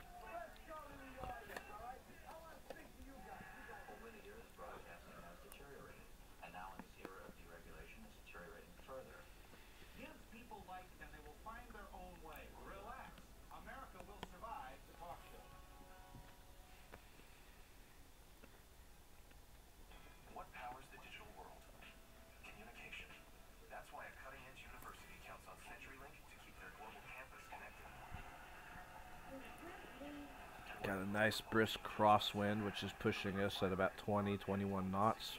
Got a nice brisk crosswind, which is pushing us at about 20, 21 knots.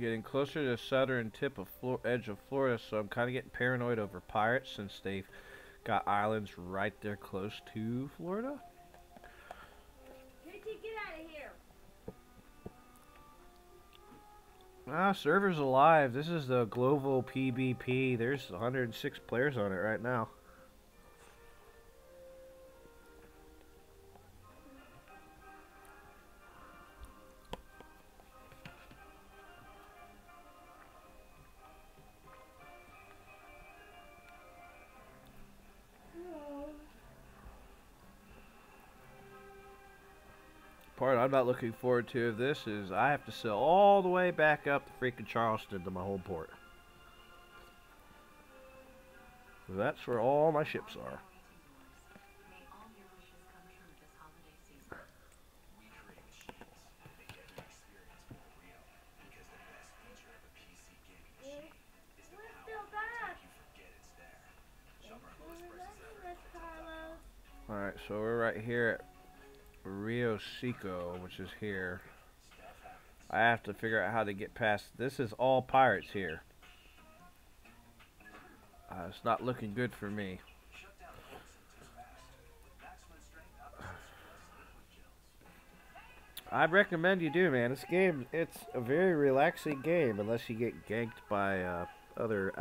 Getting closer to the southern tip of edge of Florida, so I'm kind of getting paranoid over pirates since they've got islands right there close to Florida. JT, get out of here. Server's alive. This is the global PvP. There's 106 players on it right now. Part I'm not looking forward to of this is I have to sail all the way back up to freaking Charleston to my home port. So that's where all my ships are. Alright, so we're right here at Rio Seco, which is here. I have to figure out how to get past. This is all pirates here. It's not looking good for me. I recommend you do, man. This game, it's a very relaxing game unless you get ganked by other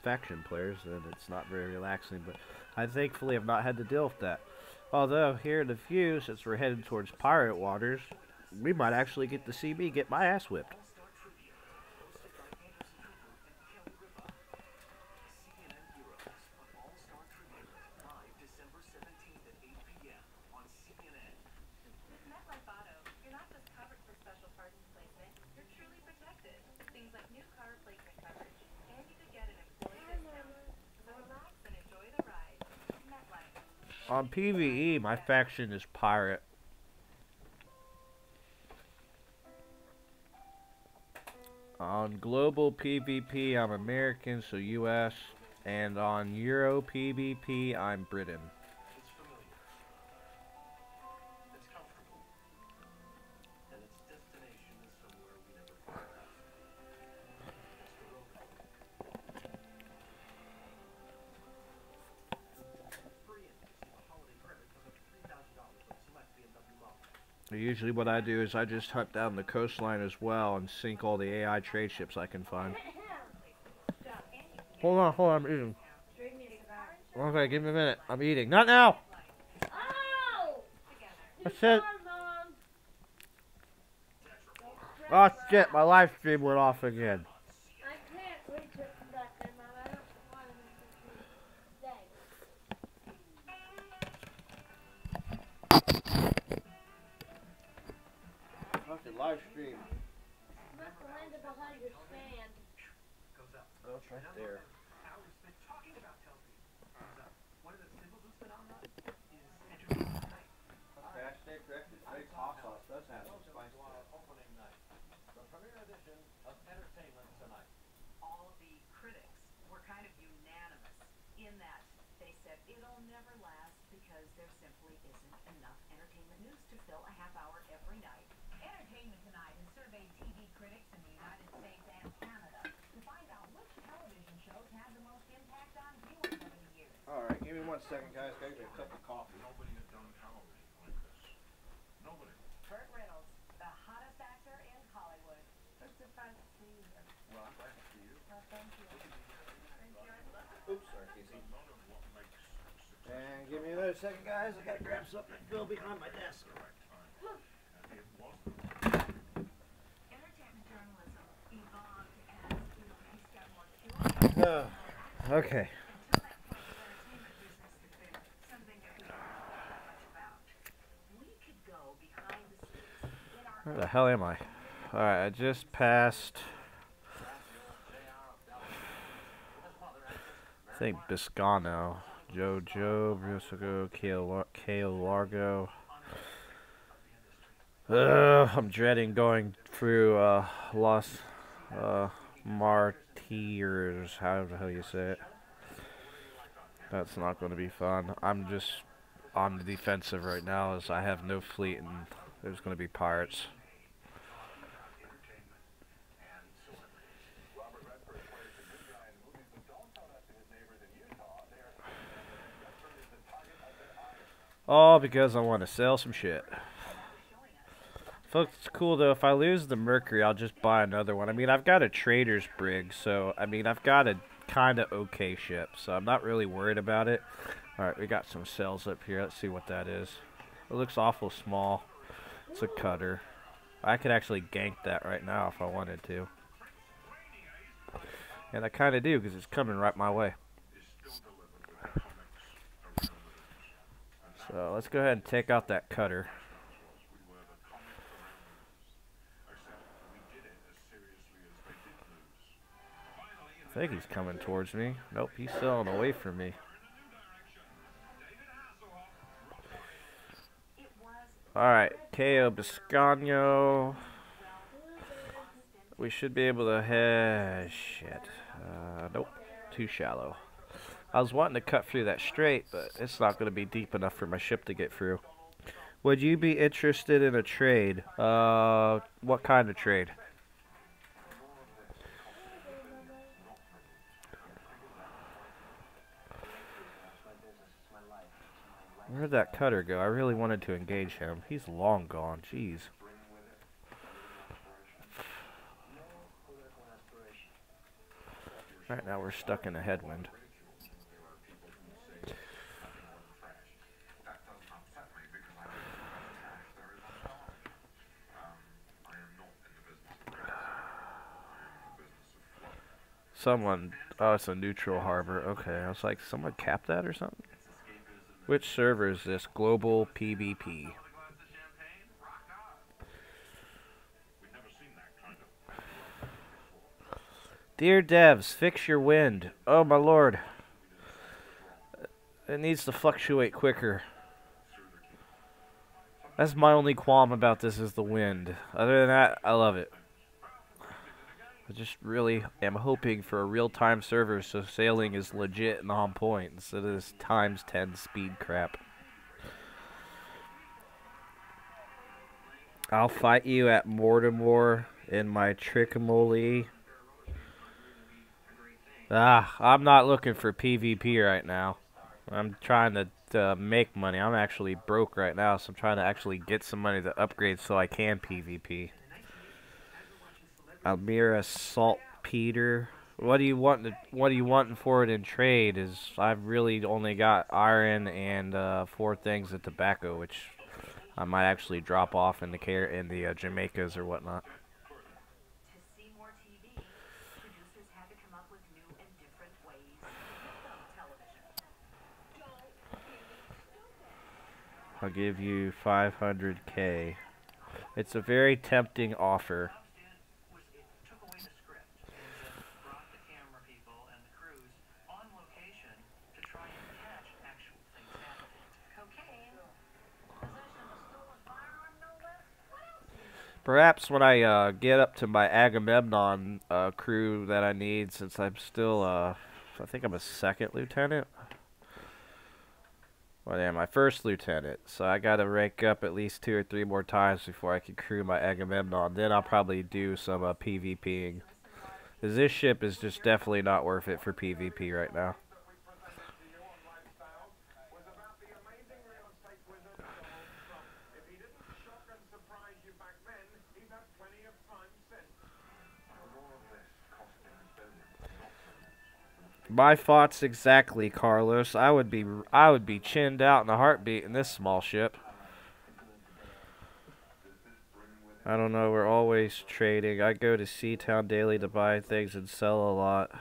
faction players, then it's not very relaxing. But I thankfully have not had to deal with that. Although here in the view, since we're headed towards pirate waters, we might actually get to see me get my ass whipped. On PvE, my faction is pirate. On global PvP, I'm American, so US. And on Euro PvP, I'm Britain. Usually what I do is I just hunt down the coastline as well and sink all the AI trade ships I can find. Hold on, I'm eating. Okay, give me a minute. I'm eating. Not now! That's it. Oh shit, my live stream went off again. Live stream. Must have landed behind your stand. Oh, it's right there. Okay, I stand corrected. Fake hot sauce does have some spice to it. Opening night. The premiere edition of Entertainment Tonight. All of the critics were kind of unanimous in that they said it'll never last because there simply isn't enough entertainment news to fill a half hour every night. Entertainment Tonight has surveyed TV critics in the United States and Canada to find out which television shows had the most impact on viewing over the years. Alright, give me 1 second, guys. Gotta get a cup of coffee. Nobody had done television like this. Nobody. Burt Reynolds, the hottest actor in Hollywood. It's surprise to see you here. Well, I'm glad to see you. Well, thank you. Oops, sorry, Casey. And give me another second, guys. I gotta grab something that fell behind my desk. Entertainment journalism evolved as movies got more curated. Okay. Where the hell am I? Alright, I just passed, I think, Biscano, Jojo, Brusico, Kale Largo. I'm dreading going through Los Martyrs, however the hell you say it. That's not going to be fun. I'm just on the defensive right now as I have no fleet and there's going to be pirates. All because I want to sell some shit. Folks, it's cool though. If I lose the Mercury, I'll just buy another one. I mean, I've got a trader's brig, so I mean, I've got a kind of okay ship, so I'm not really worried about it. All right, we got some sails up here. Let's see what that is. It looks awful small. It's a cutter. I could actually gank that right now if I wanted to. And I kind of do because it's coming right my way. So let's go ahead and take out that cutter. I think he's coming towards me. Nope, he's sailing away from me. Alright, Teo Biscagno. We should be able to head. Shit. Nope, too shallow. I was wanting to cut through that strait, but it's not going to be deep enough for my ship to get through. Would you be interested in a trade? What kind of trade? Where'd that cutter go? I really wanted to engage him. He's long gone. Jeez. Right now we're stuck in a headwind. Someone, oh, it's a neutral harbor. Okay, I was like, someone capped that or something? Which server is this? Global PvP. Dear devs, fix your wind. Oh my lord. It needs to fluctuate quicker. That's my only qualm about this is the wind. Other than that, I love it. I just really am hoping for a real-time server so sailing is legit and on point instead of this times 10 speed crap. I'll fight you at Mortimer in my Trickamole. I'm not looking for PvP right now. I'm trying to make money. I'm actually broke right now, so I'm trying to actually get some money to upgrade so I can PvP. Almira Saltpeter. What do you want? What are you wanting for it in trade? Is I've really only got iron and 4 things of tobacco, which I might actually drop off in the Jamaicas or whatnot. To see more TV, producers had to come up with new and different ways to film television. I'll give you 500K. It's a very tempting offer. Perhaps when I get up to my Agamemnon crew that I need, since I'm still, I think I'm a 2nd lieutenant. Well, yeah, my 1st lieutenant. So I gotta rank up at least 2 or 3 more times before I can crew my Agamemnon. Then I'll probably do some PvPing. Because this ship is just definitely not worth it for PvP right now. My thoughts exactly, Carlos. I would be chinned out in a heartbeat in this small ship. I don't know, we're always trading. I go to Seatown daily to buy things and sell a lot.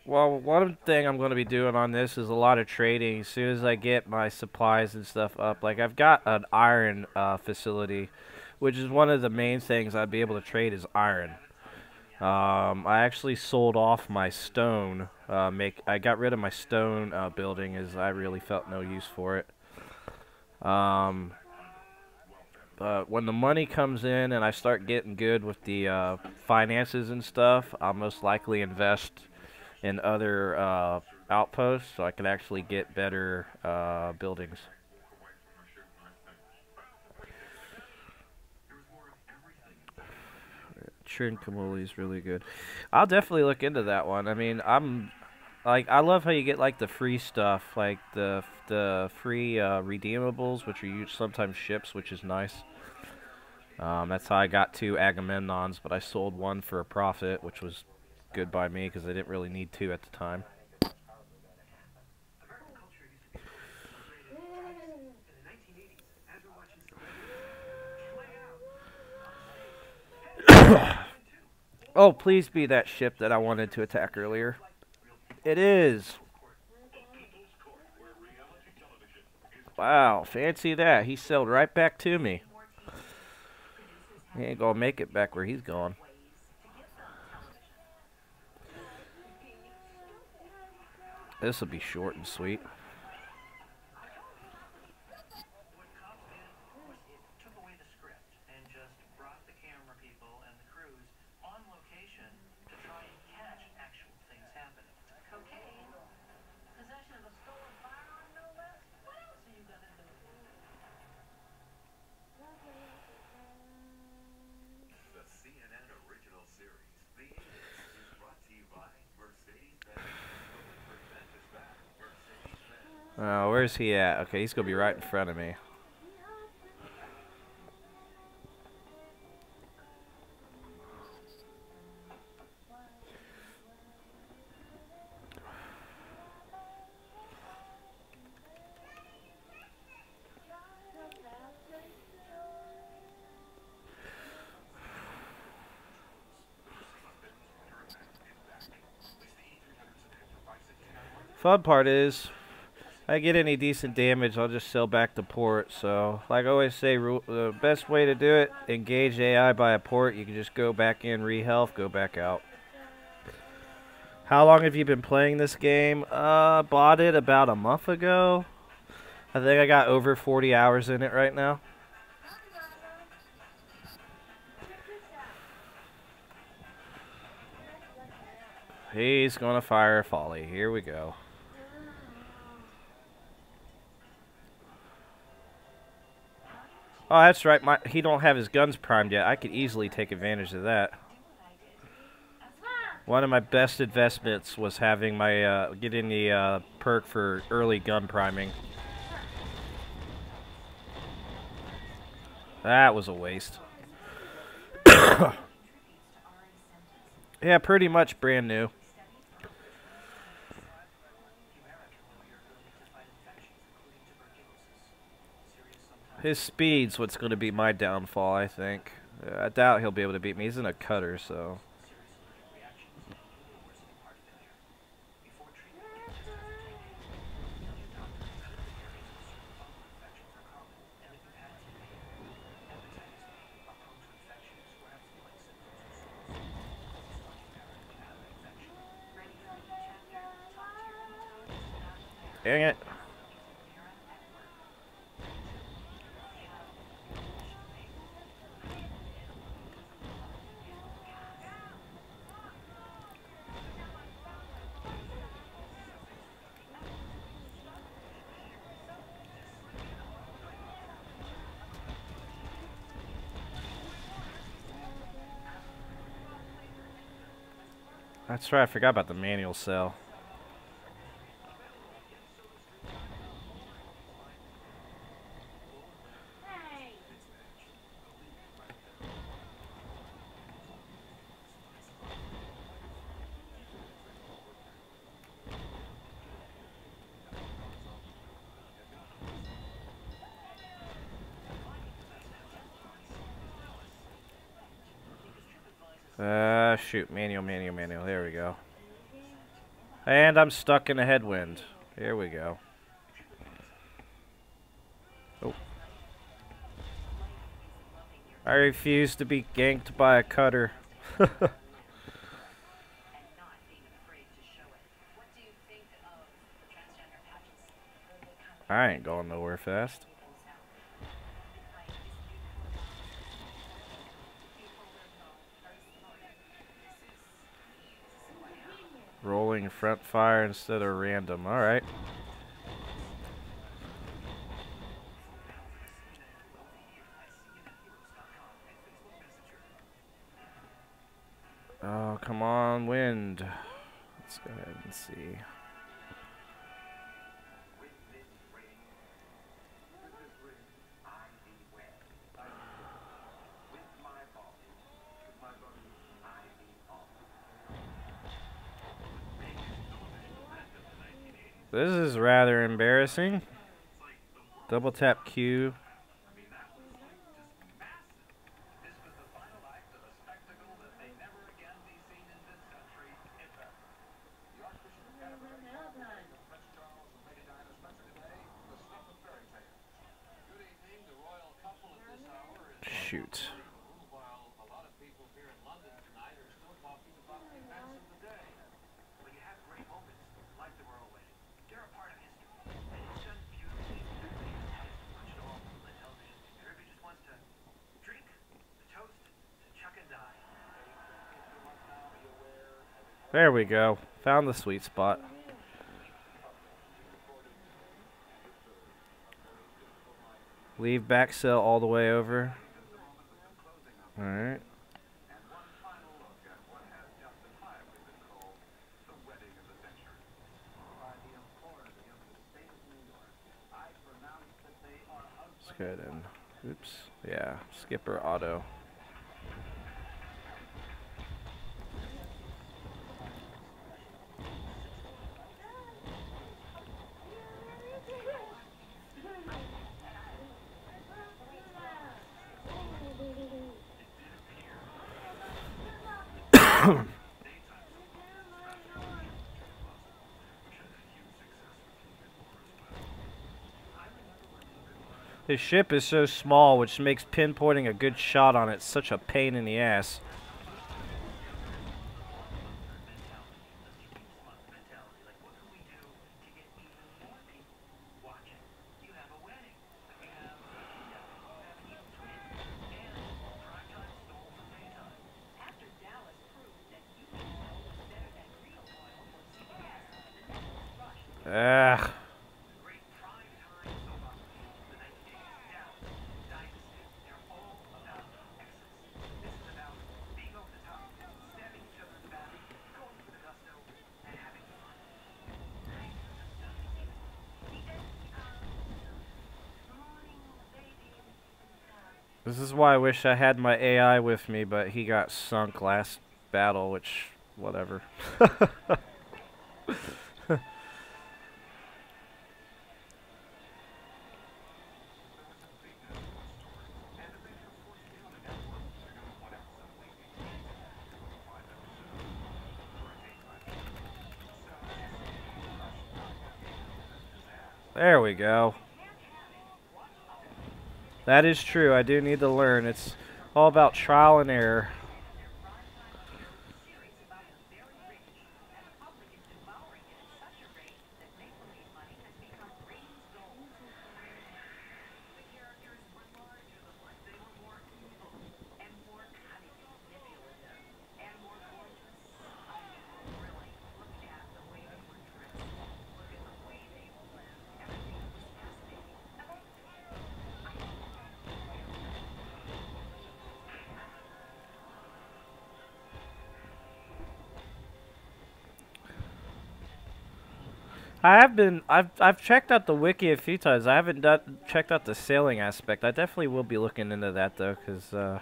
Well, one thing I'm going to be doing on this is a lot of trading as soon as I get my supplies and stuff up. Like, I've got an iron facility, which is one of the main things I'd be able to trade is iron. I actually sold off my stone. I got rid of my stone building as I really felt no use for it. But when the money comes in and I start getting good with the finances and stuff, I'll most likely invest in other outposts so I can actually get better buildings. Trincomoly is really good. I'll definitely look into that one. I mean, I'm Like, I love how you get like the free stuff, like the free redeemables, which are sometimes ships, which is nice. That's how I got 2 Agamemnons, but I sold 1 for a profit, which was good by me because I didn't really need 2 at the time. Oh, please be that ship that I wanted to attack earlier. It is. Wow, fancy that. He sailed right back to me. He ain't gonna make it back where he's going. This will be short and sweet. Oh, where's he at? Okay, he's gonna be right in front of me. Fun part is, if I get any decent damage, I'll just sail back to port. So, like I always say, the best way to do it, engage AI by a port. You can just go back in, re-health, go back out. How long have you been playing this game? Bought it about a month ago. I think I got over 40 hours in it right now. He's gonna fire a volley. Here we go. Oh, that's right. He don't have his guns primed yet. I could easily take advantage of that. One of my best investments was having my getting the perk for early gun priming. That was a waste. Yeah, pretty much brand new. His speed's what's going to be my downfall, I think. I doubt he'll be able to beat me. He's in a cutter, so... Dang it. That's right, I forgot about the manual cell. Shoot, manual. There we go. And I'm stuck in a headwind. Here we go. Oh. I refuse to be ganked by a cutter. I ain't going nowhere fast. Rolling front fire instead of random. Alright. Oh, come on, wind. Let's go ahead and see. This is rather embarrassing. Double tap Q. Shoot. There we go. Found the sweet spot. Leave back cell all the way over. Alright. Let's go ahead and, oops, yeah, skipper auto. His ship is so small, which makes pinpointing a good shot on it such a pain in the ass. Ugh. This is why I wish I had my AI with me, but he got sunk last battle, which, whatever. There we go. That is true. I do need to learn. It's all about trial and error. I've checked out the wiki a few times. I haven't checked out the sailing aspect. I definitely will be looking into that though, because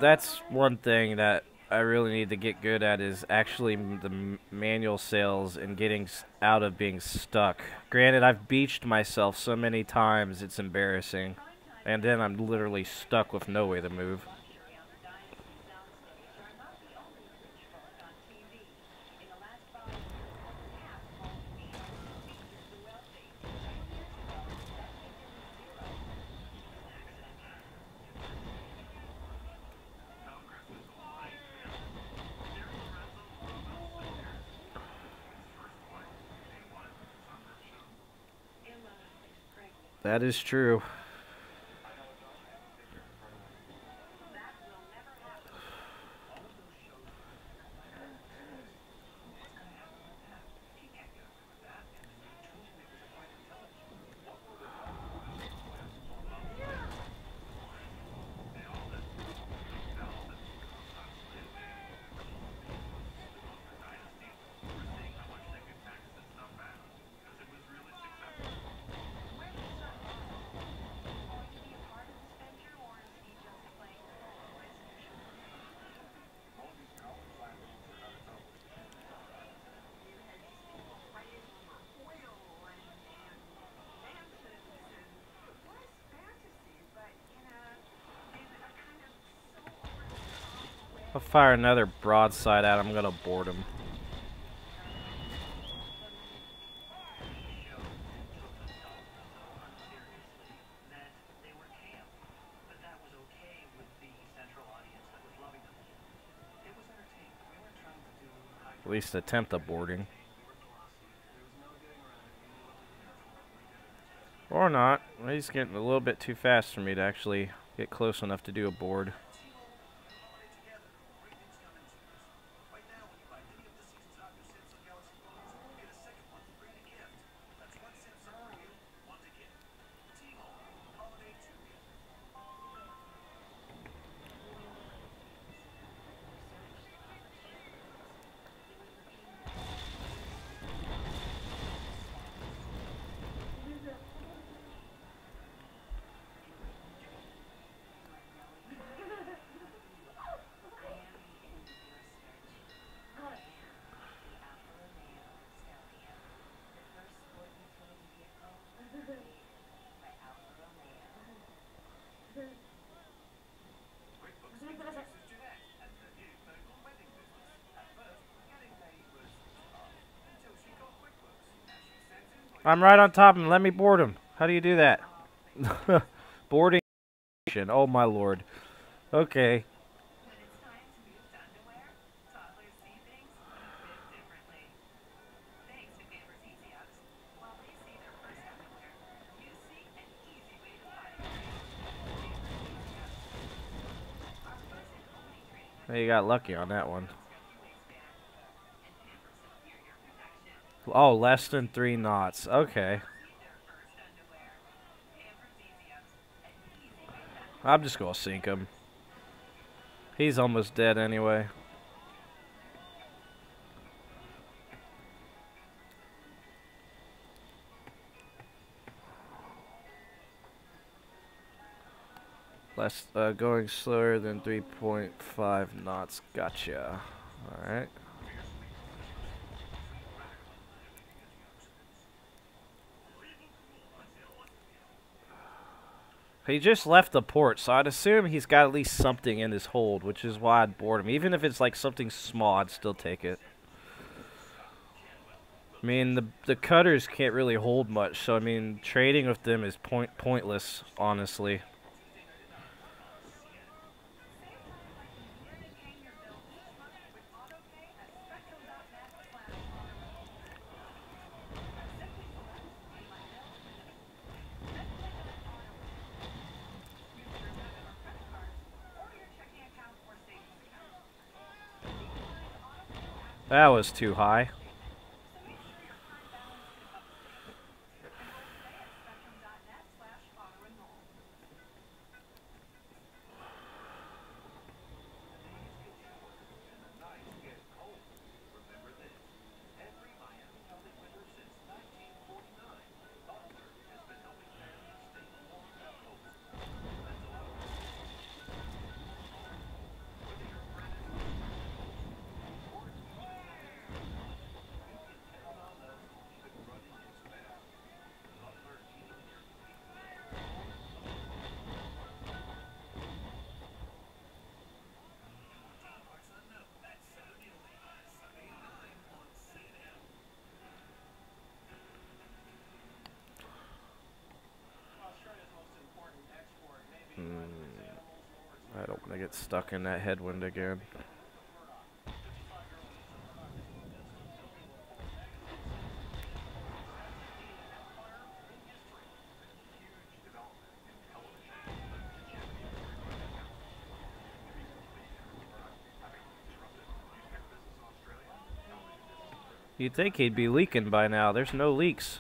that's one thing that I really need to get good at, is actually the manual sails and getting out of being stuck. Granted, I've beached myself so many times it's embarrassing, and then I'm literally stuck with no way to move. That is true. I'll fire another broadside at him. I'm gonna board him. At least attempt a boarding. Or not. He's getting a little bit too fast for me to actually get close enough to do a board. I'm right on top of him. Let me board him. How do you do that? Boarding. Oh my lord. Okay. You got lucky on that one. Oh, less than 3 knots. Okay. I'm just gonna sink him. He's almost dead anyway. Less, going slower than 3.5 knots. Gotcha. Alright. He just left the port, so I'd assume he's got at least something in his hold, which is why I'd board him. Even if it's like something small, I'd still take it. I mean, the cutters can't really hold much, so I mean, trading with them is pointless, honestly. That was too high. I don't want to get stuck in that headwind again. You'd think he'd be leaking by now. There's no leaks.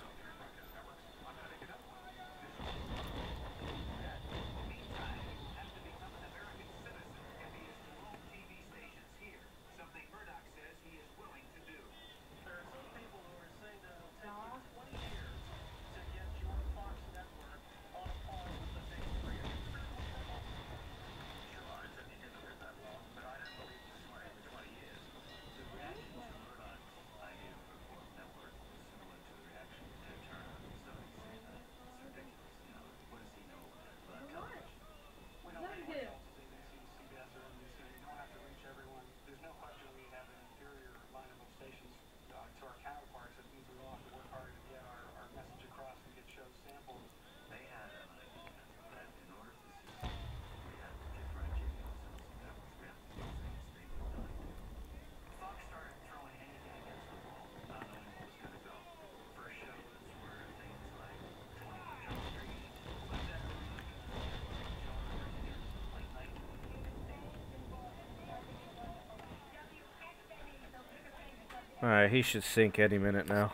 Alright, he should sink any minute now.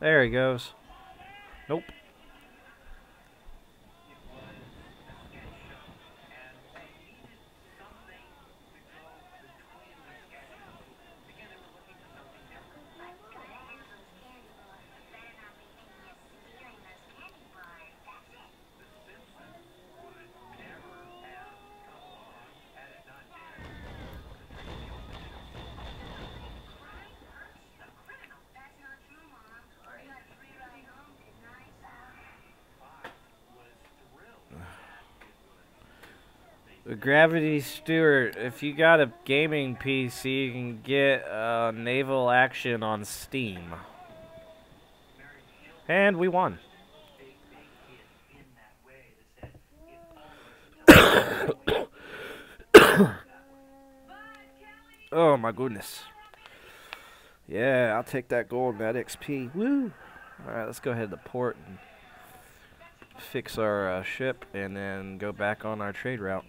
There he goes. Nope. Gravity Stewart, if you got a gaming PC, you can get Naval Action on Steam. And we won. Oh my goodness. Yeah, I'll take that gold and that XP. Woo! Alright, let's go ahead to port and fix our ship and then go back on our trade route.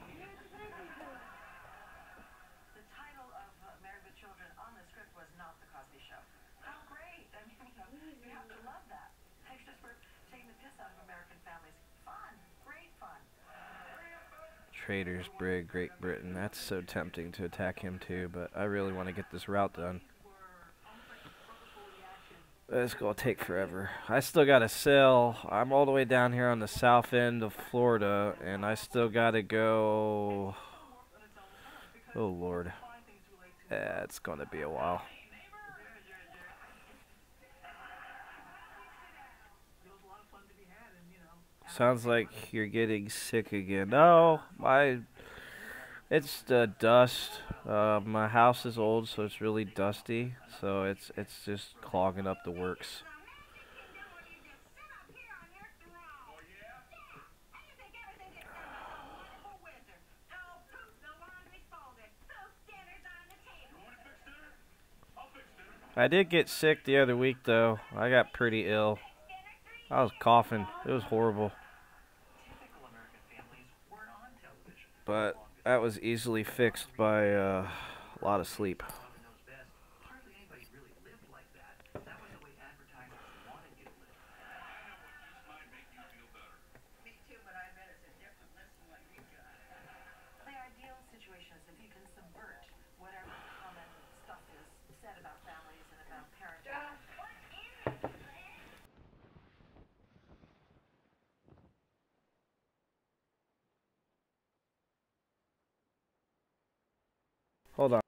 Traders Brig, Great Britain. That's so tempting to attack him too, but I really want to get this route done. It's gonna take forever. I still gotta sail. I'm all the way down here on the south end of Florida, and I still gotta go. Oh Lord, yeah, it's gonna be a while. Sounds like you're getting sick again. No, it's the dust. My house is old, so it's really dusty. So it's just clogging up the works. I did get sick the other week, though. I got pretty ill. I was coughing. It was horrible. But that was easily fixed by a lot of sleep. Hold on.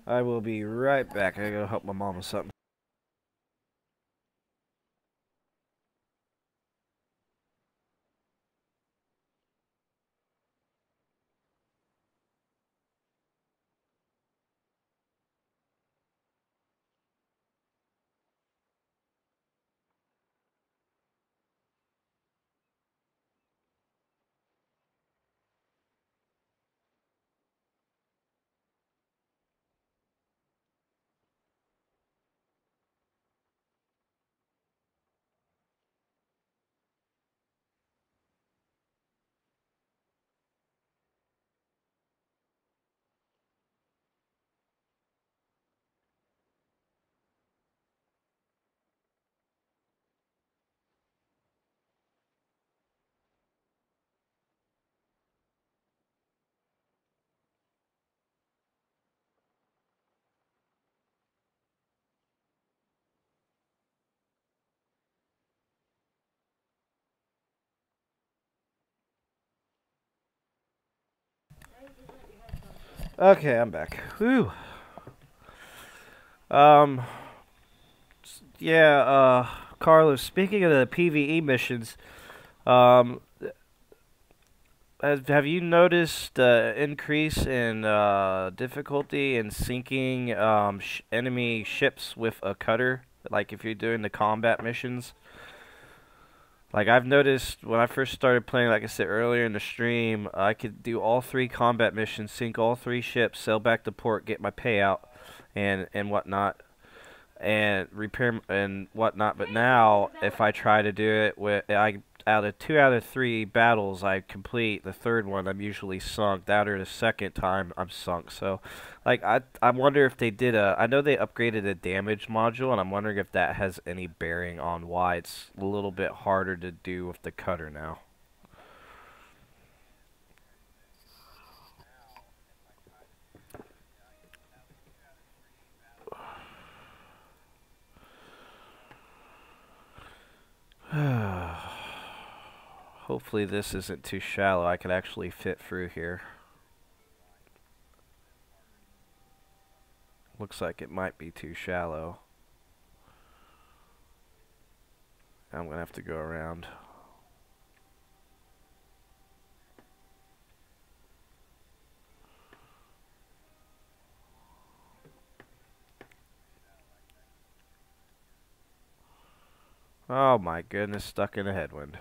I will be right back. I gotta help my mom with something. Okay, I'm back. Whew. Yeah, Carlos, speaking of the PvE missions, have you noticed increase in difficulty in sinking enemy ships with a cutter? Like if you're doing the combat missions? Like I've noticed when I first started playing, like I said earlier in the stream, I could do all 3 combat missions, sink all 3 ships, sail back to port, get my payout, and whatnot, and repair and whatnot. But now, if I try to do it with, out of 2 out of 3 battles I complete, the third one I'm usually sunk. That or the second time I'm sunk. So, like, I wonder if they did a. I know they upgraded a damage module, and I'm wondering if that has any bearing on why it's a little bit harder to do with the cutter now. Hopefully this isn't too shallow. I can actually fit through here. Looks like it might be too shallow. I'm gonna have to go around. Oh my goodness, stuck in a headwind.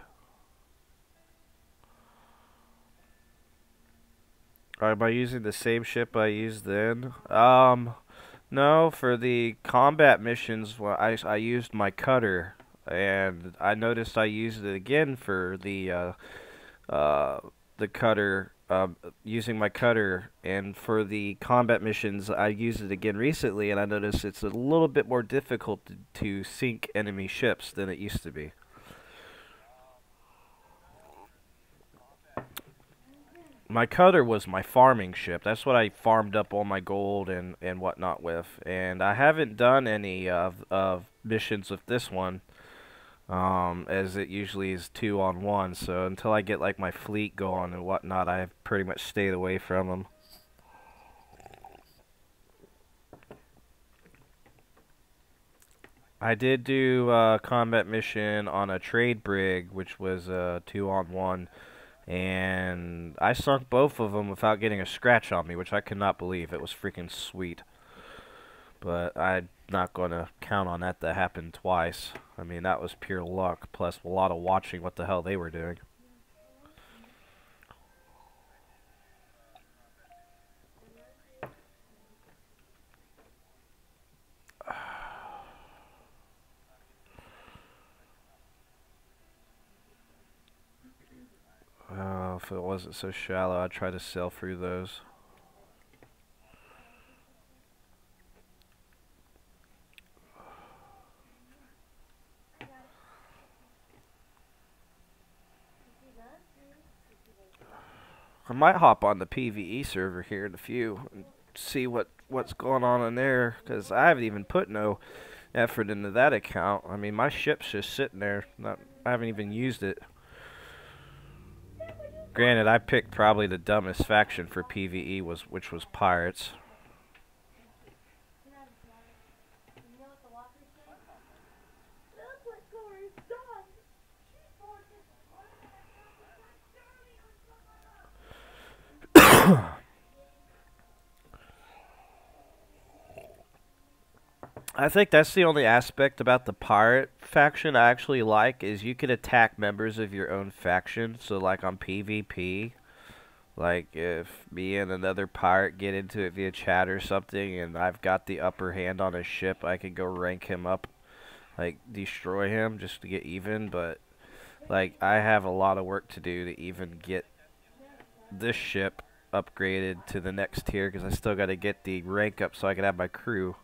Am I using the same ship I used then? No, for the combat missions, well, I used my cutter, and I noticed I used it again for the cutter, using my cutter, and for the combat missions, I used it again recently, and I noticed it's a little bit more difficult to sink enemy ships than it used to be. My cutter was my farming ship. That's what I farmed up all my gold and whatnot with. And I haven't done any of missions with this one, as it usually is 2-on-1. So until I get like my fleet going and whatnot, I've pretty much stayed away from them. I did do a combat mission on a trade brig, which was 2-on-1. And I sunk both of them without getting a scratch on me, which I could not believe. It was freaking sweet. But I'm not going to count on that to happen twice. I mean, that was pure luck, plus a lot of watching what the hell they were doing. If it wasn't so shallow, I'd try to sail through those. I might hop on the PvE server here in a few and see what's going on in there, because I haven't even put no effort into that account. I mean, my ship's just sitting there. I haven't even used it. Granted, I picked probably the dumbest faction for PvE, which was pirates. I think that's the only aspect about the pirate faction I actually like, is you can attack members of your own faction. So like on PvP, like if me and another pirate get into it via chat or something and I've got the upper hand on a ship, I can go rank him up, like destroy him just to get even. But like I have a lot of work to do to even get this ship upgraded to the next tier, because I still got to get the rank up so I can have my crew.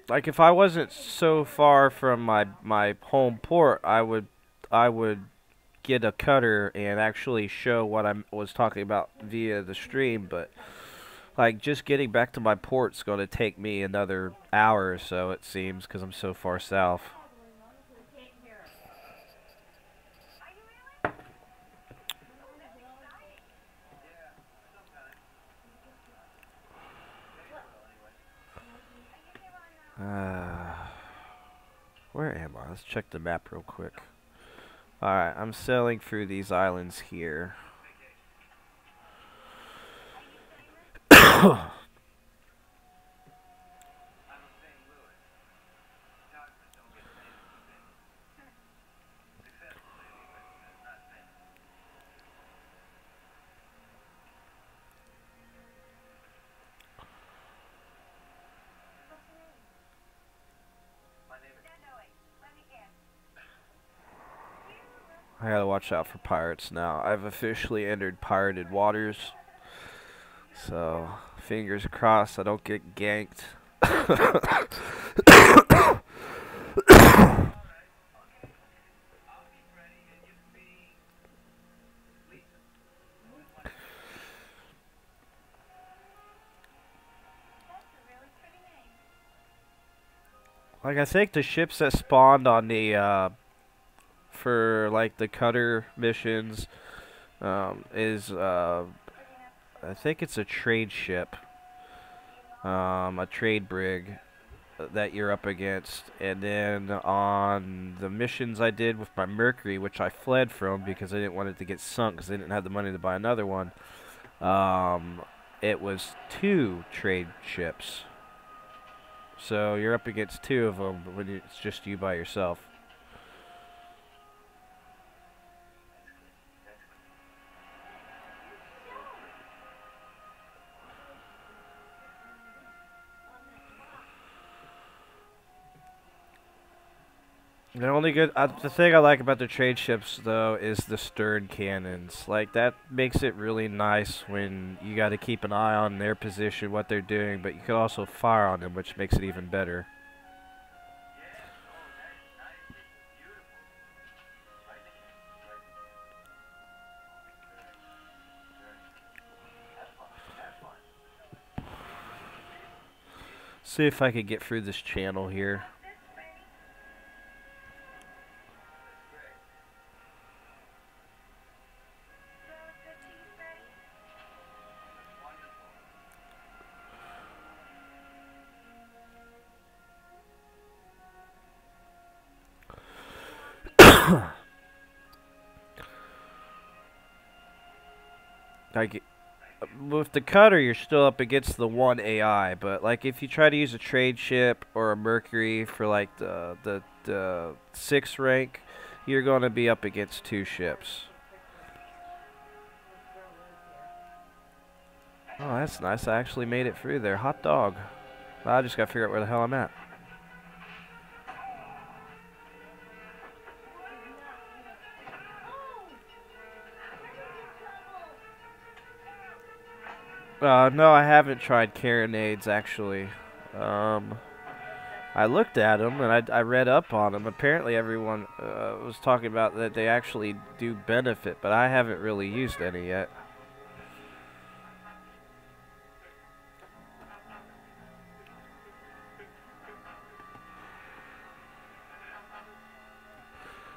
Like if I wasn't so far from my home port, I would get a cutter and actually show what I was talking about via the stream. But like just getting back to my port's going to take me another hour or so, it seems, because I'm so far south. Where am I? Let's check the map real quick. Alright, I'm sailing through these islands here. I gotta watch out for pirates now. I've officially entered pirated waters. So, fingers crossed I don't get ganked. Like, I think the ships that spawned on the, for, like, the cutter missions, I think it's a trade ship, a trade brig that you're up against. And then on the missions I did with my Mercury, which I fled from because I didn't want it to get sunk because I didn't have the money to buy another one, it was 2 trade ships. So you're up against 2 of them when it's just you by yourself. The only good, the thing I like about the trade ships though is the stern cannons. Like, that makes it really nice when you got to keep an eye on their position, what they're doing, but you can also fire on them, which makes it even better. See if I can get through this channel here. Like, with the cutter, you're still up against the 1 AI, but like if you try to use a trade ship or a Mercury for like the 6 rank, you're going to be up against 2 ships. Oh, that's nice. I actually made it through there. Hot dog. I just got to figure out where the hell I'm at. No, I haven't tried carronades, actually. I looked at them, and I read up on them. Apparently everyone was talking about that they actually do benefit, but I haven't really used any yet.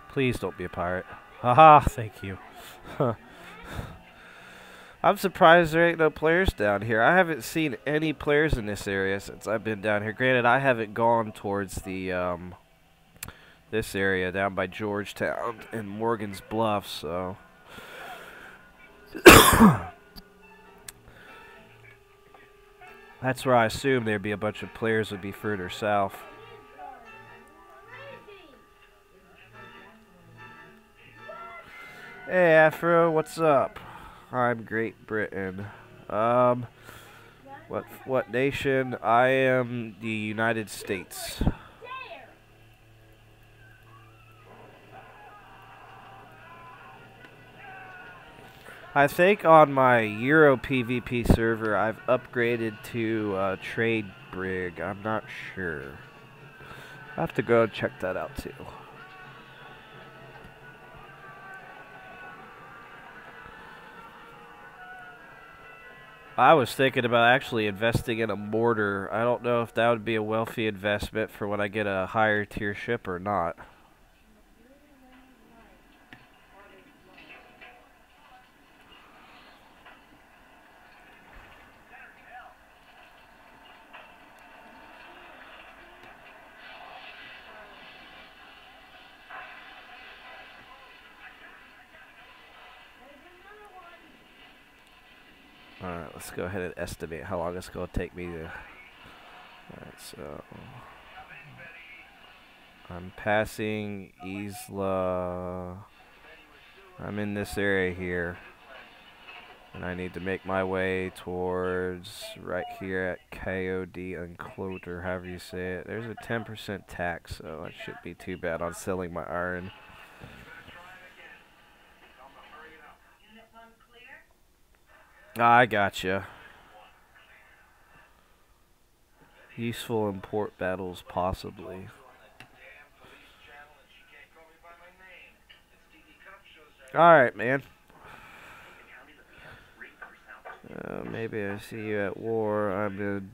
Please don't be a pirate. Haha, thank you. I'm surprised there ain't no players down here. I haven't seen any players in this area since I've been down here. Granted, I haven't gone towards the this area down by Georgetown and Morgan's Bluff, so that's where I assume there'd be a bunch of players would be further south. Hey Afro, what's up? I'm Great Britain. What nation? I am the United States. I think on my Euro PvP server I've upgraded to trade brig. I'm not sure. I'll have to go and check that out too. I was thinking about actually investing in a mortar. I don't know if that would be a wealthy investment for when I get a higher tier ship or not. Alright, let's go ahead and estimate how long it's going to take me to... Alright, so... I'm passing Isla... I'm in this area here. And I need to make my way towards right here at KOD Uncloaked, or however you say it. There's a 10% tax, so it shouldn't be too bad on selling my iron. I gotcha. Useful in port battles, possibly. Alright, man. Maybe I see you at war. I'm in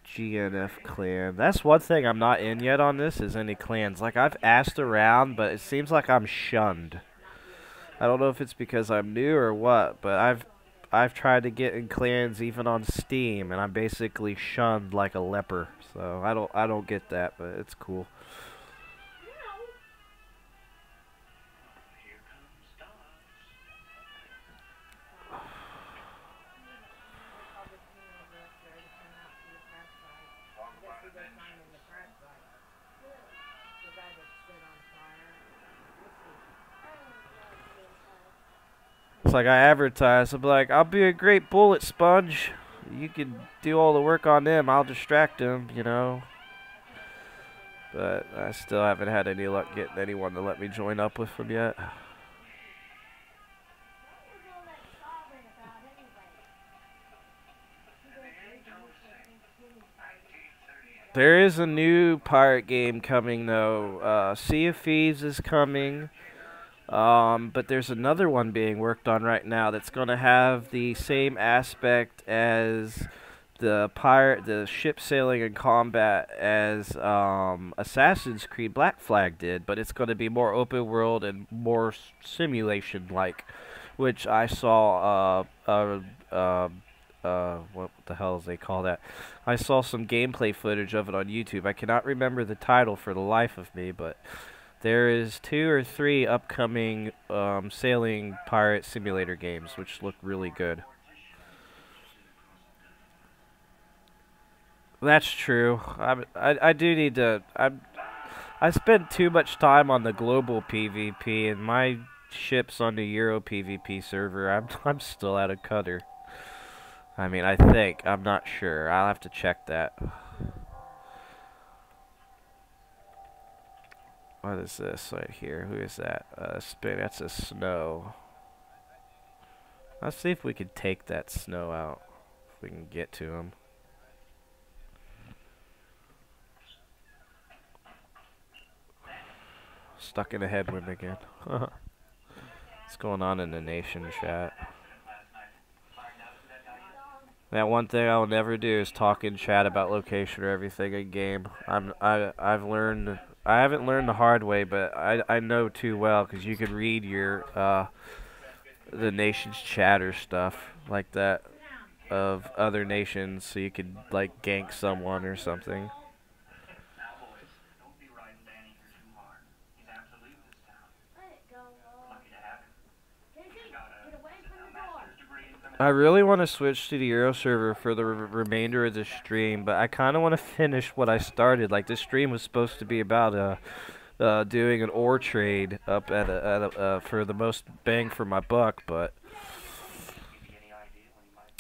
GNF clan. That's one thing I'm not in yet on this, is any clans. Like, I've asked around, but it seems like I'm shunned. I don't know if it's because I'm new or what, but I've tried to get in clans even on Steam, and I'm basically shunned like a leper. So I don't get that, but it's cool. It's like I advertise. I'm like, I'll be a great bullet sponge. You can do all the work on them. I'll distract them, you know. But I still haven't had any luck getting anyone to let me join up with them yet. There is a new pirate game coming, though. Sea of Thieves is coming. But there's another one being worked on right now that's going to have the same aspect as the ship sailing and combat as Assassin's Creed Black Flag did, but it's going to be more open world and more simulation-like, which I saw what the hell do they call that? I saw some gameplay footage of it on YouTube. I cannot remember the title for the life of me, but there is 2 or 3 upcoming sailing pirate simulator games, which look really good. That's true. I do need to. I spent too much time on the global PvP, and my ship's on the Euro PvP server. I'm still at a cutter. I mean, I think. I'm not sure. I'll have to check that. What is this right here? Who is that? That's a snow. Let's see if we can take that snow out. If we can get to him. Stuck in a headwind again. What's going on in the nation chat? That one thing I will never do is talk in chat about location or everything in game. I've learned. I haven't learned the hard way, but I know too well, because you can read your the nation's chat or stuff like that of other nations, so you could like gank someone or something. I really want to switch to the Euro server for the remainder of the stream, but I kind of want to finish what I started. Like, this stream was supposed to be about doing an ore trade up at for the most bang for my buck, but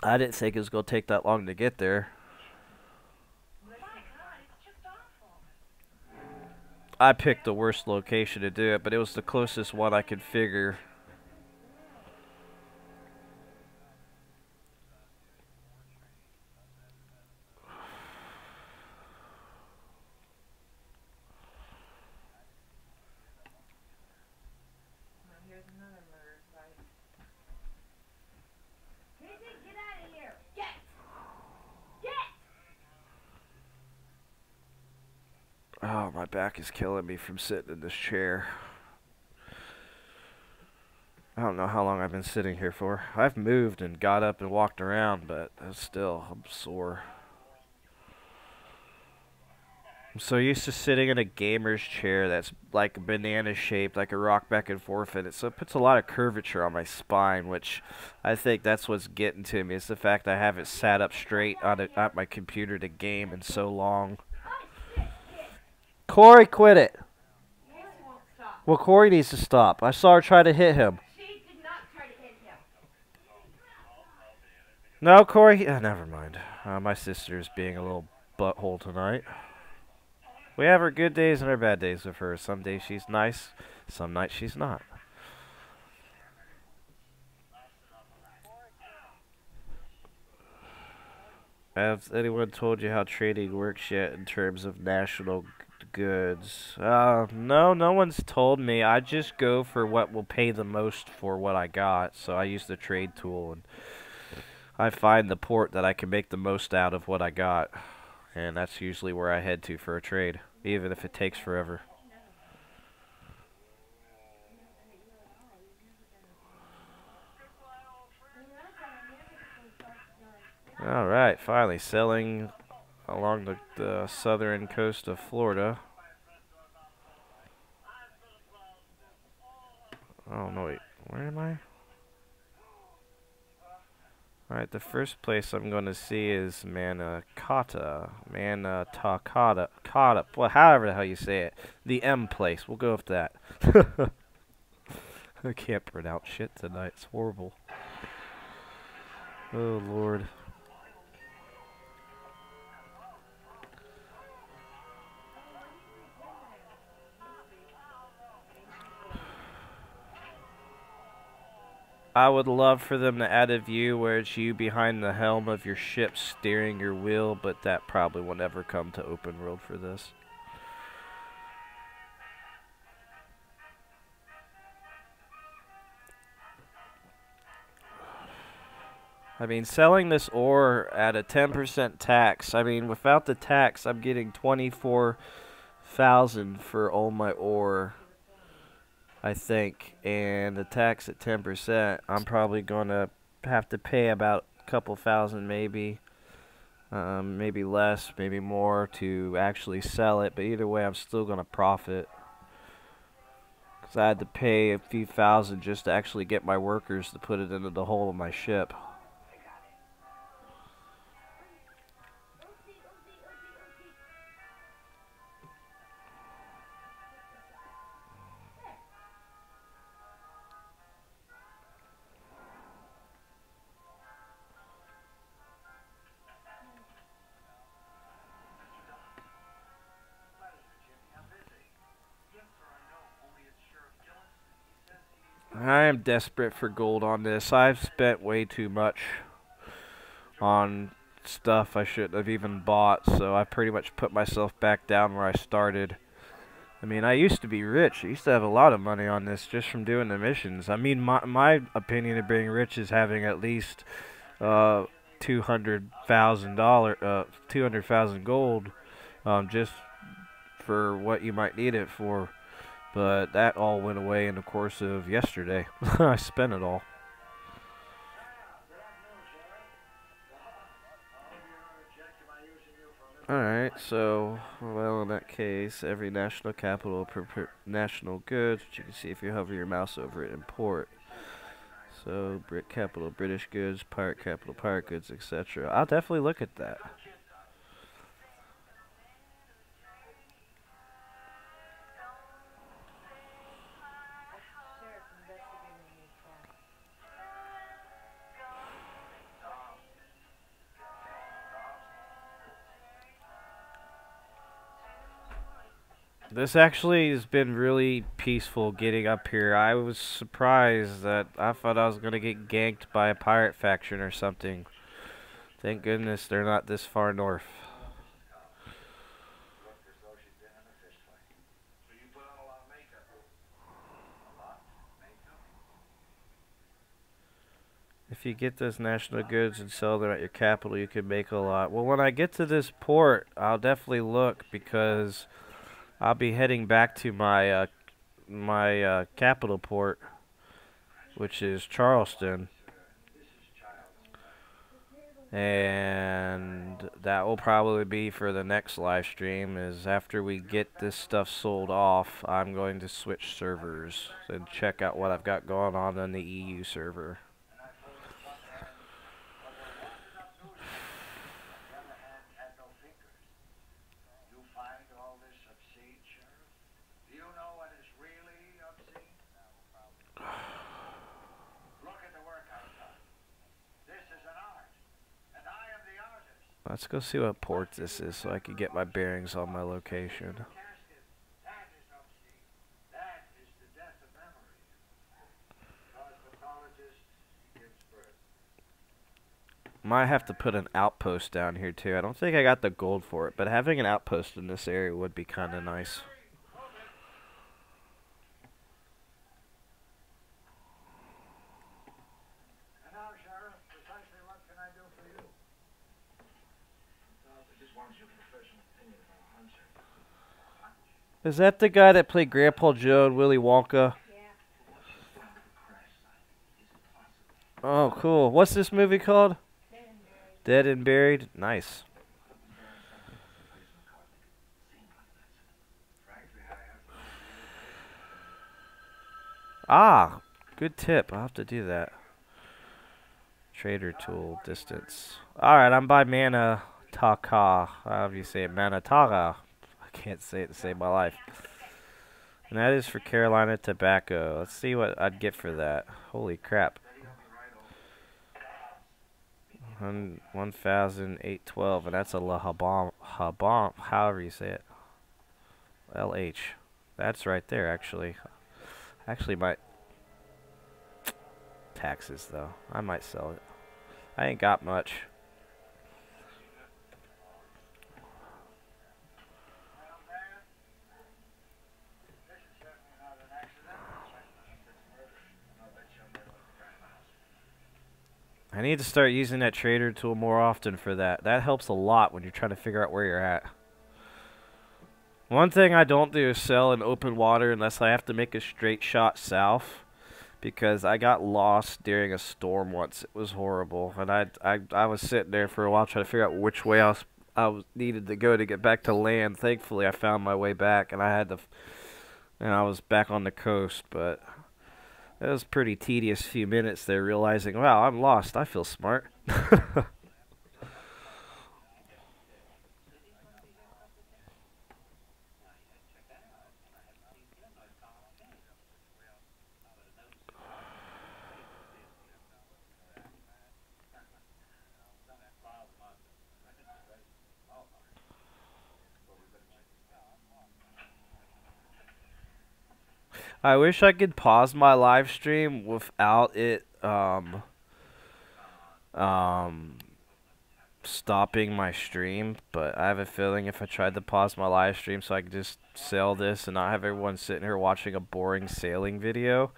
I didn't think it was going to take that long to get there. I picked the worst location to do it, but it was the closest one I could figure. Oh, my back is killing me from sitting in this chair. I don't know how long I've been sitting here for. I've moved and got up and walked around, but still, I'm sore. I'm so used to sitting in a gamer's chair that's like banana shaped, like a rock back and forth in it. So it puts a lot of curvature on my spine, which I think that's what's getting to me. It's the fact I haven't sat up straight on at my computer to game in so long. Corey, quit it. Well, Corey needs to stop. I saw her try to hit him. She did not try to hit him. No, Corey. Never mind. My sister's being a little butthole tonight. We have our good days and our bad days with her. Some days she's nice. Some nights she's not. Has anyone told you how trading works yet in terms of national goods? No, no one's told me. I just go for what will pay the most for what I got. So I use the trade tool and I find the port that I can make the most out of what I got. And that's usually where I head to for a trade, even if it takes forever. Alright, finally selling along the southern coast of Florida. Oh no, wait, where am I? Alright, the first place I'm going to see is Manakata. Kata. Well, however the hell you say it. The M place. We'll go with that. I can't pronounce shit tonight. It's horrible. Oh, Lord. I would love for them to add a view where it's you behind the helm of your ship steering your wheel, but that probably will never come to open world for this. I mean, selling this ore at a 10% tax, I mean, without the tax, I'm getting 24,000 for all my ore, I think. And the tax at 10%, I'm probably going to have to pay about a couple thousand maybe. Maybe less, maybe more to actually sell it. But either way, I'm still going to profit. Because I had to pay a few thousand just to actually get my workers to put it into the hull of my ship. I am desperate for gold on this. I've spent way too much on stuff I shouldn't have even bought, so I pretty much put myself back down where I started. I mean, I used to be rich. I used to have a lot of money on this just from doing the missions. I mean, my opinion of being rich is having at least $200,000, 200,000 gold, just for what you might need it for. But that all went away in the course of yesterday. I spent it all. Alright, so, well, in that case, every national capital per national goods, which you can see if you hover your mouse over it, import. So, Brit capital, British goods, pirate capital, pirate goods, etc. I'll definitely look at that. This actually has been really peaceful getting up here. I was surprised that I thought I was going to get ganked by a pirate faction or something. Thank goodness they're not this far north. If you get those national goods and sell them at your capital, you can make a lot. Well, when I get to this port, I'll definitely look because I'll be heading back to my capital port, which is Charleston. And that will probably be for the next live stream, is after we get this stuff sold off, I'm going to switch servers and check out what I've got going on the EU server. Let's go see what port this is so I can get my bearings on my location. Might have to put an outpost down here too. I don't think I got the gold for it, but having an outpost in this area would be kind of nice. Is that the guy that played Grandpa Joe and Willy Wonka? Oh, cool. What's this movie called? Dead and Buried. Nice. Ah, good tip. I'll have to do that. Trader tool distance. Alright, I'm by Manataka. How do you say it? Manataga. I can't say it to save my life. And that is for Carolina tobacco. Let's see what I'd get for that. Holy crap. 1,812, and that's a La Habam, however you say it. LH. That's right there, actually. Actually, might. Taxes, though. I might sell it. I ain't got much. I need to start using that trader tool more often for that. That helps a lot when you're trying to figure out where you're at. One thing I don't do is sell in open water unless I have to make a straight shot south, because I got lost during a storm once. It was horrible, and I was sitting there for a while trying to figure out which way I needed to go to get back to land. Thankfully, I found my way back, and I was back on the coast, but it was a pretty tedious few minutes there, realizing, wow, I'm lost. I feel smart. I wish I could pause my live stream without it stopping my stream, but I have a feeling if I tried to pause my live stream so I could just sell this and not have everyone sitting here watching a boring sailing video,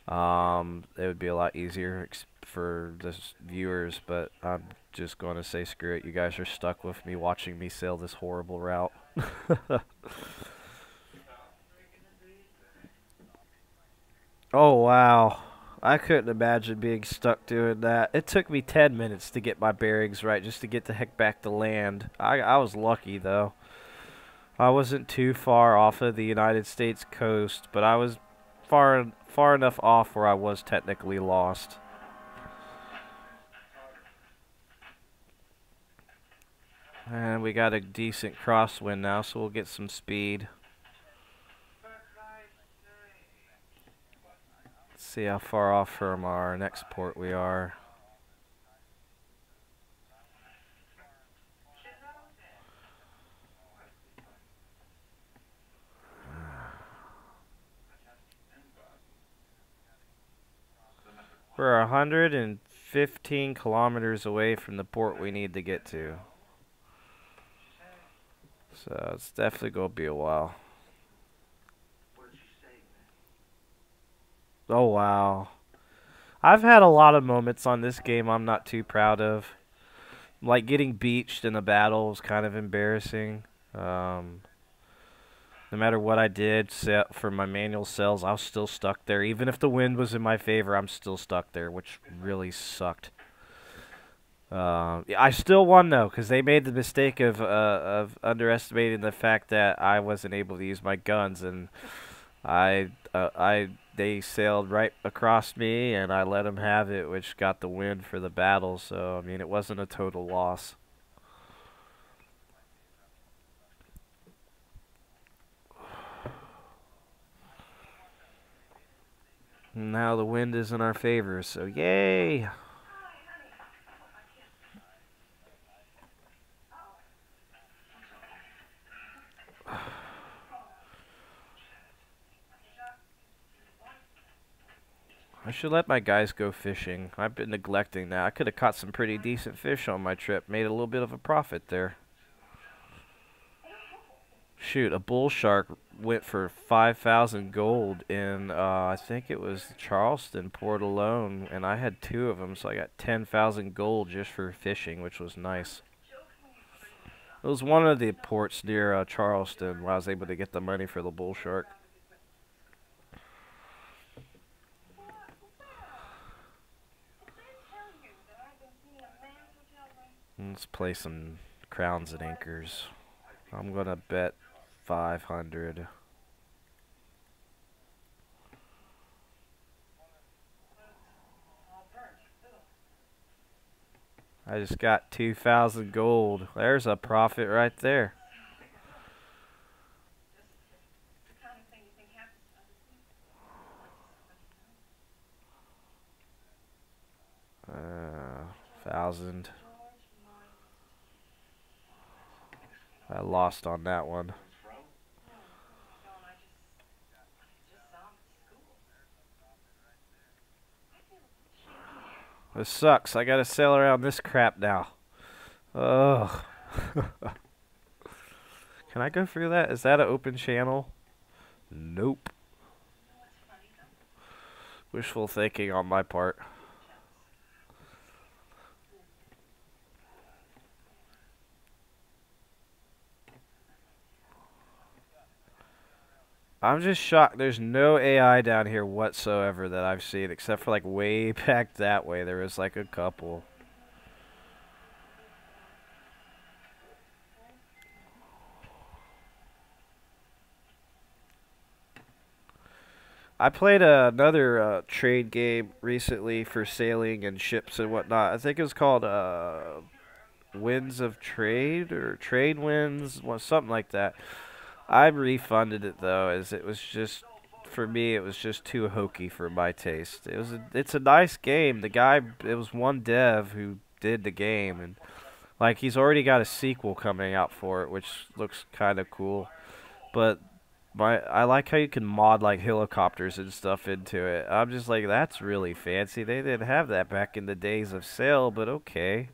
it would be a lot easier for the viewers, but I'm just going to say screw it. You guys are stuck with me watching me sail this horrible route. Oh, wow. I couldn't imagine being stuck doing that. It took me 10 minutes to get my bearings right, just to get the heck back to land. I was lucky, though. I wasn't too far off of the United States coast, but I was far enough off where I was technically lost. And we got a decent crosswind now, so we'll get some speed. See how far off from our next port we are. We're 115 kilometers away from the port we need to get to. So it's definitely going to be a while. Oh, wow. I've had a lot of moments on this game I'm not too proud of. Like getting beached in a battle was kind of embarrassing. No matter what I did set for my manual cells, I was still stuck there. Even if the wind was in my favor, I'm still stuck there, which really sucked. I still won though, because they made the mistake of underestimating the fact that I wasn't able to use my guns, and they sailed right across me, and I let them have it, which got the win for the battle. So I mean, it wasn't a total loss. Now the wind is in our favor, so yay! I should let my guys go fishing. I've been neglecting that. I could have caught some pretty decent fish on my trip. Made a little bit of a profit there. Shoot, a bull shark went for 5,000 gold in, I think it was Charleston port alone, and I had 2 of them, so I got 10,000 gold just for fishing, which was nice. It was one of the ports near Charleston where I was able to get the money for the bull shark. Let's play some crowns and anchors. I'm gonna bet 500. I just got 2,000 gold. There's a profit right there. Uh, 1,000. I lost on that one. This sucks. I gotta sail around this crap now. Ugh. Can I go through that? Is that an open channel? Nope. Wishful thinking on my part. I'm just shocked. There's no AI down here whatsoever that I've seen, except for like way back that way. There was like a couple. I played another trade game recently for sailing and ships and whatnot. I think it was called Winds of Trade or Trade Winds, well, something like that. I refunded it though, as it was just, for me, it was just too hokey for my taste. It's a nice game. The guy, it was one dev who did the game, and like he's already got a sequel coming out for it, which looks kind of cool. But I like how you can mod like helicopters and stuff into it. I'm just like, that's really fancy. They didn't have that back in the days of Sail, but okay.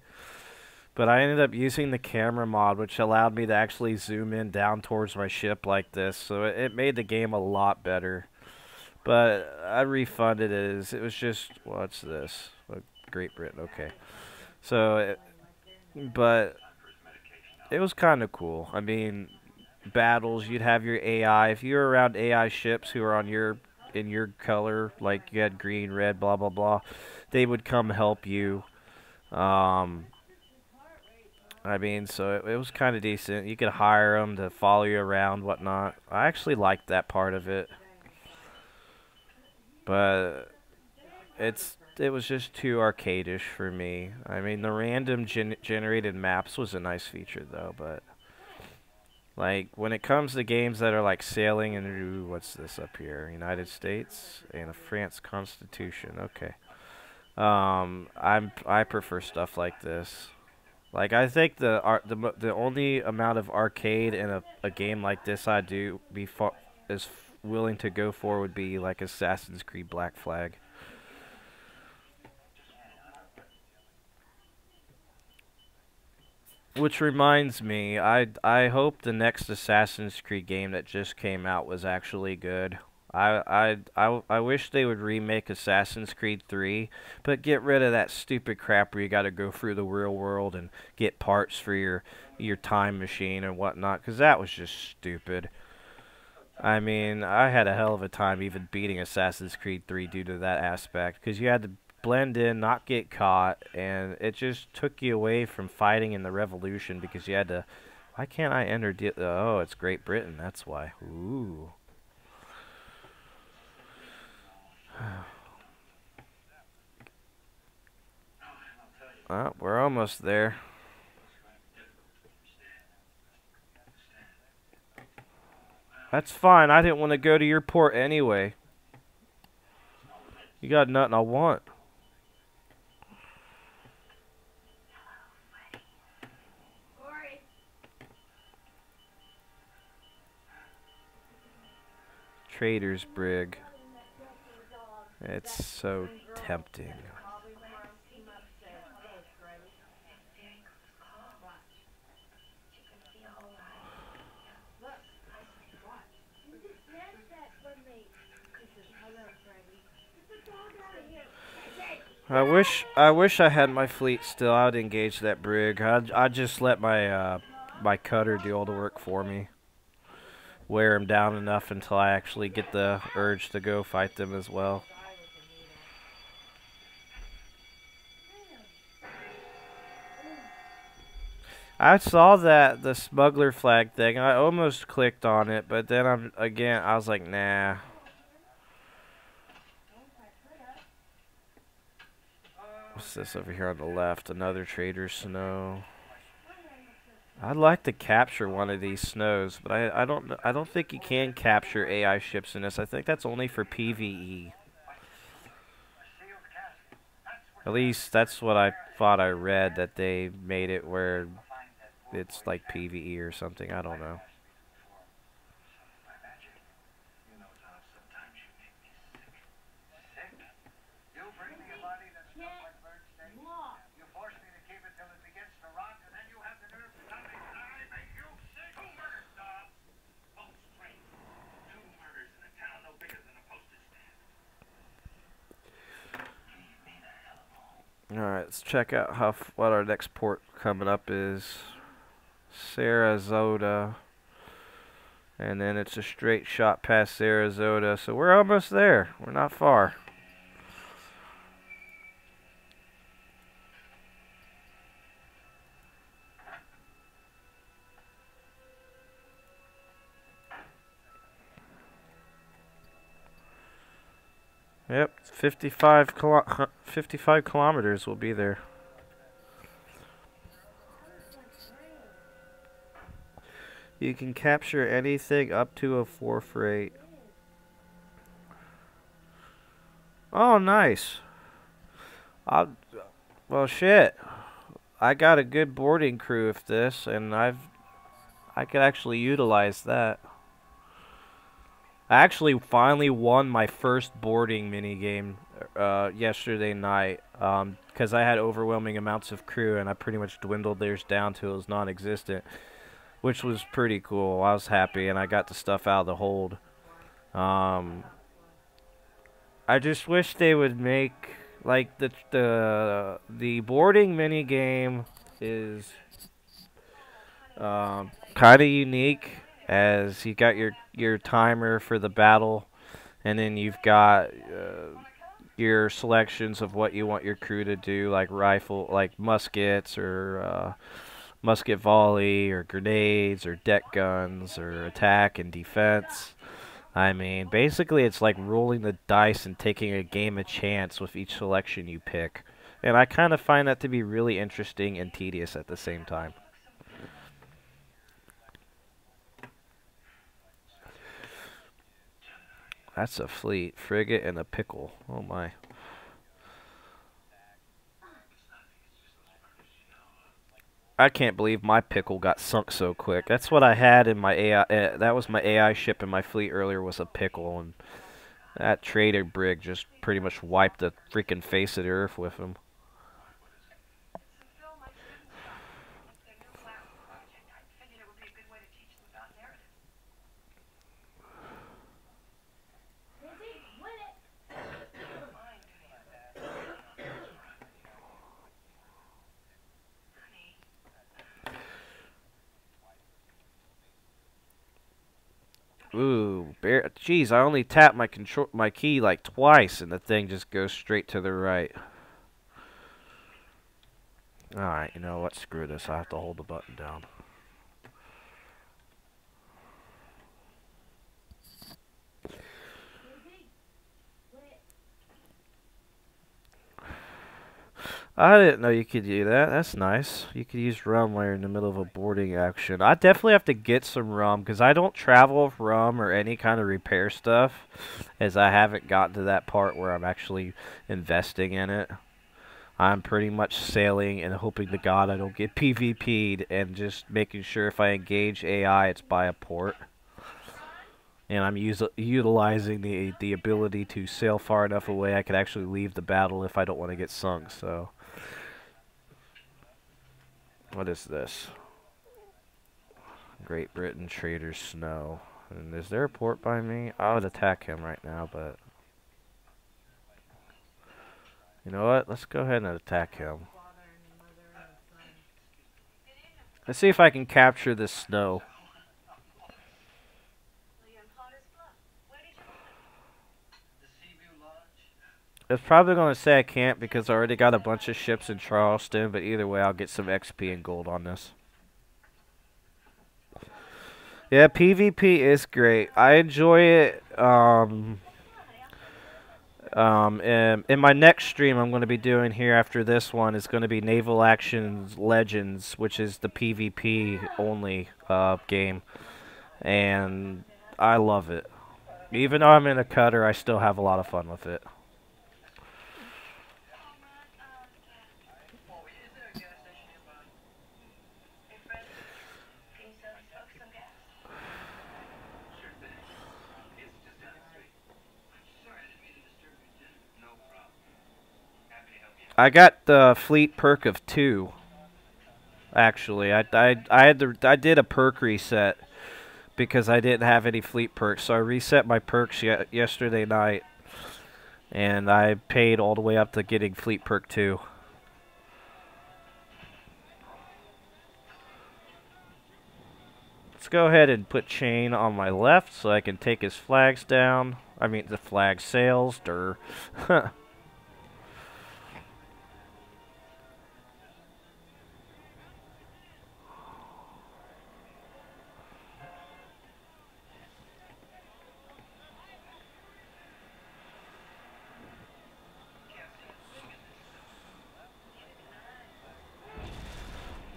But I ended up using the camera mod, which allowed me to actually zoom in down towards my ship like this. So it made the game a lot better. But I refunded it as it was just, what's this? Great Britain, okay. So, but it was kind of cool. I mean, battles, you'd have your AI. If you were around AI ships who are on in your color, like you had green, red, blah, blah, blah, they would come help you. I mean, so it was kind of decent. You could hire them to follow you around, whatnot. I actually liked that part of it. But it was just too arcadish for me. I mean, the random generated maps was a nice feature, though, but like, when it comes to games that are like sailing and, ooh, what's this up here? United States and a France Constitution. Okay. I prefer stuff like this. Like, I think the only amount of arcade in a game like this I do is willing to go for would be like Assassin's Creed Black Flag. Which reminds me, I hope the next Assassin's Creed game that just came out was actually good. I wish they would remake Assassin's Creed 3, but get rid of that stupid crap where you got to go through the real world and get parts for your time machine and whatnot, because that was just stupid. I mean, I had a hell of a time even beating Assassin's Creed 3 due to that aspect, because you had to blend in, not get caught, and it just took you away from fighting in the Revolution because you had to. Why can't I enter? Oh, it's Great Britain. That's why. Ooh. Oh, we're almost there. That's fine. I didn't want to go to your port anyway. You got nothing I want. Trader's Brig. It's so tempting. I wish I had my fleet still. I would engage that brig. I'd just let my my cutter do all the work for me. Wear him down enough until I actually get the urge to go fight them as well. I saw that the smuggler flag thing. I almost clicked on it, but then I was like, nah. What's this over here on the left? Another trader snow. I'd like to capture one of these snows, but I don't think you can capture AI ships in this. I think that's only for PvE. At least that's what I thought I read, that they made it where it's like PvE or something. I don't know. Alright, let's check out what our next port coming up is. Sarasota. And then it's a straight shot past Sarasota. So we're almost there. We're not far. Yep, 55 kilometers will be there. You can capture anything up to a 4 freight. Oh, nice. Well, shit. I got a good boarding crew of this, and I could actually utilize that. I actually finally won my first boarding minigame yesterday night because I had overwhelming amounts of crew, and I pretty much dwindled theirs down to it was non-existent, which was pretty cool. I was happy, and I got the stuff out of the hold. I just wish they would make, like, the boarding minigame is kind of unique, as you got your timer for the battle, and then you've got your selections of what you want your crew to do, like muskets, or musket volley, or grenades, or deck guns, or attack and defense. I mean, basically it's like rolling the dice and taking a game of chance with each selection you pick. And I kind of find that to be really interesting and tedious at the same time. That's a fleet. Frigate and a pickle. Oh my. I can't believe my pickle got sunk so quick. That's what I had in my AI. That was my AI ship in my fleet earlier, was a pickle, and that trader brig just pretty much wiped the freaking face of the earth with him. Ooh, jeez, I only tapped my key like twice, and the thing just goes straight to the right. Alright, you know what? Screw this. I have to hold the button down. I didn't know you could do that. That's nice. You could use rum while you're in the middle of a boarding action. I definitely have to get some rum, because I don't travel with rum or any kind of repair stuff, as I haven't gotten to that part where I'm actually investing in it. I'm pretty much sailing and hoping to God I don't get PvP'd, and just making sure if I engage AI, it's by a port. And I'm utilizing the ability to sail far enough away I could actually leave the battle if I don't want to get sunk. So, what is this? Great Britain Trader Snow. And is there a port by me? I would attack him right now, but you know what? Let's go ahead and attack him. Let's see if I can capture this snow. It's probably going to say I can't because I already got a bunch of ships in Charleston, but either way I'll get some XP and gold on this. Yeah, PvP is great. I enjoy it. In my next stream I'm going to be doing here after this one is going to be Naval Actions Legends, which is the PvP only game. And I love it. Even though I'm in a cutter, I still have a lot of fun with it. I got the fleet perk of 2. Actually, I did a perk reset because I didn't have any fleet perks, so I reset my perks yesterday night, and I paid all the way up to getting fleet perk 2. Let's go ahead and put Chain on my left so I can take his flags down. I mean the flag sails, durr.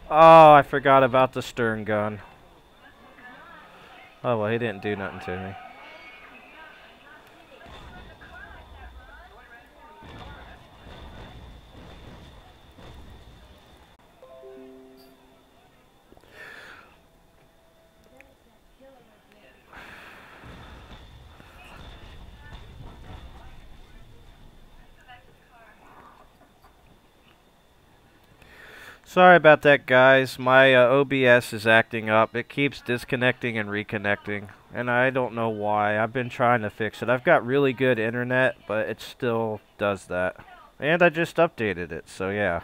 Oh, I forgot about the stern gun. Oh, well, he didn't do nothing to me. Sorry about that, guys. My OBS is acting up. It keeps disconnecting and reconnecting, and I don't know why. I've been trying to fix it. I've got really good internet, but it still does that. And I just updated it, so yeah.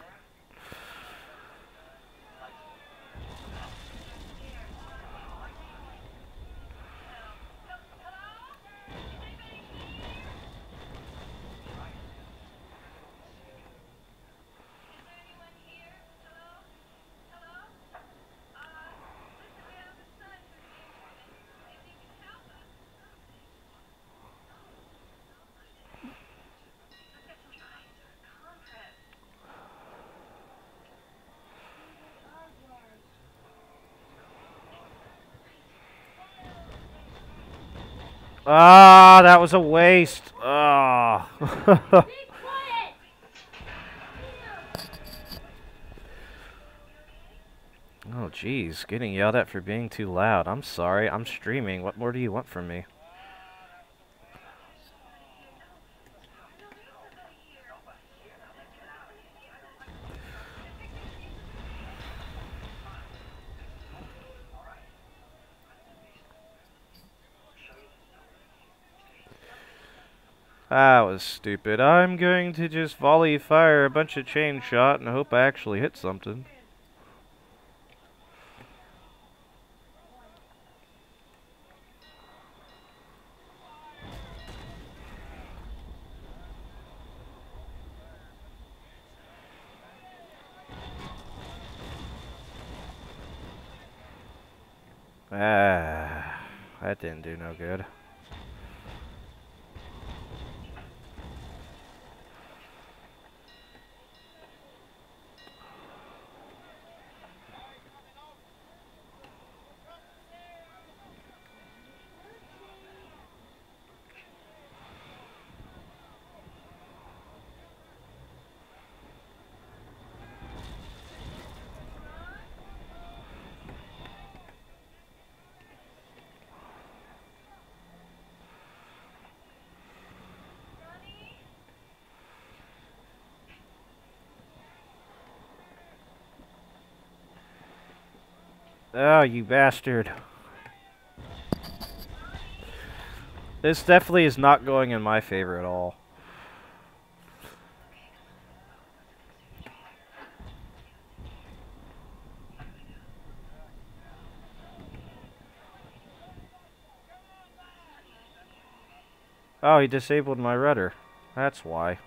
Ah, that was a waste. Ah. Oh, jeez. Getting yelled at for being too loud. I'm sorry. I'm streaming. What more do you want from me? That was stupid. I'm going to just volley fire a bunch of chain shot and hope I actually hit something. Ah, that didn't do no good. Oh, you bastard. This definitely is not going in my favor at all. Oh, he disabled my rudder. That's why.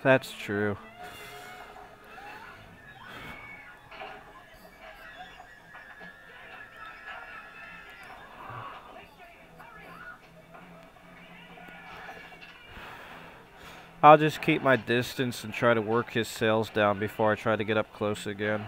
That's true. I'll just keep my distance and try to work his sails down before I try to get up close again.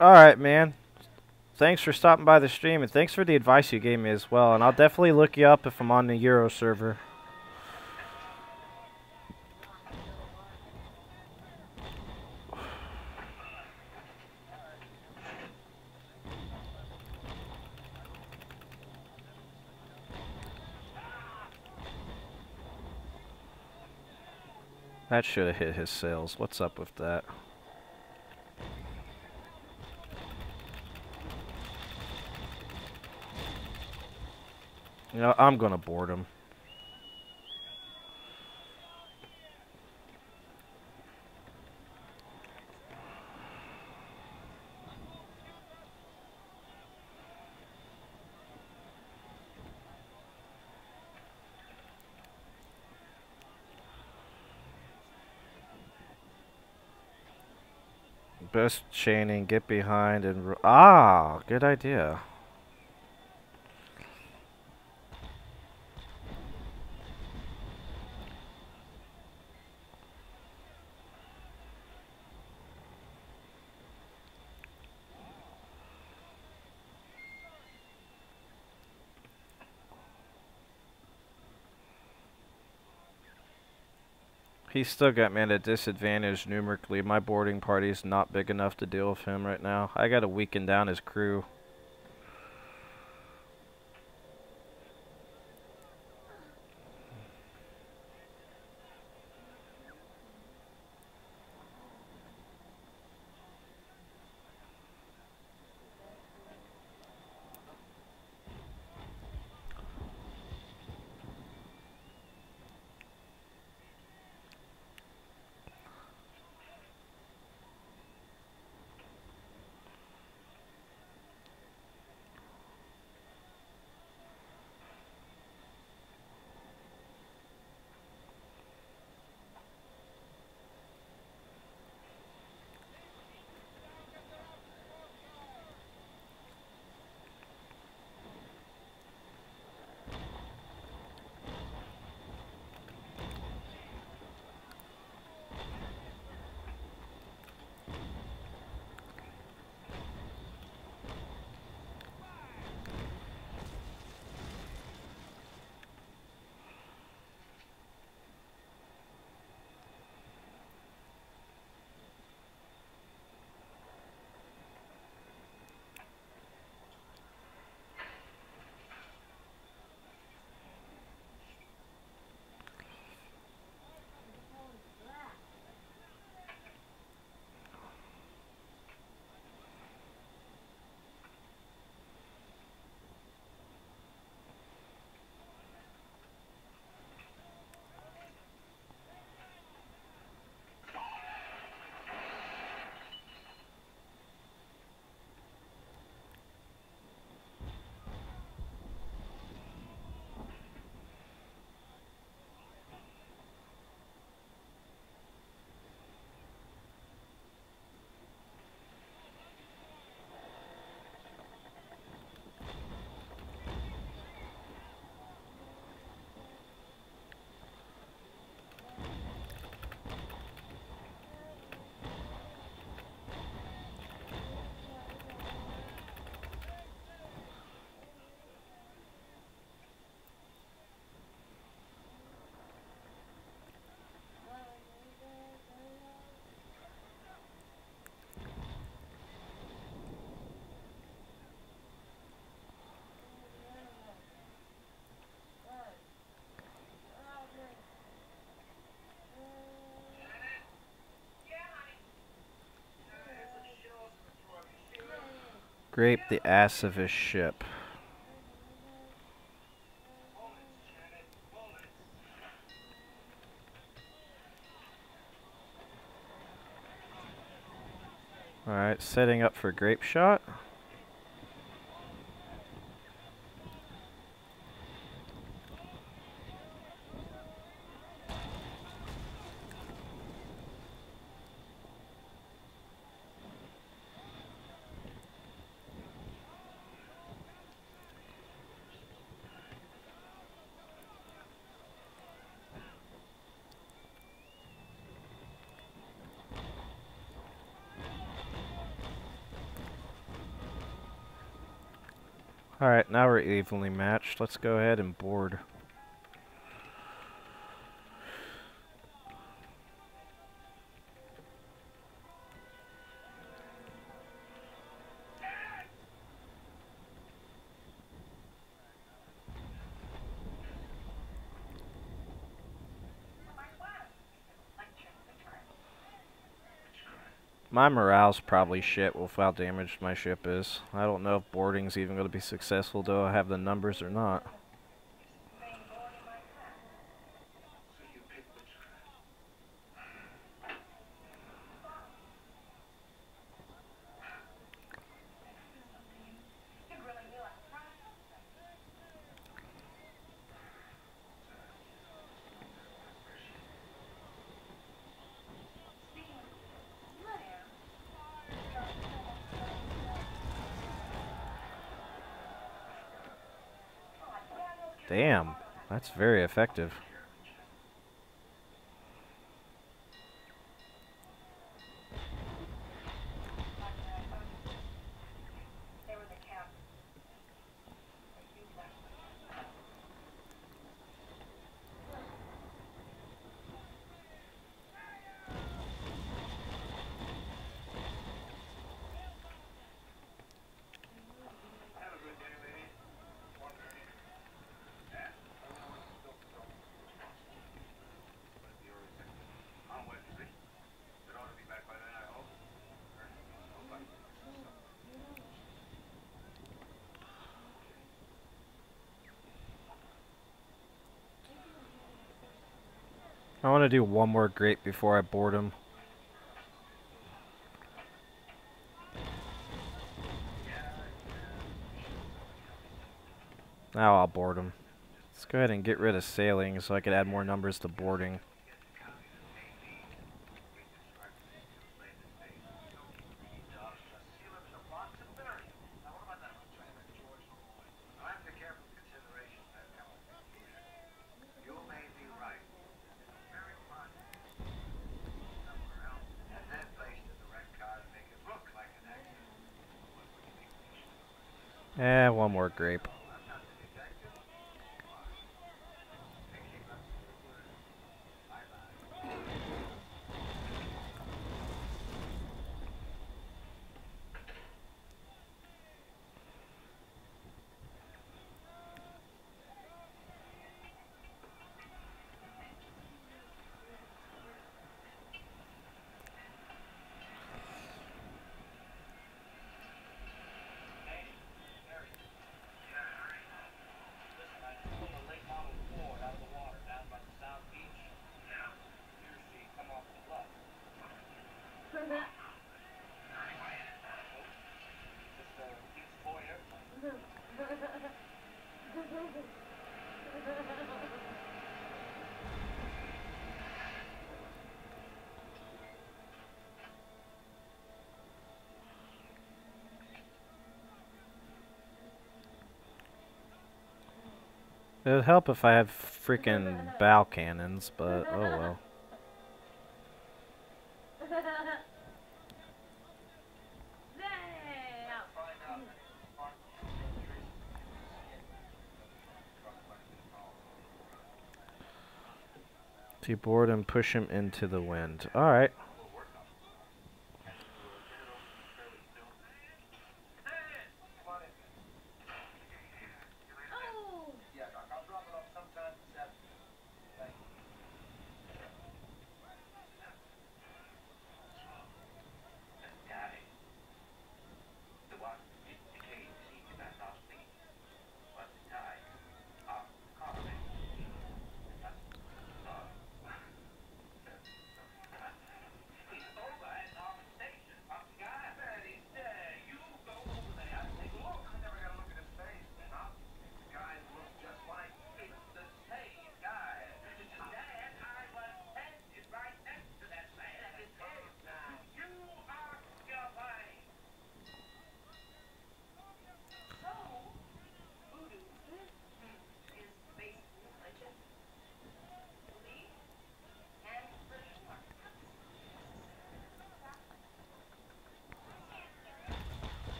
Alright, man. Thanks for stopping by the stream, and thanks for the advice you gave me as well. And I'll definitely look you up if I'm on the Euro server. That should have hit his sails. What's up with that? You know, I'm gonna board him. Best chaining, get behind and... Ah, good idea. He's still got me at a disadvantage numerically. My boarding party's not big enough to deal with him right now. I gotta weaken down his crew. Grape the ass of his ship. Alright, setting up for grape shot. Alright, now we're evenly matched. Let's go ahead and board. My morale's probably shit with how damaged my ship is. I don't know if boarding's even going to be successful, though I have the numbers or not. Damn, that's very effective. I want to do one more grape before I board him. Now I'll board him. Let's go ahead and get rid of sailing so I can add more numbers to boarding. One more grape. It would help if I had freaking bow cannons, but oh well. To board and push him into the wind. Alright.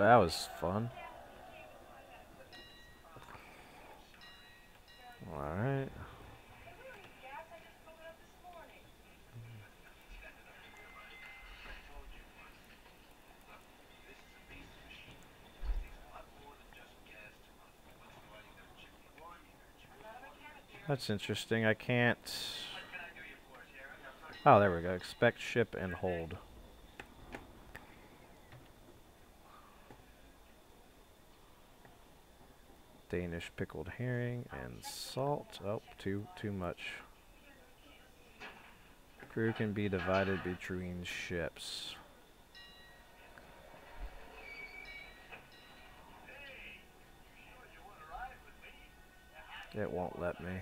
That was fun. Alright. That's interesting. I can't... Oh, there we go. Expect, ship, and hold. Danish pickled herring and salt. Oh, too much. Crew can be divided between ships. It won't let me.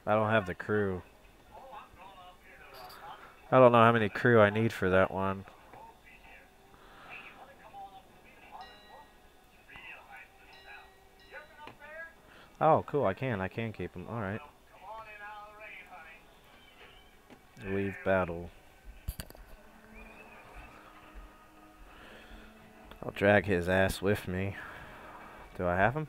I don't have the crew. I don't know how many crew I need for that one. Oh, cool. I can keep them. Alright. Leave battle. I'll drag his ass with me. Do I have him?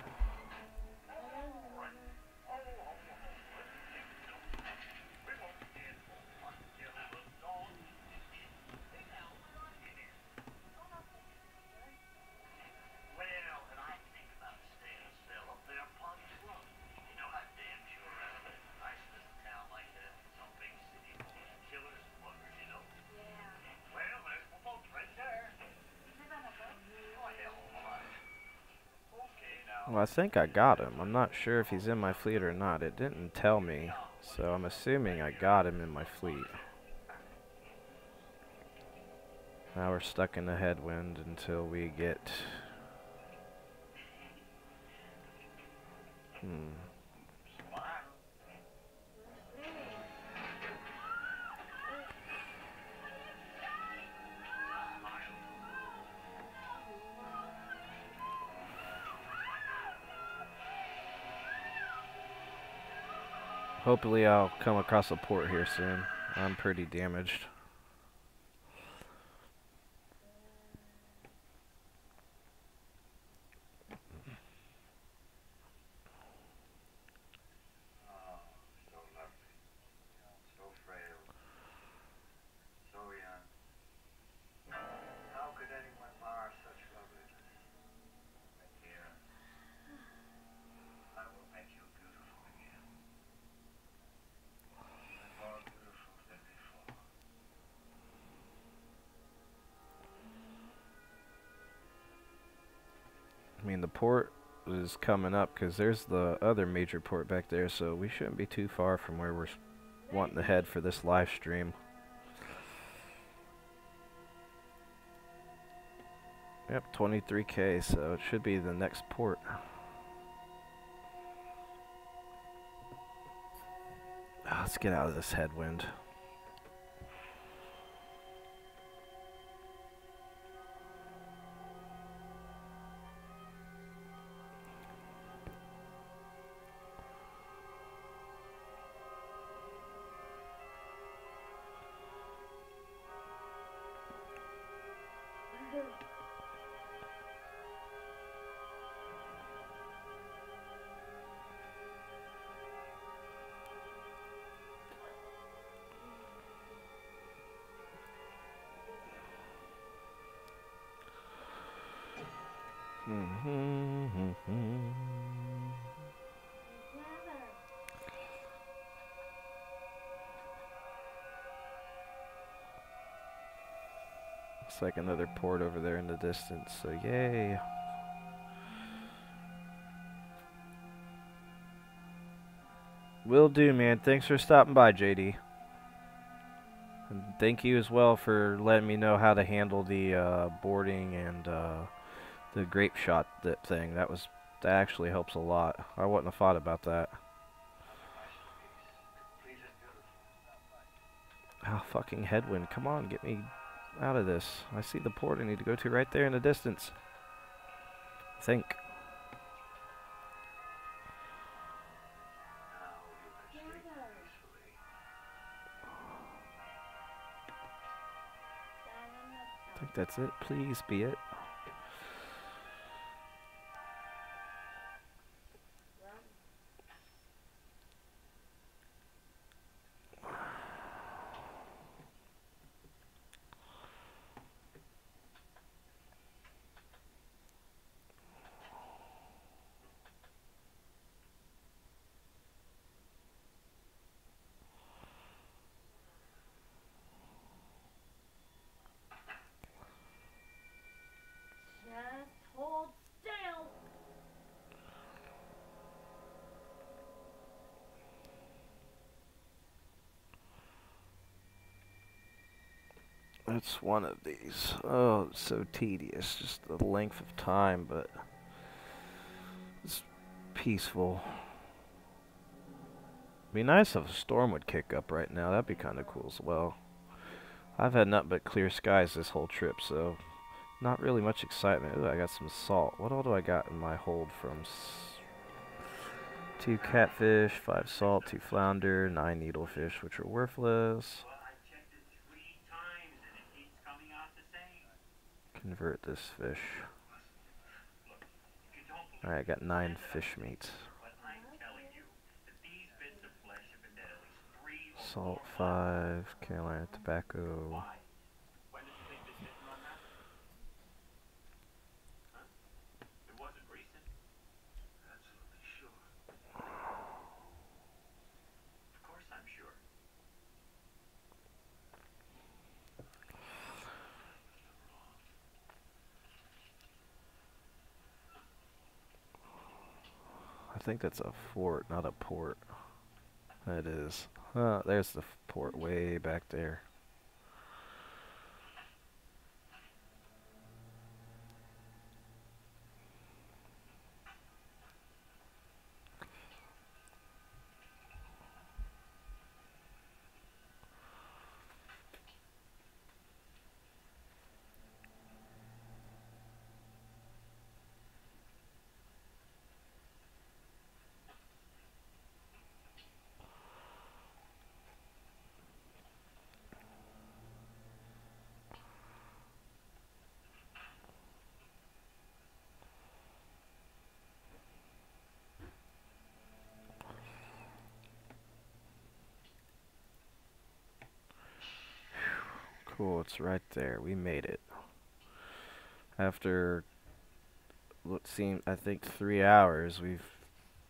Well, I think I got him. I'm not sure if he's in my fleet or not. It didn't tell me, so I'm assuming I got him in my fleet. Now we're stuck in the headwind until we get... Hopefully I'll come across a port here soon. I'm pretty damaged. So lovely, so frail, so young. How could anyone mar such loveliness? But here, I will make you beautiful again. And more beautiful than before. I mean, the port is coming up because there's the other major port back there, so we shouldn't be too far from where we're wanting to head for this live stream. Yep, 23K, so it should be the next port. Let's get out of this headwind. Looks like another port over there in the distance, so yay. Will do, man. Thanks for stopping by, JD. And thank you as well for letting me know how to handle the boarding and the grape shot thing. That actually helps a lot. I wouldn't have thought about that. Oh, fucking headwind. Come on, get me out of this. I see the port I need to go to right there in the distance. I think. I think that's it. Please be it. Just hold still. It's one of these. Oh, it's so tedious. Just the length of time, but it's peaceful. Be nice if a storm would kick up right now. That'd be kind of cool as well. I've had nothing but clear skies this whole trip, so not really much excitement. Ooh, I got some salt. What all do I got in my hold from? 2 catfish, 5 salt, 2 flounder, 9 needlefish, which are worthless. Well, I checked it 3 times and it keeps coming out the same. Convert this fish. Look, if you don't believe Alright, I got 9 fish meat. but I'm telling you that these bits of flesh have been dead at least 3 or Salt 4 months. 5, Carolina tobacco. Why? When did you think this didn't run that? Huh? It wasn't recent. Absolutely sure. Of course I'm sure. I think that's a fort, not a port. That is. There's the port way back there. Cool, it's right there. We made it. After what seemed, I think, 3 hours,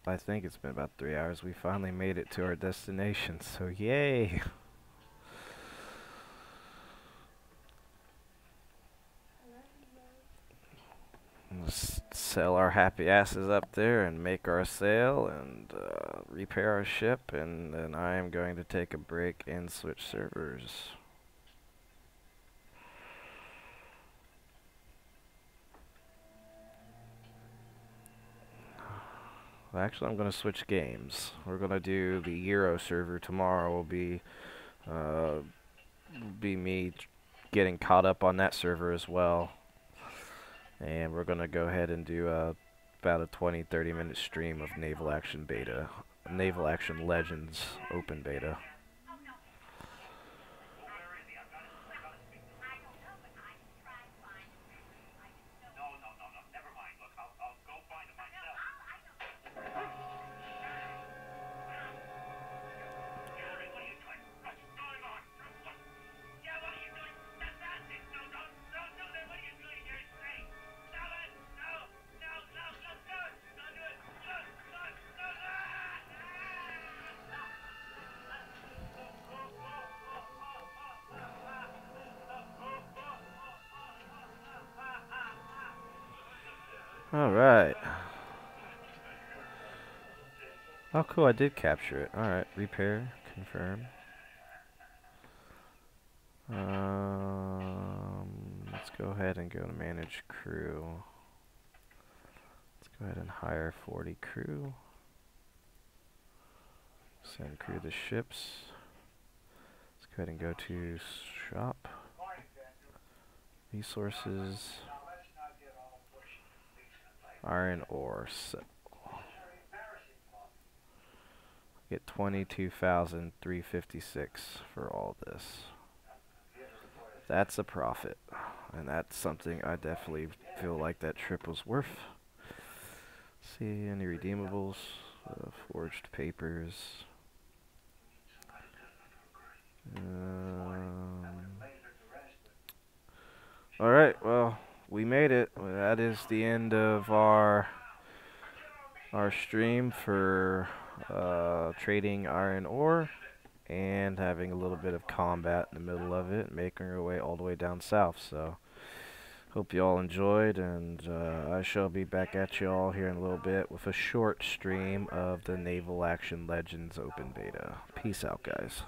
I think it's been about 3 hours, we finally made it to our destination, so yay! Let's sell our happy asses up there and make our sail and repair our ship, and then I am going to take a break and switch servers. Well, actually, I'm going to switch games. We're going to do the Euro server tomorrow. Will be me getting caught up on that server as well. And we're going to go ahead and do about a 20-30 minute stream of Naval Action Beta. Naval Action Legends Open Beta. No, never mind. Look, I'll go find him myself. Hillary, what are you doing? What's going on? What? Yeah, what are you doing? That's it. No, don't do that. What are you doing here? Stay. Stop it. No, don't do it. Don't do it. Alright. Oh, cool, I did capture it. Alright, repair, confirm. Let's go ahead and go to manage crew. Let's go ahead and hire 40 crew. Send crew to ships. Let's go ahead and go to shop. Resources. Iron ore. Get 22,356 for all this. That's a profit. and that's something I definitely feel like that trip was worth. See any redeemables, forged papers. All right, well, we made it. Well, that is the end of our stream for trading iron ore and having a little bit of combat in the middle of it, making our way all the way down south. So, hope you all enjoyed, and I shall be back at you all here in a little bit with a short stream of the Naval Action Legends Open Beta. Peace out, guys.